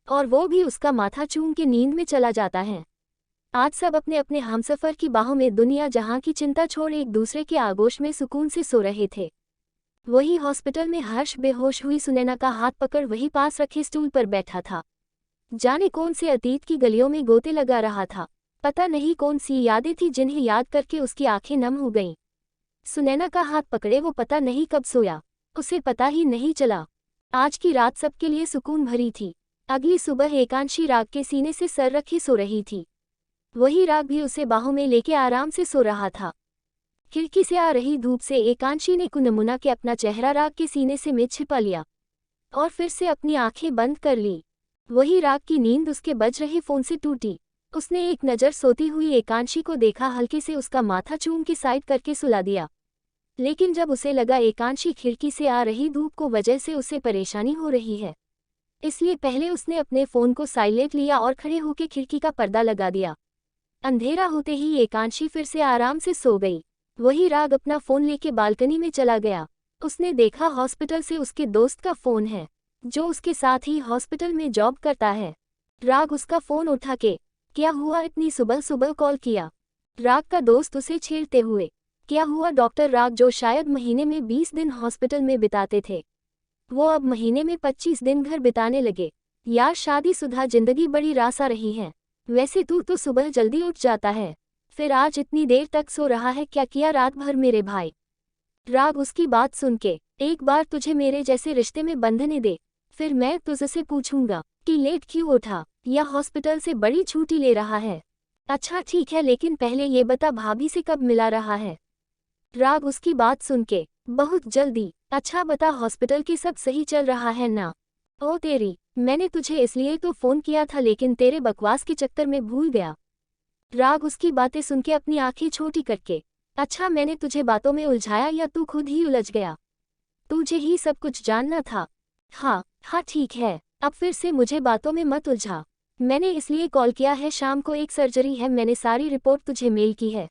और वो भी उसका माथा चूम के नींद में चला जाता है। आज सब अपने अपने हमसफर की बाहों में दुनिया जहां की चिंता छोड़ एक दूसरे के आगोश में सुकून से सो रहे थे। वही हॉस्पिटल में हर्ष बेहोश हुई सुनैना का हाथ पकड़ वही पास रखे स्टूल पर बैठा था। जाने कौन से अतीत की गलियों में गोते लगा रहा था, पता नहीं कौन सी यादें थी जिन्हें याद करके उसकी आंखें नम हो गईं। सुनैना का हाथ पकड़े वो पता नहीं कब सोया, उसे पता ही नहीं चला। आज की रात सबके लिए सुकून भरी थी। अगली सुबह एकांशी राग के सीने से सर रखी सो रही थी, वही राग भी उसे बाहों में लेके आराम से सो रहा था। खिड़की से आ रही धूप से एकांशी ने कुनमुना के अपना चेहरा राग के सीने से में छिपा लिया और फिर से अपनी आंखें बंद कर ली। वही राग की नींद उसके बज रहे फोन से टूटी। उसने एक नज़र सोती हुई एकांशी को देखा, हल्के से उसका माथा चूम के साइड करके सुला दिया। लेकिन जब उसे लगा एकांशी खिड़की से आ रही धूप को वजह से उसे परेशानी हो रही है, इसलिए पहले उसने अपने फ़ोन को साइलेंट लिया और खड़े होकर खिड़की का पर्दा लगा दिया। अंधेरा होते ही एकांशी फिर से आराम से सो गई। वही राग अपना फ़ोन लेके बालकनी में चला गया। उसने देखा हॉस्पिटल से उसके दोस्त का फ़ोन है जो उसके साथ ही हॉस्पिटल में जॉब करता है। राग उसका फ़ोन उठा के, क्या हुआ इतनी सुबह सुबह कॉल किया? राग का दोस्त उसे छेड़ते हुए, क्या हुआ डॉक्टर? राग जो शायद महीने में 20 दिन हॉस्पिटल में बिताते थे वो अब महीने में 25 दिन घर बिताने लगे। यार शादीशुदा जिंदगी बड़ी रासा रही है। वैसे तू तो सुबह जल्दी उठ जाता है, फिर आज इतनी देर तक सो रहा है, क्या किया रात भर मेरे भाई? राग उसकी बात सुन के, एक बार तुझे मेरे जैसे रिश्ते में बंधने दे, फिर मैं तुझसे पूछूंगा कि लेट क्यों उठा या हॉस्पिटल से बड़ी छुट्टी ले रहा है। अच्छा ठीक है, लेकिन पहले ये बता भाभी से कब मिला रहा है? राग उसकी बात सुन के, बहुत जल्दी। अच्छा बता हॉस्पिटल की सब सही चल रहा है ना? ओ तेरी, मैंने तुझे इसलिए तो फ़ोन किया था लेकिन तेरे बकवास के चक्कर में भूल गया। राग उसकी बातें सुन के अपनी आंखें छोटी करके, अच्छा मैंने तुझे बातों में उलझाया या तू खुद ही उलझ गया? तुझे ही सब कुछ जानना था। हाँ ठीक है, अब फिर से मुझे बातों में मत उलझा। मैंने इसलिए कॉल किया है, शाम को एक सर्जरी है, मैंने सारी रिपोर्ट तुझे मेल की है,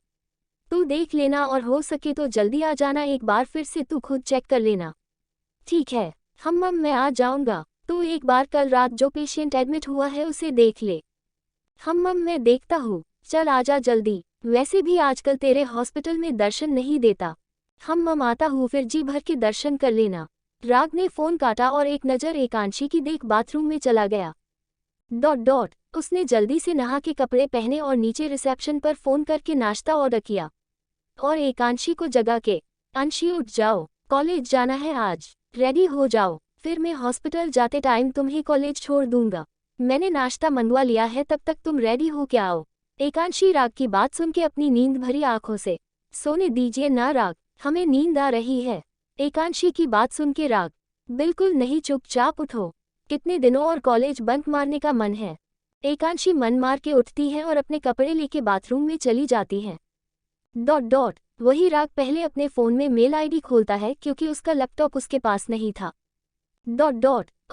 तू देख लेना और हो सके तो जल्दी आ जाना, एक बार फिर से तू खुद चेक कर लेना। ठीक है मैं आ जाऊंगा। तू एक बार कल रात जो पेशेंट एडमिट हुआ है उसे देख ले। मैं देखता हूँ, चल आजा जल्दी, वैसे भी आजकल तेरे हॉस्पिटल में दर्शन नहीं देता। आता हूँ, फिर जी भर के दर्शन कर लेना। राग ने फ़ोन काटा और एक नज़र एकांशी की देख बाथरूम में चला गया। उसने जल्दी से नहा के कपड़े पहने और नीचे रिसेप्शन पर फ़ोन करके नाश्ता ऑर्डर किया और एकांशी को जगा के, अंशी उठ जाओ, कॉलेज जाना है आज, रेडी हो जाओ, फिर मैं हॉस्पिटल जाते टाइम तुम्हें कॉलेज छोड़ दूंगा। मैंने नाश्ता मंगवा लिया है, तब तक तुम रेडी हो के आओ। एकांशी राग की बात सुन के अपनी नींद भरी आंखों से, सोने दीजिए ना राग, हमें नींद आ रही है। एकांशी की बात सुन के राग, बिल्कुल नहीं, चुपचाप उठो, कितने दिनों और कॉलेज बंक मारने का मन है। एकांशी मन मार के उठती है और अपने कपड़े लेके बाथरूम में चली जाती है। वही राग पहले अपने फ़ोन में मेल आईडी खोलता है क्योंकि उसका लैपटॉप उसके पास नहीं था।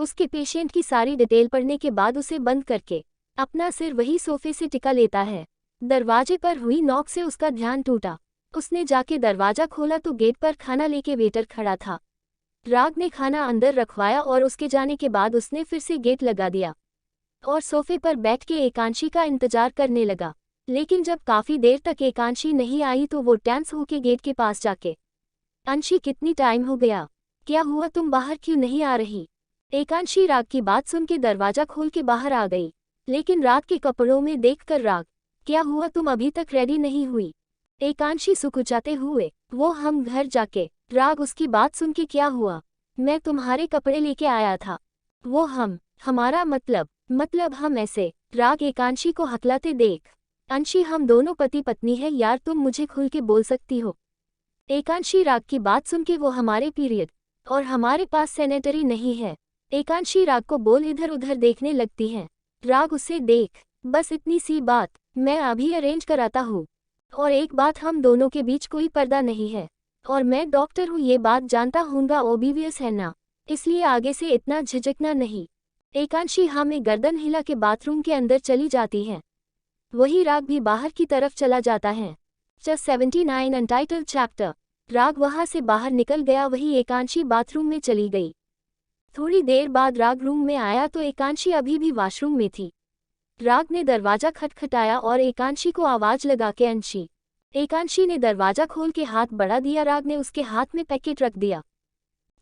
उसके पेशेंट की सारी डिटेल पढ़ने के बाद उसे बंद करके अपना सिर वही सोफे से टिका लेता है। दरवाजे पर हुई नॉक से उसका ध्यान टूटा। उसने जाके दरवाज़ा खोला तो गेट पर खाना लेके वेटर खड़ा था। राग ने खाना अंदर रखवाया और उसके जाने के बाद उसने फिर से गेट लगा दिया और सोफे पर बैठ के एकांशी का इंतजार करने लगा। लेकिन जब काफी देर तक एकांशी नहीं आई तो वो टेंस होके गेट के पास जाके, अंशी कितनी टाइम हो गया, क्या हुआ, तुम बाहर क्यों नहीं आ रही? एकांशी राग की बात सुन के दरवाजा खोल के बाहर आ गई, लेकिन राग के कपड़ों में देखकर राग, क्या हुआ, तुम अभी तक रेडी नहीं हुई? एकांशी सुकुचाते हुए, वो हम घर जाके। राग उसकी बात सुन के, क्या हुआ? मैं तुम्हारे कपड़े लेके आया था। वो हम, हमारा मतलब हम ऐसे। राग एकांशी को हकलाते देख, अंशी हम दोनों पति पत्नी हैं यार, तुम मुझे खुल के बोल सकती हो। एकांशी राग की बात सुन के, वो हमारे पीरियड और हमारे पास सैनिटरी नहीं है। एकांशी राग को बोल इधर उधर देखने लगती है। राग उसे देख, बस इतनी सी बात, मैं अभी अरेंज कराता हूँ। और एक बात, हम दोनों के बीच कोई पर्दा नहीं है और मैं डॉक्टर हूँ, ये बात जानता हूँगा, ओबीवियस है ना, इसलिए आगे से इतना झिझकना नहीं। एकांशी हाँ में गर्दन हिला के बाथरूम के अंदर चली जाती है। वही राग भी बाहर की तरफ चला जाता है। Just 79 untitled chapter. राग वहां से बाहर निकल गया, वही एकांशी बाथरूम में चली गई। थोड़ी देर बाद राग रूम में आया तो एकांशी अभी भी वॉशरूम में थी। राग ने दरवाजा खटखटाया और एकांशी को आवाज लगा के अंशी। एकांशी ने दरवाजा खोल के हाथ बढ़ा दिया, राग ने उसके हाथ में पैकेट रख दिया।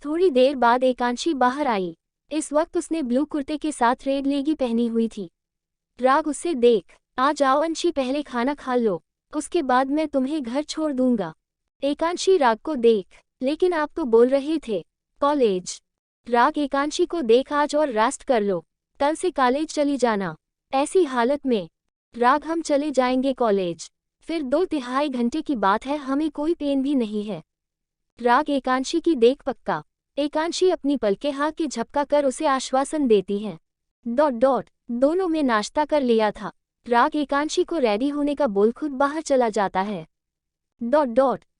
थोड़ी देर बाद एकांशी बाहर आई। इस वक्त उसने ब्लू कुर्ते के साथ रेड लेगी पहनी हुई थी। राग उसे देख, आ जाओ अंशी, पहले खाना खा लो, उसके बाद मैं तुम्हें घर छोड़ दूंगा। एकांशी राग को देख, लेकिन आप तो बोल रहे थे कॉलेज। राग एकांशी को देख, आज और रेस्ट कर लो, कल से कॉलेज चली जाना। ऐसी हालत में राग, हम चले जाएंगे कॉलेज, फिर 2 तिहाई घंटे की बात है, हमें कोई पेन भी नहीं है। राग एकांशी की देख, पक्का? एकांशी अपनी पलकें हाँ के झपका कर उसे आश्वासन देती है। दोनों में नाश्ता कर लिया था। राग एकांशी को रेडी होने का बोल खुद बाहर चला जाता है।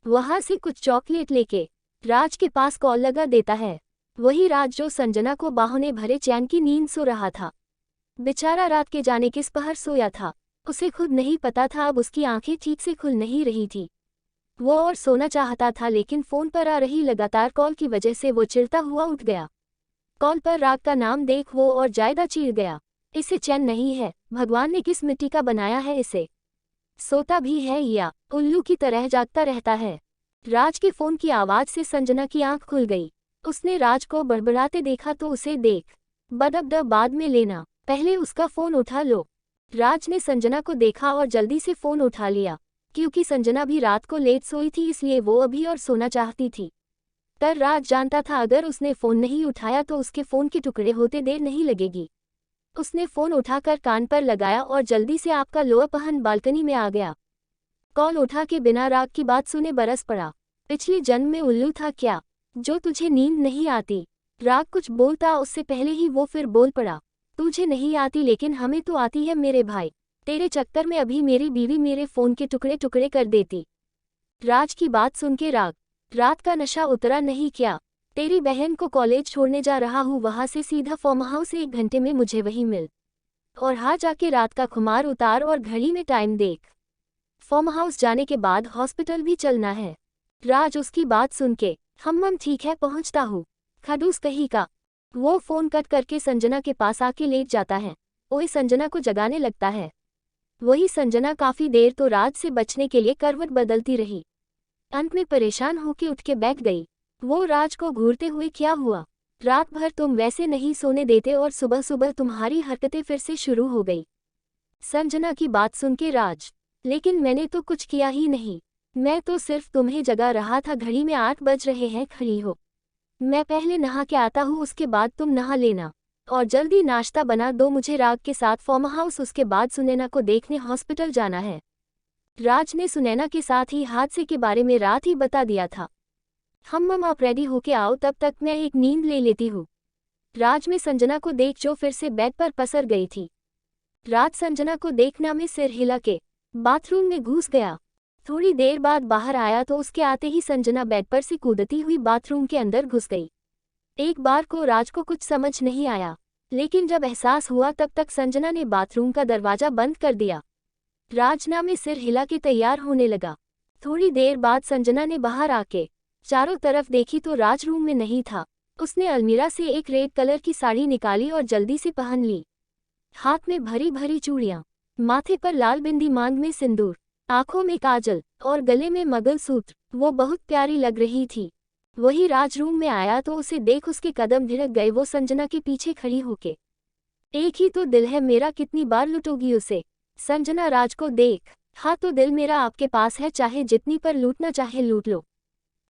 वहां से कुछ चॉकलेट लेके राज के पास कॉल लगा देता है। वही राज जो संजना को बाहों भरे चैन की नींद सो रहा था। बेचारा रात के जाने किस पहर सोया था, उसे खुद नहीं पता था। अब उसकी आंखें ठीक से खुल नहीं रही थी। वो और सोना चाहता था, लेकिन फोन पर आ रही लगातार कॉल की वजह से वो चिढ़ता हुआ उठ गया। कॉल पर राग का नाम देख वो और ज्यादा चिढ़ गया। इसे चैन नहीं है, भगवान ने किस मिट्टी का बनाया है इसे? सोता भी है या उल्लू की तरह जागता रहता है? राज के फोन की आवाज से संजना की आंख खुल गई। उसने राज को बड़बड़ाते देखा तो उसे देख, बदब बाद में लेना, पहले उसका फोन उठा लो। राज ने संजना को देखा और जल्दी से फोन उठा लिया, क्योंकि संजना भी रात को लेट सोई थी, इसलिए वो अभी और सोना चाहती थी। पर राज जानता था अगर उसने फोन नहीं उठाया तो उसके फोन के टुकड़े होते देर नहीं लगेगी। उसने फोन उठाकर कान पर लगाया और जल्दी से आपका लोअर पहन बालकनी में आ गया। कॉल उठा के बिना राग की बात सुने बरस पड़ा। पिछले जन्म में उल्लू था क्या, जो तुझे नींद नहीं आती? राग कुछ बोलता उससे पहले ही वो फिर बोल पड़ा, तुझे नहीं आती लेकिन हमें तो आती है मेरे भाई, तेरे चक्कर में अभी मेरी बीवी मेरे फोन के टुकड़े टुकड़े कर देती। राज की बात सुन के राग, रात का नशा उतरा नहीं क्या? तेरी बहन को कॉलेज छोड़ने जा रहा हूँ, वहां से सीधा फार्म हाउस, 1 घंटे में मुझे वहीं मिल, और हाँ जाके रात का खुमार उतार और घड़ी में टाइम देख। फार्म हाउस जाने के बाद हॉस्पिटल भी चलना है। राज उसकी बात सुन के, हम ठीक है, पहुंचता हूँ, खडूस कहीं का। वो फोन कट करके संजना के पास आके लेट जाता है। ओए संजना को जगाने लगता है। वही संजना काफी देर तो राज से बचने के लिए करवट बदलती रही। अंत में परेशान होके उठ के बैठ गई। वो राज को घूरते हुए, क्या हुआ? रात भर तुम वैसे नहीं सोने देते और सुबह सुबह तुम्हारी हरकतें फिर से शुरू हो गई। संजना की बात सुन के राज, लेकिन मैंने तो कुछ किया ही नहीं, मैं तो सिर्फ तुम्हें जगा रहा था। घड़ी में 8 बज रहे हैं, खड़ी हो, मैं पहले नहा के आता हूँ, उसके बाद तुम नहा लेना और जल्दी नाश्ता बना दो मुझे। राग के साथ फार्म हाउस, उसके बाद सुनैना को देखने हॉस्पिटल जाना है। राज ने सुनैना के साथ ही हादसे के बारे में रात ही बता दिया था। हम आप रेडी होके आओ, तब तक मैं एक नींद ले लेती हूँ। राज में संजना को देख जो फिर से बेड पर पसर गई थी। राज संजना को देखना में सिर हिला के बाथरूम में घुस गया। थोड़ी देर बाद बाहर आया तो उसके आते ही संजना बेड पर से कूदती हुई बाथरूम के अंदर घुस गई। एक बार को राज को कुछ समझ नहीं आया, लेकिन जब एहसास हुआ तब तक संजना ने बाथरूम का दरवाजा बंद कर दिया। राजना में सिर हिला के तैयार होने लगा। थोड़ी देर बाद संजना ने बाहर आके चारों तरफ देखी तो राज रूम में नहीं था। उसने अलमीरा से एक रेड कलर की साड़ी निकाली और जल्दी से पहन ली। हाथ में भरी भरी चूड़ियां, माथे पर लाल बिंदी, मांग में सिंदूर, आंखों में काजल और गले में मंगलसूत्र, वो बहुत प्यारी लग रही थी। वही राज रूम में आया तो उसे देख उसके कदम ढिड़क गए। वो संजना के पीछे खड़ी होके, एक ही तो दिल है मेरा, कितनी बार लुटोगी उसे। संजना राज को देख, हाँ तो दिल मेरा आपके पास है, चाहे जितनी पर लूटना चाहे लूट लो।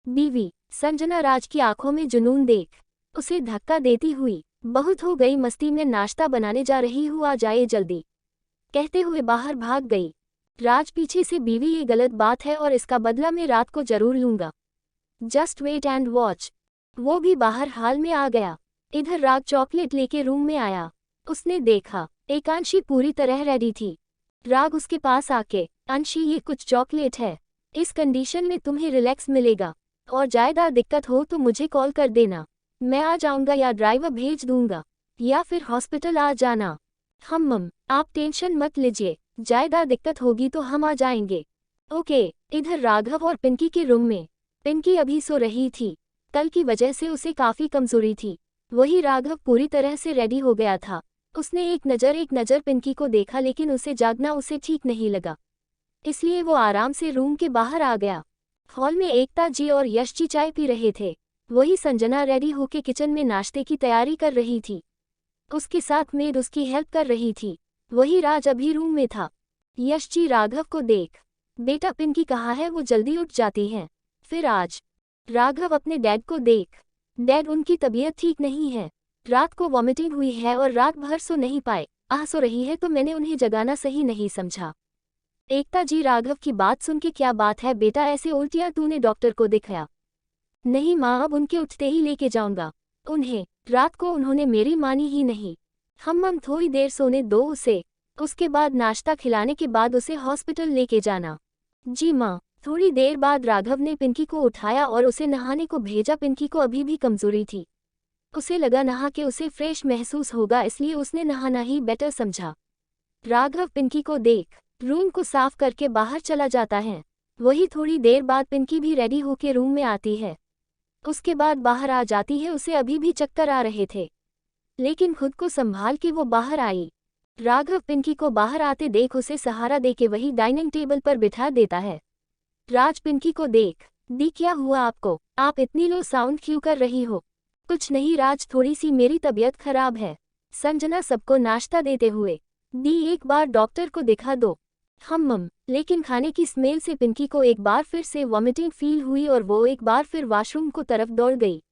बीवी संजना राज की आंखों में जुनून देख उसे धक्का देती हुई, बहुत हो गई मस्ती में, नाश्ता बनाने जा रही हूँ, आ जाए जल्दी, कहते हुए बाहर भाग गई। राज पीछे से, बीवी ये गलत बात है और इसका बदला मैं रात को जरूर लूंगा, जस्ट वेट एंड वॉच। वो भी बाहर हाल में आ गया। इधर राग चॉकलेट लेके रूम में आया। उसने देखा एकांशी पूरी तरह रेडी थी। राग उसके पास आके, अंशी ये कुछ चॉकलेट है, इस कंडीशन में तुम्हें रिलैक्स मिलेगा, और ज़्यादा दिक्कत हो तो मुझे कॉल कर देना, मैं आ जाऊंगा या ड्राइवर भेज दूंगा, या फिर हॉस्पिटल आ जाना। मम आप टेंशन मत लीजिए, ज़्यादा दिक्कत होगी तो हम आ जाएंगे। ओके। इधर राघव और पिंकी के रूम में, पिंकी अभी सो रही थी। कल की वजह से उसे काफ़ी कमजोरी थी। वही राघव पूरी तरह से रेडी हो गया था। उसने एक नज़र पिंकी को देखा, लेकिन उसे जागना उसे ठीक नहीं लगा, इसलिए वो आराम से रूम के बाहर आ गया। हॉल में एकता जी और यश जी चाय पी रहे थे। वही संजना रेडी होके किचन में नाश्ते की तैयारी कर रही थी। उसके साथ मेड उसकी हेल्प कर रही थी। वही राज अभी रूम में था। यश जी राघव को देख, बेटा पिंकी कहाँ है, वो जल्दी उठ जाती है। फिर आज राघव अपने डैड को देख, डैड उनकी तबीयत ठीक नहीं है, रात को वॉमिटिंग हुई है और रात भर सो नहीं पाए, सो रही है तो मैंने उन्हें जगाना सही नहीं समझा। एकता जी राघव की बात सुन के, क्या बात है बेटा, ऐसे उल्टियां तूने डॉक्टर को दिखाया? नहीं माँ, अब उनके उठते ही लेके जाऊंगा उन्हें, रात को उन्होंने मेरी मानी ही नहीं। हम थोड़ी देर सोने दो उसे, उसके बाद नाश्ता खिलाने के बाद उसे हॉस्पिटल लेके जाना। जी माँ। थोड़ी देर बाद राघव ने पिंकी को उठाया और उसे नहाने को भेजा। पिंकी को अभी भी कमजोरी थी, उसे लगा नहा के उसे फ्रेश महसूस होगा, इसलिए उसने नहाना ही बेटर समझा। राघव पिंकी को देख रूम को साफ करके बाहर चला जाता है। वही थोड़ी देर बाद पिंकी भी रेडी होके रूम में आती है। उसके बाद बाहर आ जाती है। उसे अभी भी चक्कर आ रहे थे, लेकिन खुद को संभाल के वो बाहर आई। राघव पिंकी को बाहर आते देख उसे सहारा देके वही डाइनिंग टेबल पर बिठा देता है। राज पिंकी को देख, दी क्या हुआ आपको, आप इतनी लो साउंड क्यों कर रही हो? कुछ नहीं राज, थोड़ी सी मेरी तबीयत खराब है। संजना सबको नाश्ता देते हुए, दी एक बार डॉक्टर को दिखा दो। मम, लेकिन खाने की स्मेल से पिंकी को एक बार फिर से वॉमिटिंग फील हुई और वो एक बार फिर वॉशरूम को तरफ दौड़ गई।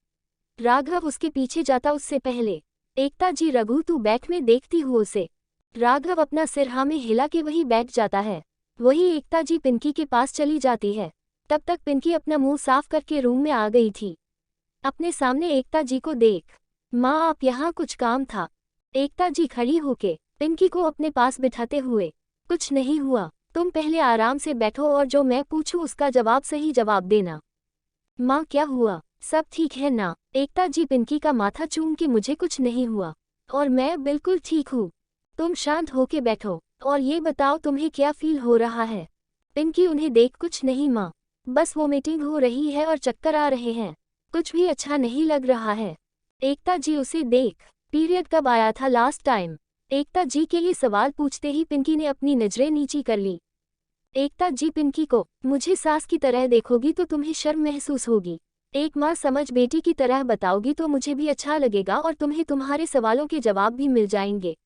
राघव उसके पीछे जाता उससे पहले, एकता जी रघु तू बैठ में देखती हूँ उसे। राघव अपना सिर हाँ में हिला के वही बैठ जाता है। वही एकता जी पिंकी के पास चली जाती है। तब तक पिंकी अपना मुंह साफ करके रूम में आ गई थी। अपने सामने एकता जी को देख, माँ आप यहाँ कुछ काम था? एकता जी खड़ी होके पिंकी को अपने पास बिठाते हुए, कुछ नहीं हुआ, तुम पहले आराम से बैठो और जो मैं पूछूं उसका जवाब सही जवाब देना। माँ क्या हुआ, सब ठीक है ना? एकता जी पिंकी का माथा चूम के, मुझे कुछ नहीं हुआ और मैं बिल्कुल ठीक हूँ, तुम शांत होके बैठो और ये बताओ तुम्हें क्या फील हो रहा है? पिंकी उन्हें देख, कुछ नहीं माँ, बस वोमिटिंग हो रही है और चक्कर आ रहे हैं, कुछ भी अच्छा नहीं लग रहा है। एकता जी उसे देख, पीरियड कब आया था लास्ट टाइम? एकता जी के ये सवाल पूछते ही पिंकी ने अपनी नजरें नीची कर ली। एकता जी पिंकी को, मुझे सास की तरह देखोगी तो तुम्हें शर्म महसूस होगी, एक माँ समझ बेटी की तरह बताओगी तो मुझे भी अच्छा लगेगा और तुम्हें तुम्हारे सवालों के जवाब भी मिल जाएंगे।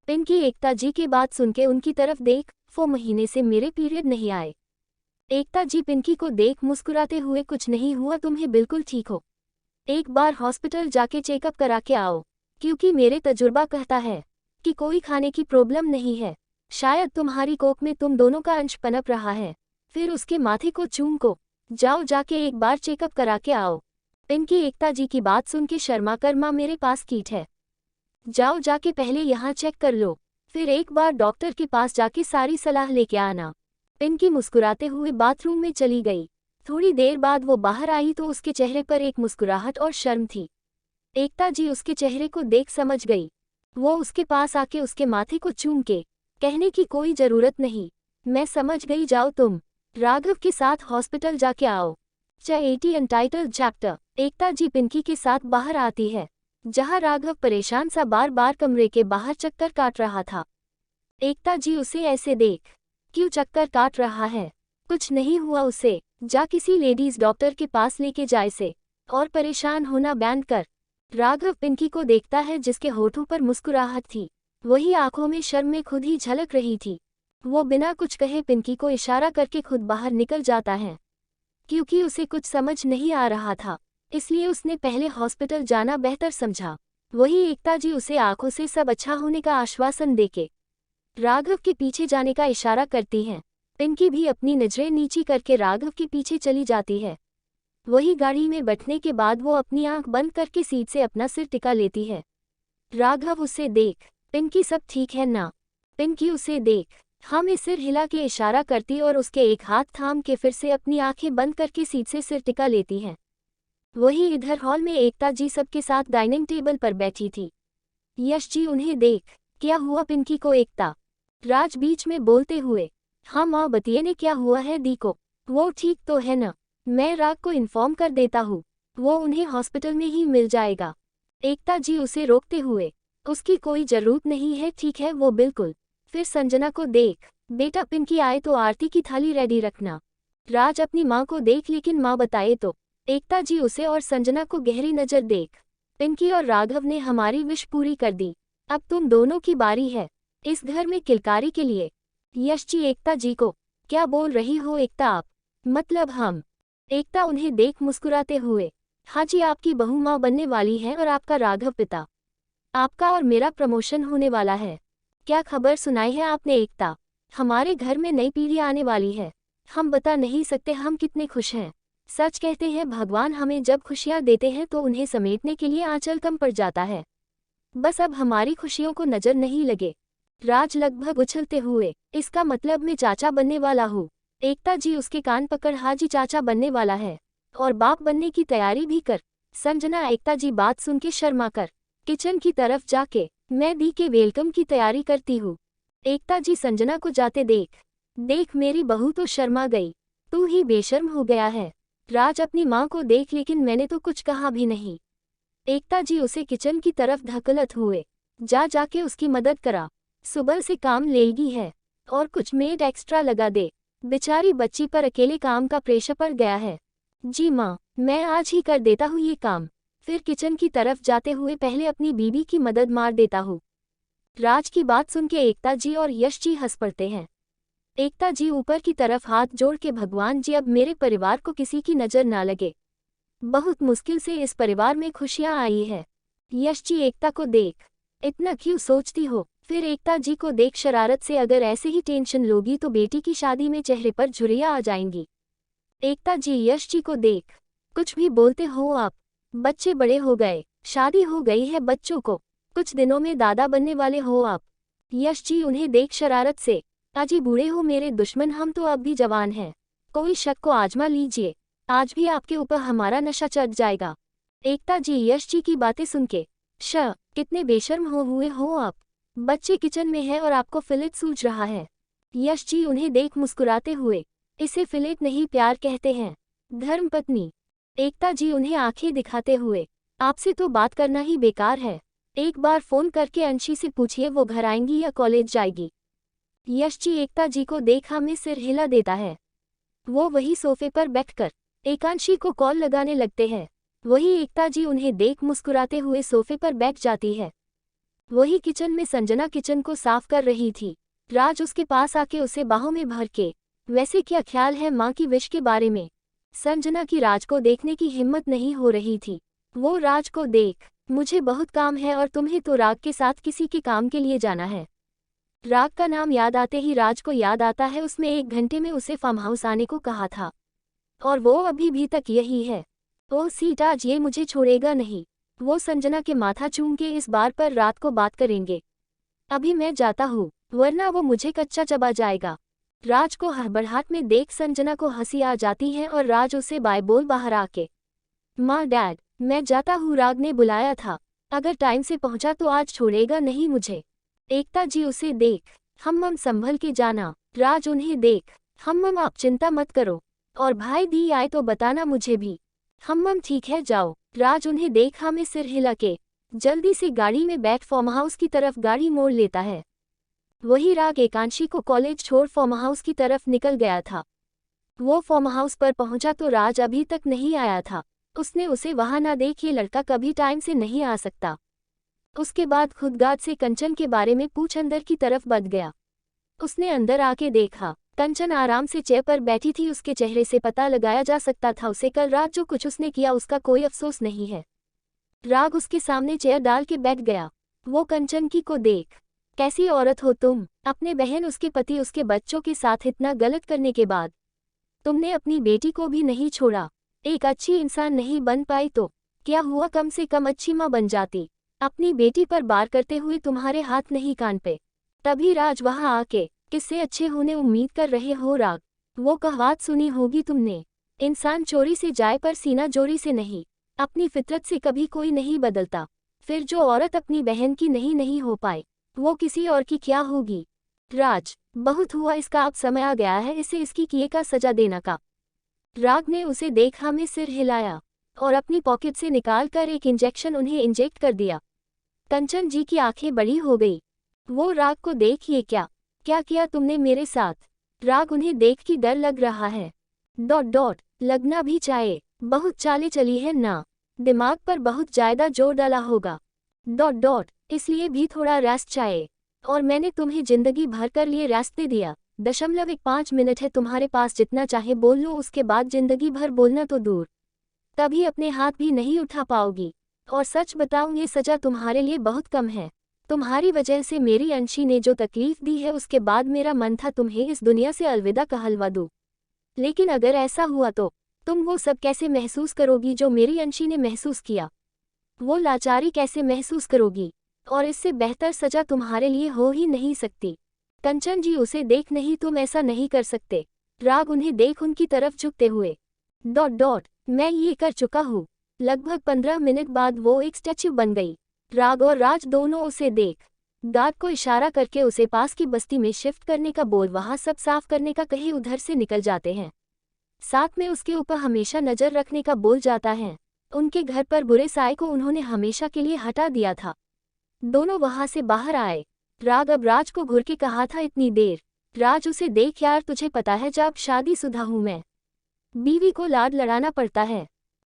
पिंकी एकता जी की बात सुन के उनकी तरफ देख, 4 महीने से मेरे पीरियड नहीं आए। एकता जी पिंकी को देख मुस्कुराते हुए, कुछ नहीं हुआ, तुम्हें बिल्कुल ठीक हो, एक बार हॉस्पिटल जाके चेकअप करा के आओ, क्योंकि मेरे तजुर्बा कहता है कि कोई खाने की प्रॉब्लम नहीं है, शायद तुम्हारी कोख में तुम दोनों का अंश पनप रहा है। फिर उसके माथे को चूम को, जाओ जाके एक बार चेकअप करा के आओ। पिंकी एकता जी की बात सुन के शर्मा कर, माँ मेरे पास किट है, जाओ जाके पहले यहाँ चेक कर लो, फिर एक बार डॉक्टर के पास जाके सारी सलाह लेके आना। पिंकी मुस्कुराते हुए बाथरूम में चली गई। थोड़ी देर बाद वो बाहर आई तो उसके चेहरे पर एक मुस्कुराहट और शर्म थी। एकता जी उसके चेहरे को देख समझ गई। वो उसके पास आके उसके माथे को चूम के, कहने की कोई जरूरत नहीं, मैं समझ गई, जाओ तुम राघव के साथ हॉस्पिटल जाके आओ। च 80 अनटाइटल्ड चैप्टर एकता जी पिंकी के साथ बाहर आती है, जहां राघव परेशान सा बार बार कमरे के बाहर चक्कर काट रहा था। एकता जी उसे ऐसे देख, क्यों चक्कर काट रहा है? कुछ नहीं हुआ उसे, जा किसी लेडीज डॉक्टर के पास लेके जाए से, और परेशान होना बैंड कर। राघव पिंकी को देखता है जिसके होठों पर मुस्कुराहट थी, वही आंखों में शर्म में खुद ही झलक रही थी। वो बिना कुछ कहे पिंकी को इशारा करके खुद बाहर निकल जाता है। क्योंकि उसे कुछ समझ नहीं आ रहा था, इसलिए उसने पहले हॉस्पिटल जाना बेहतर समझा। वही एकता जी उसे आंखों से सब अच्छा होने का आश्वासन देके राघव के पीछे जाने का इशारा करती हैं। पिंकी भी अपनी नजरें नीची करके राघव के पीछे चली जाती है। वही गाड़ी में बैठने के बाद वो अपनी आंख बंद करके सीट से अपना सिर टिका लेती है। राघव उसे देख, पिंकी सब ठीक है ना? पिंकी उसे देख, हाँ में सिर हिला के इशारा करती और उसके एक हाथ थाम के फिर से अपनी आंखें बंद करके सीट से सिर टिका लेती है। वही इधर हॉल में एकता जी सबके साथ डाइनिंग टेबल पर बैठी थी। यश जी उन्हें देख, क्या हुआ पिंकी को? एकता राज बीच में बोलते हुए, हाँ माँ बताइए ने क्या हुआ है दी को? वो ठीक तो है ना? मैं राग को इन्फॉर्म कर देता हूँ, वो उन्हें हॉस्पिटल में ही मिल जाएगा। एकता जी उसे रोकते हुए, उसकी कोई जरूरत नहीं है, ठीक है वो बिल्कुल। फिर संजना को देख, बेटा पिंकी आए तो आरती की थाली रेडी रखना। राज अपनी माँ को देख, लेकिन माँ बताए तो। एकता जी उसे और संजना को गहरी नजर देख, पिंकी और राघव ने हमारी विश पूरी कर दी, अब तुम दोनों की बारी है इस घर में किलकारी के लिए। यश जी एकता जी को, क्या बोल रही हो एकता आप? मतलब हम? एकता उन्हें देख मुस्कुराते हुए, हाँ जी आपकी बहू माँ बनने वाली है और आपका राघव पिता। आपका और मेरा प्रमोशन होने वाला है। क्या खबर सुनाई है आपने एकता? हमारे घर में नई पीढ़ी आने वाली है। हम बता नहीं सकते हम कितने खुश हैं। सच कहते हैं भगवान हमें जब खुशियाँ देते हैं तो उन्हें समेटने के लिए आंचल कम पड़ जाता है। बस अब हमारी खुशियों को नजर नहीं लगे। राज लगभग उछलते हुए, इसका मतलब मैं चाचा बनने वाला हूँ। एकता जी उसके कान पकड़, हाजी चाचा बनने वाला है और बाप बनने की तैयारी भी कर। संजना एकता जी बात सुन के शर्मा कर किचन की तरफ जाके, मैं दी के वेलकम की तैयारी करती हूँ। एकता जी संजना को जाते देख, देख मेरी बहू तो शर्मा गई, तू ही बेशर्म हो गया है। राज अपनी माँ को देख, लेकिन मैंने तो कुछ कहा भी नहीं। एकता जी उसे किचन की तरफ धकलत हुए, जाके उसकी मदद करा, सुबह से काम लेगी है और कुछ मेड एक्स्ट्रा लगा दे, बेचारी बच्ची पर अकेले काम का प्रेशर पड़ गया है। जी माँ, मैं आज ही कर देता हूँ ये काम। फिर किचन की तरफ जाते हुए पहले अपनी बीवी की मदद मार देता हूँ। राज की बात सुन के एकता जी और यश जी हंस पड़ते हैं। एकता जी ऊपर की तरफ हाथ जोड़ के, भगवान जी अब मेरे परिवार को किसी की नजर ना लगे, बहुत मुश्किल से इस परिवार में खुशियाँ आई है। यश जी एकता को देख, इतना क्यों सोचती हो? फिर एकता जी को देख शरारत से, अगर ऐसे ही टेंशन लोगी तो बेटी की शादी में चेहरे पर झुर्रियाँ आ जाएंगी। एकता जी यश जी को देख, कुछ भी बोलते हो आप? बच्चे बड़े हो गए, शादी हो गई है बच्चों को, कुछ दिनों में दादा बनने वाले हो आप। यश जी उन्हें देख शरारत से, ताजी बूढ़े हो मेरे दुश्मन, हम तो अब भी जवान हैं, कोई शक को आजमा लीजिए, आज भी आपके ऊपर हमारा नशा चढ़ जाएगा। एकता जी यश जी की बातें सुन के, कितने बेशर्म हुए हो आप? बच्चे किचन में है और आपको फिलेट सूझ रहा है। यश जी उन्हें देख मुस्कुराते हुए, इसे फिलेट नहीं प्यार कहते हैं धर्मपत्नी। एकता जी उन्हें आंखें दिखाते हुए, आपसे तो बात करना ही बेकार है, एक बार फोन करके अंशी से पूछिए वो घर आएंगी या कॉलेज जाएगी। यश जी एकता जी को देखा में सिर हिला देता है। वो वही सोफे पर बैठकर एकांशी को कॉल लगाने लगते हैं। वही एकता जी उन्हें देख मुस्कुराते हुए सोफे पर बैठ जाती है। वही किचन में संजना किचन को साफ कर रही थी। राज उसके पास आके उसे बाहों में भर के, वैसे क्या ख्याल है माँ की विश के बारे में? संजना की राज को देखने की हिम्मत नहीं हो रही थी। वो राज को देख, मुझे बहुत काम है और तुम्हें तो राग के साथ किसी के काम के लिए जाना है। राग का नाम याद आते ही राज को याद आता है उसमें 1 घंटे में उसे फार्म हाउस आने को कहा था और वो अभी भी तक यही है। ओ सीट, आज ये मुझे छोड़ेगा नहीं। वो संजना के माथा चूम के इस बार पर रात को बात करेंगे। अभी मैं जाता हूँ, वरना वो मुझे कच्चा चबा जाएगा। राज को हड़बड़ाहट में देख संजना को हंसी आ जाती है और राज उसे बाय बोल बाहर आके, माँ डैड मैं जाता हूँ, राग ने बुलाया था, अगर टाइम से पहुँचा तो आज छोड़ेगा नहीं मुझे। एकता जी उसे देख, हम संभल के जाना। राज उन्हें देख, हम आप चिंता मत करो, और भाई दी आए तो बताना मुझे भी। हम ठीक है, जाओ। राज उन्हें देख में सिर हिला के जल्दी से गाड़ी में बैठ फार्म हाउस की तरफ गाड़ी मोड़ लेता है। वही राग एकांशी को कॉलेज छोड़ फार्म हाउस की तरफ निकल गया था। वो फार्म हाउस पर पहुंचा तो राज अभी तक नहीं आया था। उसने उसे वहां ना देख, ये लड़का कभी टाइम से नहीं आ सकता। उसके बाद खुदगाद से कंचन के बारे में पूछ अंदर की तरफ बढ़ गया। उसने अंदर आके देखा, कंचन आराम से चेयर पर बैठी थी। उसके चेहरे से पता लगाया जा सकता था उसे कल रात जो कुछ उसने किया उसका कोई अफसोस नहीं है। राग उसके सामने चेयर डाल के बैठ गया। वो कंचन की को देख, कैसी औरत हो तुम? अपने बहन, उसके पति, उसके बच्चों के साथ इतना गलत करने के बाद तुमने अपनी बेटी को भी नहीं छोड़ा। एक अच्छी इंसान नहीं बन पाई तो क्या हुआ, कम से कम अच्छी माँ बन जाती। अपनी बेटी पर बार करते हुए तुम्हारे हाथ नहीं कान पे। तभी राज वहां आके, किससे अच्छे होने उम्मीद कर रहे हो राग? वो कहावत सुनी होगी तुमने, इंसान चोरी से जाए पर सीना जोरी से नहीं। अपनी फितरत से कभी कोई नहीं बदलता। फिर जो औरत अपनी बहन की नहीं हो पाए, वो किसी और की क्या होगी? राज, बहुत हुआ इसका, अब समय आ गया है इसे इसकी किए का सजा देना का। राग ने उसे देखा में सिर हिलाया और अपनी पॉकेट से निकालकर एक इंजेक्शन उन्हें इंजेक्ट कर दिया। कंचन जी की आंखें बड़ी हो गई। वो राग को देख, ये क्या क्या किया तुमने मेरे साथ? राग उन्हें देख के डर लग रहा है। लगना भी चाहे, बहुत चालें चली है ना, दिमाग पर बहुत ज्यादा जोर डाला होगा। इसलिए भी थोड़ा रेस्ट चाहिए, और मैंने तुम्हें जिंदगी भर कर लिए रेस्ट दे दिया। 5 मिनट है तुम्हारे पास, जितना चाहे बोल लो, उसके बाद जिंदगी भर बोलना तो दूर, तभी अपने हाथ भी नहीं उठा पाओगी। और सच बताऊं, ये सजा तुम्हारे लिए बहुत कम है। तुम्हारी वजह से मेरी अंशी ने जो तकलीफ दी है, उसके बाद मेरा मन था तुम्हें इस दुनिया से अलविदा कहलवा दूं। लेकिन अगर ऐसा हुआ तो तुम वो सब कैसे महसूस करोगी जो मेरी अंशी ने महसूस किया? वो लाचारी कैसे महसूस करोगी? और इससे बेहतर सजा तुम्हारे लिए हो ही नहीं सकती। कंचन जी, उसे देख, नहीं तुम ऐसा नहीं कर सकते। राग उन्हें देख उनकी तरफ झुकते हुए, मैं ये कर चुका हूँ। लगभग 15 मिनट बाद वो एक स्टैच्यू बन गई। राग और राज दोनों उसे देख गार्ड को इशारा करके उसे पास की बस्ती में शिफ्ट करने का बोल, वहां सब साफ करने का कहे, उधर से निकल जाते हैं। साथ में उसके ऊपर हमेशा नजर रखने का बोल जाता है। उनके घर पर बुरे साए को उन्होंने हमेशा के लिए हटा दिया था। दोनों वहां से बाहर आए। राग अब राज को घूर के कहा था, इतनी देर? राज उसे देख, यार तुझे पता है जब शादीशुदा हूं मैं, बीवी को लाड लड़ाना पड़ता है।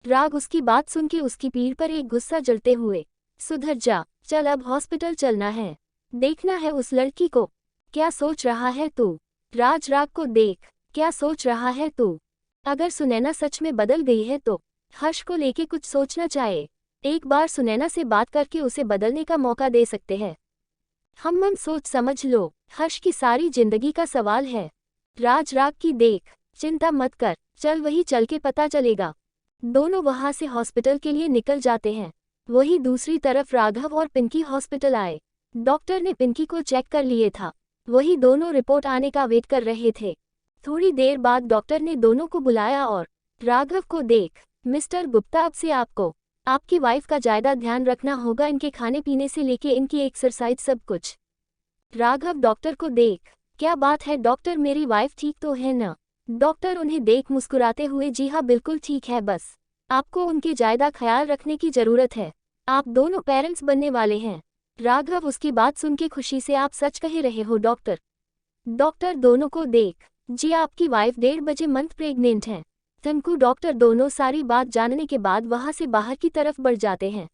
राग उसकी बात सुन के उसकी पीठ पर एक गुस्सा जलते हुए, सुधर जा, चल अब हॉस्पिटल चलना है, देखना है उस लड़की को। क्या सोच रहा है तू? राज को देख, क्या सोच रहा है तू? अगर सुनैना सच में बदल गई है तो हर्ष को लेके कुछ सोचना चाहे। एक बार सुनैना से बात करके उसे बदलने का मौका दे सकते हैं। हम सोच समझ लो, हर्ष की सारी जिंदगी का सवाल है। राज की देख, चिंता मत कर, चल वही चल के पता चलेगा। दोनों वहां से हॉस्पिटल के लिए निकल जाते हैं। वही दूसरी तरफ राघव और पिंकी हॉस्पिटल आए। डॉक्टर ने पिंकी को चेक कर लिए था। वही दोनों रिपोर्ट आने का वेट कर रहे थे। थोड़ी देर बाद डॉक्टर ने दोनों को बुलाया और राघव को देख, मिस्टर गुप्ता, अब से आपको आपकी वाइफ का ज्यादा ध्यान रखना होगा, इनके खाने पीने से लेके इनकी एक्सरसाइज सब कुछ। राघव डॉक्टर को देख, क्या बात है डॉक्टर, मेरी वाइफ ठीक तो है ना? डॉक्टर उन्हें देख मुस्कुराते हुए, जी हाँ बिल्कुल ठीक है, बस आपको उनके ज्यादा ख्याल रखने की जरूरत है। आप दोनों पेरेंट्स बनने वाले हैं। राघव उसकी बात सुन के खुशी से, आप सच कह रहे हो डॉक्टर? डॉक्टर दोनों को देख, जी आपकी वाइफ 1.5 बजे मंथ प्रेग्नेंट है। तंकु डॉक्टर दोनों सारी बात जानने के बाद वहां से बाहर की तरफ बढ़ जाते हैं।